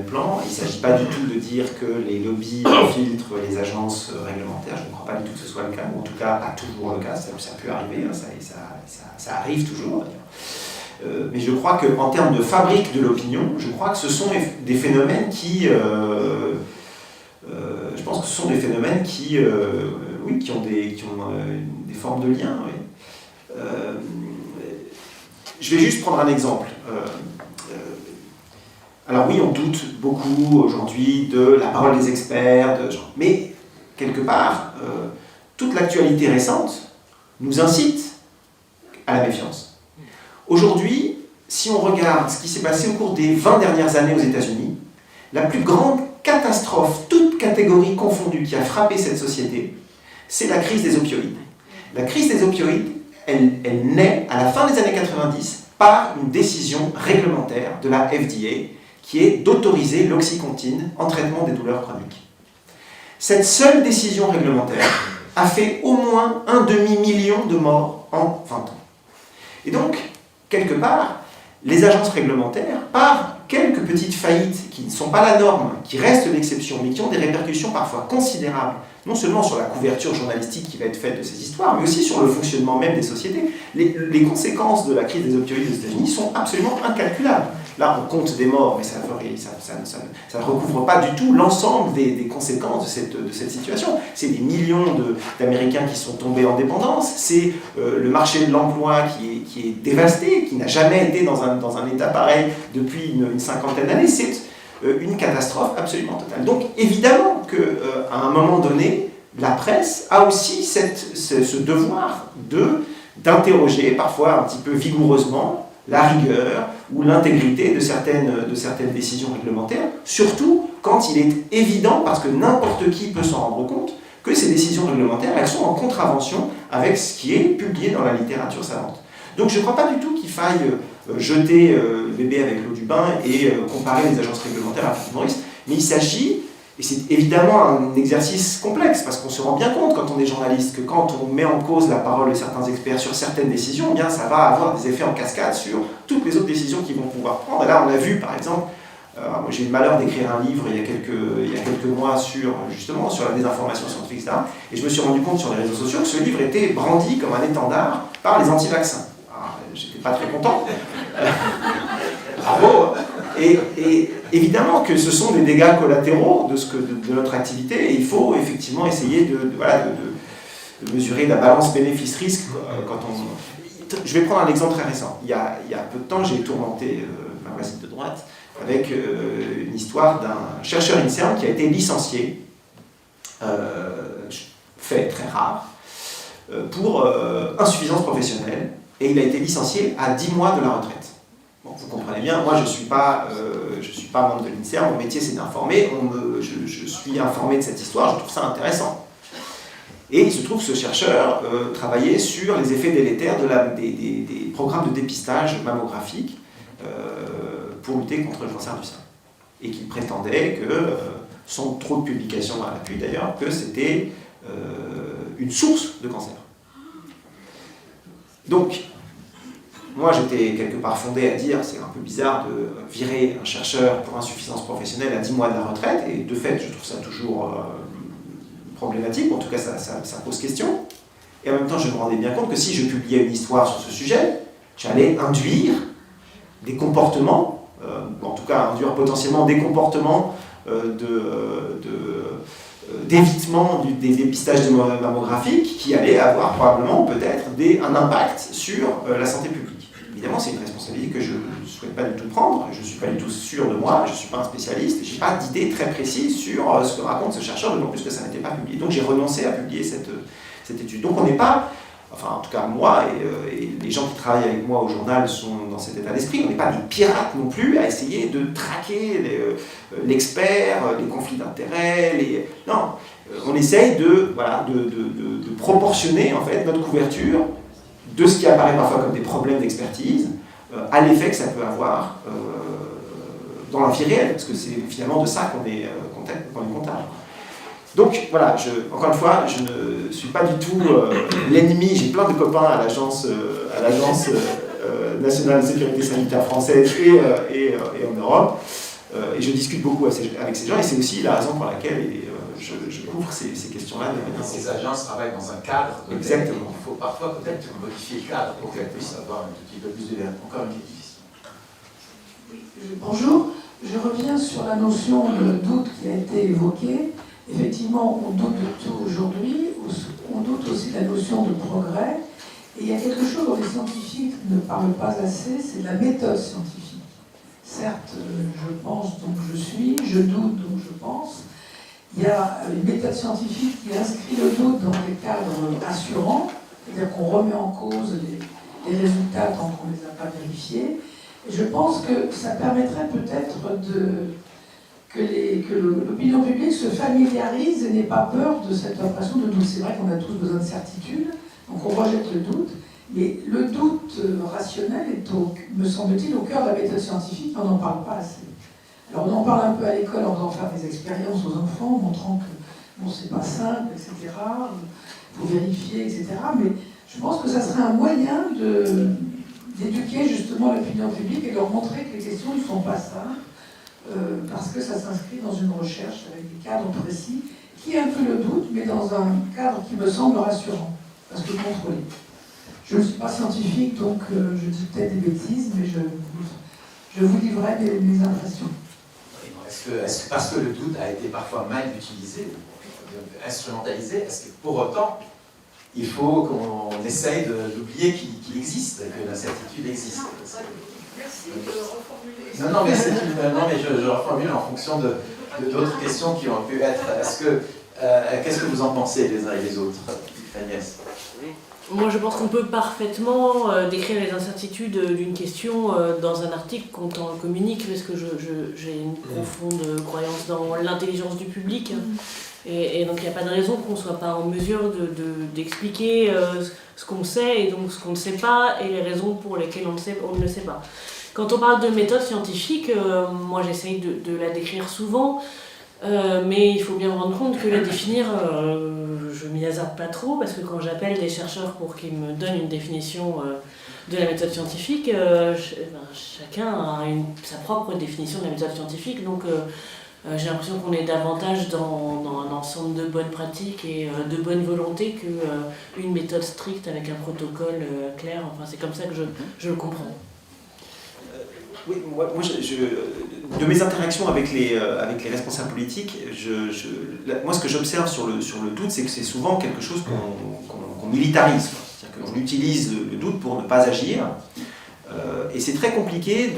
plan. Il ne s'agit pas du tout de dire que les lobbies filtrent les agences réglementaires. Je ne crois pas du tout que ce soit le cas, ou en tout cas pas toujours le cas. Ça peut arriver, hein, ça arrive toujours d'ailleurs. Mais je crois qu'en termes de fabrique de l'opinion, je crois que ce sont des phénomènes qui... je pense que ce sont des phénomènes qui ont des formes de lien. Oui. Je vais juste prendre un exemple. Alors oui, on doute beaucoup aujourd'hui de la parole des experts, mais quelque part, toute l'actualité récente nous incite à la méfiance. Aujourd'hui, si on regarde ce qui s'est passé au cours des 20 dernières années aux États-Unis, la plus grande catastrophe, toute catégorie confondue, qui a frappé cette société, c'est la crise des opioïdes. La crise des opioïdes, elle naît à la fin des années 90 par une décision réglementaire de la FDA qui est d'autoriser l'oxycontine en traitement des douleurs chroniques. Cette seule décision réglementaire a fait au moins 1,5 million de morts en 20 ans. Et donc, quelque part, les agences réglementaires, par quelques petites faillites qui ne sont pas la norme, qui restent l'exception, mais qui ont des répercussions parfois considérables, non seulement sur la couverture journalistique qui va être faite de ces histoires, mais aussi sur le fonctionnement même des sociétés. Les conséquences de la crise des opioïdes aux États-Unis sont absolument incalculables. là, on compte des morts, mais ça ne recouvre pas du tout l'ensemble des conséquences de cette situation. C'est des millions d'Américains qui sont tombés en dépendance, c'est le marché de l'emploi qui est dévasté, qui n'a jamais été dans un état pareil depuis une cinquantaine d'années. C'est une catastrophe absolument totale. Donc, évidemment qu'à un moment donné, la presse a aussi ce devoir d'interroger, parfois un petit peu vigoureusement, la rigueur ou l'intégrité de certaines décisions réglementaires, surtout quand il est évident, parce que n'importe qui peut s'en rendre compte, que ces décisions réglementaires, elles sont en contravention avec ce qui est publié dans la littérature savante. Donc je ne crois pas du tout qu'il faille jeter le bébé avec l'eau du bain et comparer les agences réglementaires à Philip Morris, mais il s'agit, et c'est évidemment un exercice complexe, parce qu'on se rend bien compte quand on est journaliste que quand on met en cause la parole de certains experts sur certaines décisions, eh bien ça va avoir des effets en cascade sur toutes les autres décisions qu'ils vont pouvoir prendre. Et là, on a vu, par exemple, moi j'ai eu le malheur d'écrire un livre il y a quelques mois justement sur la désinformation scientifique, etc. Et je me suis rendu compte sur les réseaux sociaux que ce livre était brandi comme un étendard par les anti-vaccins. J'étais pas très content. Bravo. Et évidemment que ce sont des dégâts collatéraux de notre activité, et il faut effectivement essayer de mesurer la balance bénéfice-risque quand on... Je vais prendre un exemple très récent. Il y a peu de temps, j'ai tourmenté ma voisine de droite avec une histoire d'un chercheur INSERM qui a été licencié, fait très rare, pour insuffisance professionnelle, et il a été licencié à 10 mois de la retraite. Bon, vous comprenez bien, moi je ne suis pas membre de l'INSERM, mon métier c'est d'informer, je suis informé de cette histoire, je trouve ça intéressant. Et il se trouve que ce chercheur travaillait sur les effets délétères des programmes de dépistage mammographique pour lutter contre le cancer du sein. Et qu'il prétendait que, sans trop de publications à l'appui d'ailleurs, que c'était une source de cancer. Donc, moi j'étais quelque part fondé à dire c'est un peu bizarre de virer un chercheur pour insuffisance professionnelle à 10 mois de la retraite, et de fait je trouve ça toujours problématique, en tout cas ça pose question. Et en même temps je me rendais bien compte que si je publiais une histoire sur ce sujet, j'allais induire des comportements, en tout cas induire potentiellement des comportements d'évitement des dépistages mammographiques qui allaient avoir probablement peut-être un impact sur la santé publique. Évidemment, c'est une responsabilité que je ne souhaite pas du tout prendre, je ne suis pas du tout sûr de moi, je ne suis pas un spécialiste, je n'ai pas d'idée très précise sur ce que raconte ce chercheur, d'autant plus que ça n'était pas publié. Donc j'ai renoncé à publier cette étude. Donc on n'est pas, enfin en tout cas moi et les gens qui travaillent avec moi au journal sont dans cet état d'esprit, on n'est pas des pirates non plus à essayer de traquer l'expert, les conflits d'intérêts, non, on essaye de proportionner en fait notre couverture de ce qui apparaît parfois comme des problèmes d'expertise à l'effet que ça peut avoir dans la vie réelle, parce que c'est finalement de ça qu'on est comptable. Donc voilà, encore une fois, je ne suis pas du tout l'ennemi, j'ai plein de copains à l'Agence nationale de sécurité sanitaire française et en Europe, et je discute beaucoup avec ces gens, et c'est aussi la raison pour laquelle je couvre ces questions-là. Ces agences travaillent dans un cadre. Exactement. Il faut parfois peut-être modifier le cadre pour qu'elles puissent avoir un petit peu plus de... Encore une question. Oui, bonjour. Je reviens sur la notion de doute qui a été évoquée. Effectivement, on doute de tout aujourd'hui. On doute aussi de la notion de progrès. Et il y a quelque chose dont les scientifiques ne parlent pas assez, c'est la méthode scientifique. Certes, je pense donc je suis, je doute donc je pense. Il y a une méthode scientifique qui inscrit le doute dans des cadres assurants, c'est-à-dire qu'on remet en cause les résultats tant qu'on ne les a pas vérifiés. Et je pense que ça permettrait peut-être que l'opinion publique se familiarise et n'ait pas peur de cette impression de doute. C'est vrai qu'on a tous besoin de certitude, donc on rejette le doute, mais le doute rationnel est, me semble-t-il, au cœur de la méthode scientifique, mais on n'en parle pas assez. Alors on en parle un peu à l'école en faisant faire des expériences aux enfants, montrant que bon, c'est pas simple, etc. Il faut vérifier, etc. Mais je pense que ça serait un moyen d'éduquer justement l'opinion publique et de leur montrer que les questions ne sont pas simples, parce que ça s'inscrit dans une recherche avec des cadres précis, qui inclut le doute, mais dans un cadre qui me semble rassurant, parce que contrôlé. Je ne suis pas scientifique, donc je dis peut-être des bêtises, mais Je vous livrerai mes impressions. Est-ce que parce que le doute a été parfois mal utilisé, instrumentalisé, est-ce que pour autant il faut qu'on essaye d'oublier qu'il existe, que l'incertitude existe? Merci de reformuler. Non, mais je reformule en fonction d'autres questions qui ont pu être. Qu'est-ce que vous en pensez les uns et les autres, Agnès? Moi, je pense qu'on peut parfaitement décrire les incertitudes d'une question dans un article quand on le communique, parce que j'ai une profonde croyance dans l'intelligence du public. Et donc, il n'y a pas de raison qu'on ne soit pas en mesure d'expliquer ce qu'on sait et donc ce qu'on ne sait pas et les raisons pour lesquelles on ne le sait pas. Quand on parle de méthode scientifique, moi, j'essaye de la décrire souvent. Mais il faut bien me rendre compte que la définir, je m'y hasarde pas trop, parce que quand j'appelle des chercheurs pour qu'ils me donnent une définition de la méthode scientifique, chacun a sa propre définition de la méthode scientifique, donc j'ai l'impression qu'on est davantage dans un ensemble de bonnes pratiques et de bonne volonté qu'une méthode stricte avec un protocole clair. Enfin, c'est comme ça que je le comprends. Oui, moi de mes interactions avec les responsables politiques, moi ce que j'observe sur le doute, c'est que c'est souvent quelque chose qu'on militarise. C'est-à-dire qu'on utilise le doute pour ne pas agir. Et c'est très compliqué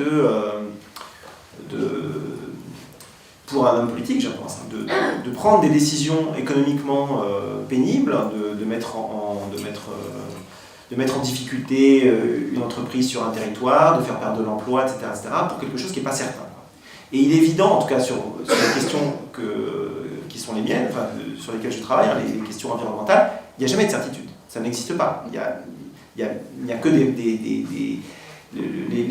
pour un homme politique, je pense, de prendre des décisions économiquement pénibles, de mettre en difficulté une entreprise sur un territoire, de faire perdre de l'emploi, etc., pour quelque chose qui n'est pas certain. Et il est évident, en tout cas sur les questions qui sont les miennes, enfin, sur lesquelles je travaille, les questions environnementales, il n'y a jamais de certitude. Ça n'existe pas. Il n'y a que les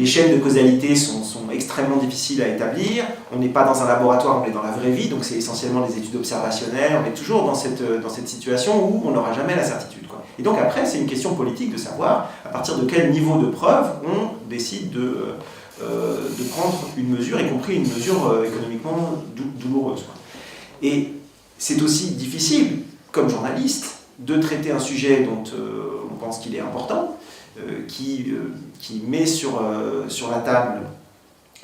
chaînes de causalité sont extrêmement difficiles à établir. On n'est pas dans un laboratoire, on est dans la vraie vie, donc c'est essentiellement des études observationnelles. On est toujours dans cette situation où on n'aura jamais la certitude, quoi. Et donc après, c'est une question politique de savoir à partir de quel niveau de preuve on décide de prendre une mesure, y compris une mesure économiquement douloureuse, quoi. Et c'est aussi difficile, comme journaliste, de traiter un sujet dont on pense qu'il est important, qui met sur la table,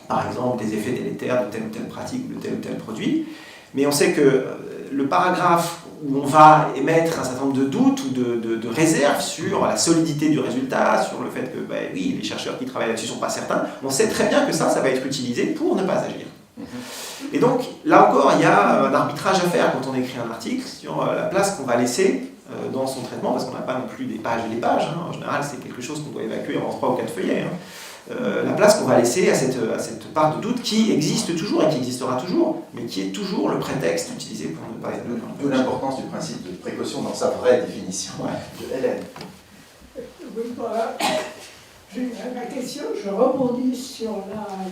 par exemple, des effets délétères de telle ou telle pratique ou de tel ou tel produit. Mais on sait que le paragraphe où on va émettre un certain nombre de doutes ou de réserves sur la solidité du résultat, sur le fait que, oui, les chercheurs qui travaillent là-dessus ne sont pas certains, on sait très bien que ça va être utilisé pour ne pas agir. Et donc, là encore, il y a un arbitrage à faire quand on écrit un article sur la place qu'on va laisser dans son traitement, parce qu'on n'a pas non plus des pages et des pages. En général, c'est quelque chose qu'on doit évacuer en 3 ou 4 feuillets. La place qu'on va laisser à cette part de doute qui existe toujours et qui existera toujours, mais qui est toujours le prétexte utilisé pour ne pas être... D'où l'importance du principe de précaution dans sa vraie définition. Ouais. Hélène. Oui, voilà. Ma question, je rebondis sur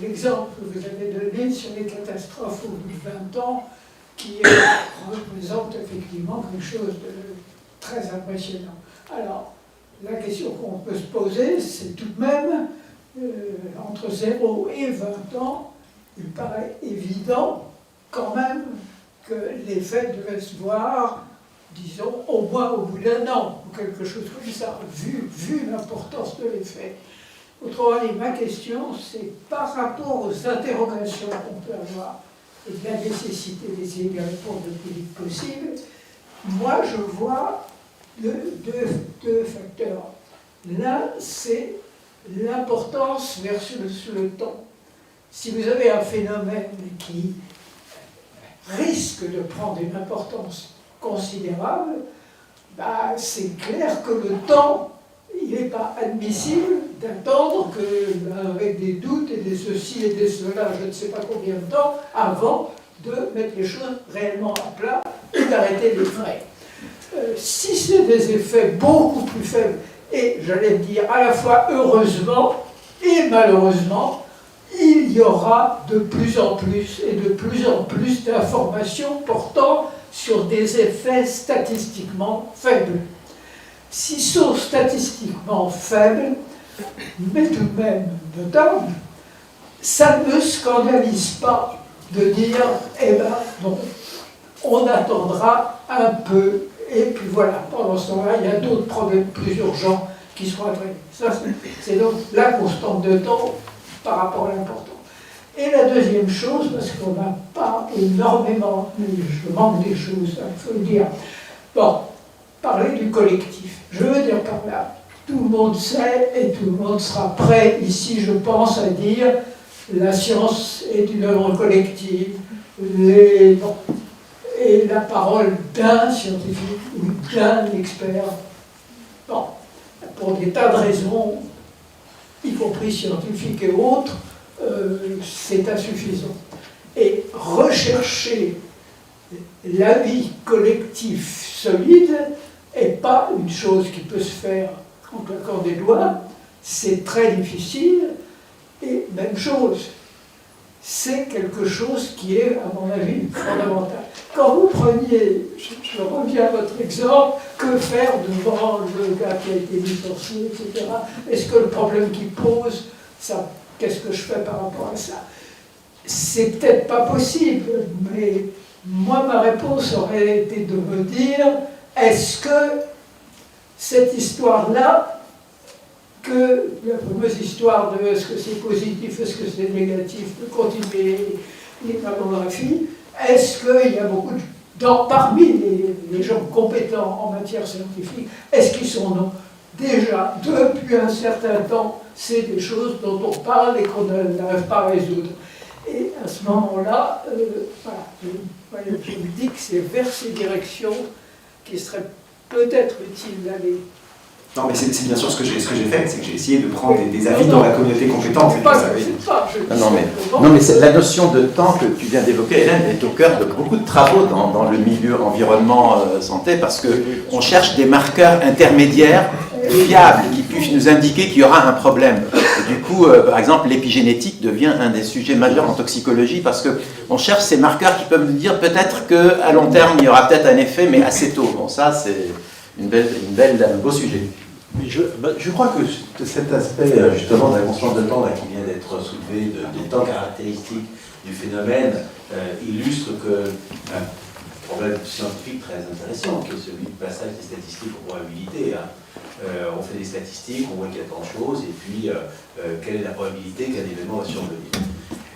l'exemple que vous avez donné sur les catastrophes au bout de 20 ans, qui représente effectivement quelque chose de très impressionnant. Alors, la question qu'on peut se poser, c'est tout de même, entre 0 et 20 ans, il paraît évident quand même que l'effet devait se voir, disons, au moins au bout d'1 an, ou quelque chose comme ça, vu l'importance de l'effet. Autrement dit, ma question, c'est par rapport aux interrogations qu'on peut avoir et de la nécessité d'essayer de répondre le plus vite possible, moi je vois deux facteurs. L'un, c'est l'importance versus le temps. Si vous avez un phénomène qui risque de prendre une importance considérable, c'est clair que le temps, il n'est pas admissible d'attendre qu'avec des doutes et des ceci et des cela, je ne sais pas combien de temps, avant de mettre les choses réellement à plat et d'arrêter les frais. Si c'est des effets beaucoup plus faibles, et j'allais dire à la fois heureusement et malheureusement, il y aura de plus en plus et de plus en plus d'informations portant sur des effets statistiquement faibles. S'ils sont statistiquement faibles, mais tout de même notables, ça ne me scandalise pas de dire « eh ben non, on attendra un peu ». Et puis voilà, pendant ce temps-là, il y a d'autres problèmes plus urgents qui seront adressés. Ça, c'est donc la constante de temps par rapport à l'importance. Et la deuxième chose, parce qu'on n'a pas énormément, mais je manque des choses, il faut le dire. Bon, parler du collectif. Je veux dire par là, tout le monde sait et tout le monde sera prêt ici, je pense, à dire la science est une œuvre collective, et la parole d'un scientifique ou d'un expert. Bon, pour des tas de raisons, y compris scientifiques et autres, c'est insuffisant. Et rechercher l'avis collectif solide n'est pas une chose qui peut se faire en claquant des doigts, c'est très difficile, et même chose, c'est quelque chose qui est, à mon avis, fondamental. Quand vous preniez, je reviens à votre exemple, que faire devant le gars qui a été licencié, etc. Est-ce que le problème qu'il pose, ça, qu'est-ce que je fais par rapport à ça? C'est peut-être pas possible, mais moi, ma réponse aurait été de me dire, est-ce que cette histoire-là, que la fameuse histoire de est-ce que c'est positif, est-ce que c'est négatif, de continuer les mammographies, est-ce qu'il y a beaucoup parmi les gens compétents en matière scientifique, est-ce qu'ils sont non? Déjà, depuis un certain temps, c'est des choses dont on parle et qu'on n'arrive pas à résoudre. Et à ce moment-là, voilà, je me dis que c'est vers ces directions qu'il serait peut-être utile d'aller. Non, mais c'est bien sûr ce que j'ai fait, c'est que j'ai essayé de prendre des avis dans la communauté compétente. Non, mais la notion de temps que tu viens d'évoquer, Hélène, est au cœur de beaucoup de travaux dans le milieu environnement santé, parce qu'on cherche des marqueurs intermédiaires fiables qui puissent nous indiquer qu'il y aura un problème. Et du coup, par exemple, l'épigénétique devient un des sujets majeurs en toxicologie, parce qu'on cherche ces marqueurs qui peuvent nous dire peut-être qu'à long terme, il y aura peut-être un effet, mais assez tôt. Bon, ça, c'est un beau sujet. Mais je crois que cet aspect justement de la constante de temps là, qui vient d'être soulevé, des temps caractéristiques du phénomène, illustre qu'un problème scientifique très intéressant, qui est celui du passage des statistiques aux probabilités. On fait des statistiques, on voit qu'il y a tant de choses, et puis quelle est la probabilité qu'un événement va survenir.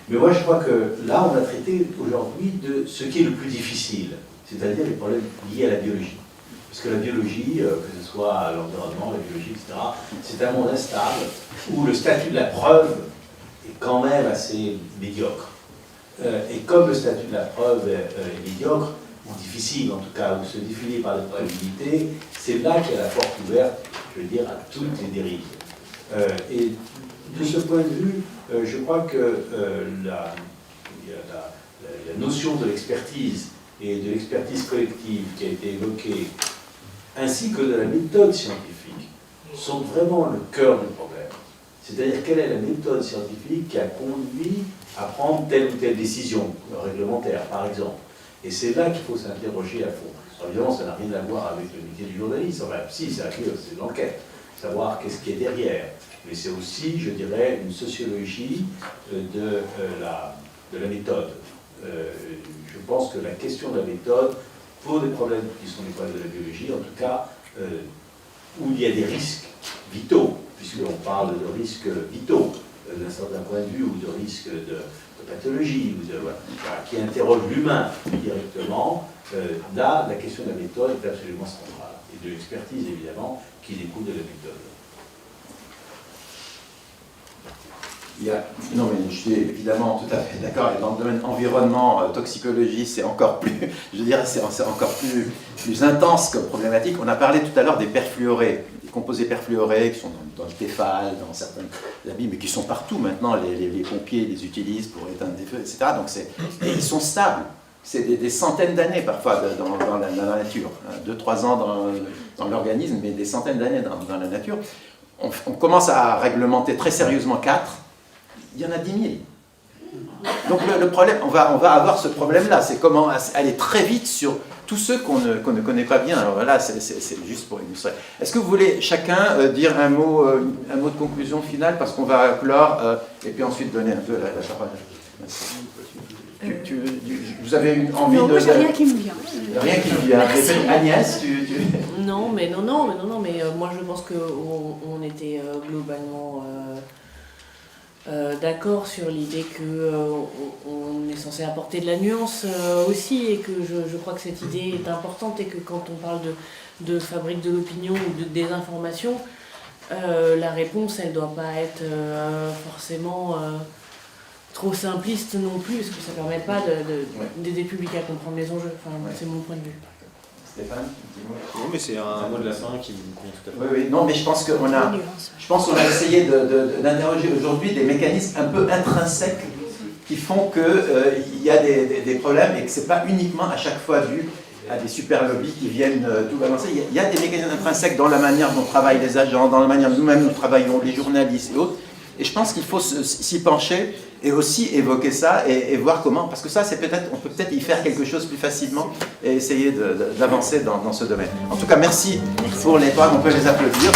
Mais moi je crois que là on a traité aujourd'hui de ce qui est le plus difficile, c'est-à-dire les problèmes liés à la biologie. Parce que la biologie, que ce soit l'environnement, la biologie, etc., c'est un monde instable où le statut de la preuve est quand même assez médiocre. Et comme le statut de la preuve est médiocre, ou difficile en tout cas, ou se définit par les probabilités, c'est là qu'il y a la porte ouverte, je veux dire, à toutes les dérives. Et de ce point de vue, je crois que la notion de l'expertise et de l'expertise collective qui a été évoquée, ainsi que de la méthode scientifique, sont vraiment le cœur du problème. C'est-à-dire, quelle est la méthode scientifique qui a conduit à prendre telle ou telle décision réglementaire, par exemple. Et c'est là qu'il faut s'interroger à fond. Alors, évidemment, ça n'a rien à voir avec le métier du journaliste. Enfin, si, c'est de l'enquête, savoir qu'est-ce qui est derrière. Mais c'est aussi, je dirais, une sociologie de la méthode. Je pense que la question de la méthode, pour des problèmes qui sont des problèmes de la biologie, en tout cas, où il y a des risques vitaux, puisqu'on parle de risques vitaux d'un certain point de vue, ou de risques de pathologie, ou voilà, qui interrogent l'humain directement, là, la question de la méthode est absolument centrale. Et de l'expertise, évidemment, qui découle de la méthode. Non, mais je suis évidemment tout à fait d'accord. Et dans le domaine environnement, toxicologie, c'est encore plus, je dirais, c'est encore plus intense comme problématique. On a parlé tout à l'heure des perfluorés, des composés perfluorés qui sont dans le Tefal, dans certains habits, mais qui sont partout maintenant. Les pompiers les utilisent pour éteindre des feux, etc. Donc et ils sont stables. C'est des centaines d'années parfois dans la nature. 2-3 ans dans l'organisme, mais des centaines d'années dans la nature. On commence à réglementer très sérieusement 4. Il y en a 10 000. Donc le problème, on va avoir ce problème-là, c'est comment aller très vite sur tous ceux qu'on ne connaît pas bien. Alors là, c'est juste pour illustrer. Est-ce que vous voulez chacun dire un mot de conclusion finale, parce qu'on va clore, et puis ensuite donner un peu la parole. Vous avez une envie de... Non, j'ai rien qui me vient. Rien qui me vient. Agnès, Non, mais moi je pense qu'on était globalement d'accord sur l'idée qu'on est censé apporter de la nuance aussi, et que je crois que cette idée est importante, et que quand on parle de fabrique de l'opinion ou de désinformation, la réponse, elle ne doit pas être forcément trop simpliste non plus, parce que ça ne permet pas d'aider le public à comprendre les enjeux. Enfin, c'est mon point de vue. Stéphane, oui, mais c'est un mot de la fin qui me convient tout à fait. Oui, oui, non, mais je pense qu'on a essayé d'interroger aujourd'hui des mécanismes un peu intrinsèques qui font qu'il y a des problèmes, et que ce n'est pas uniquement à chaque fois dû à des super lobbies qui viennent tout balancer. Il y a des mécanismes intrinsèques dans la manière dont travaillent les agents, dans la manière dont nous-mêmes nous travaillons, les journalistes et autres. Et je pense qu'il faut s'y pencher et aussi évoquer ça et voir comment, parce que ça, on peut peut-être y faire quelque chose plus facilement et essayer d'avancer dans ce domaine. En tout cas, merci pour les paroles, on peut les applaudir.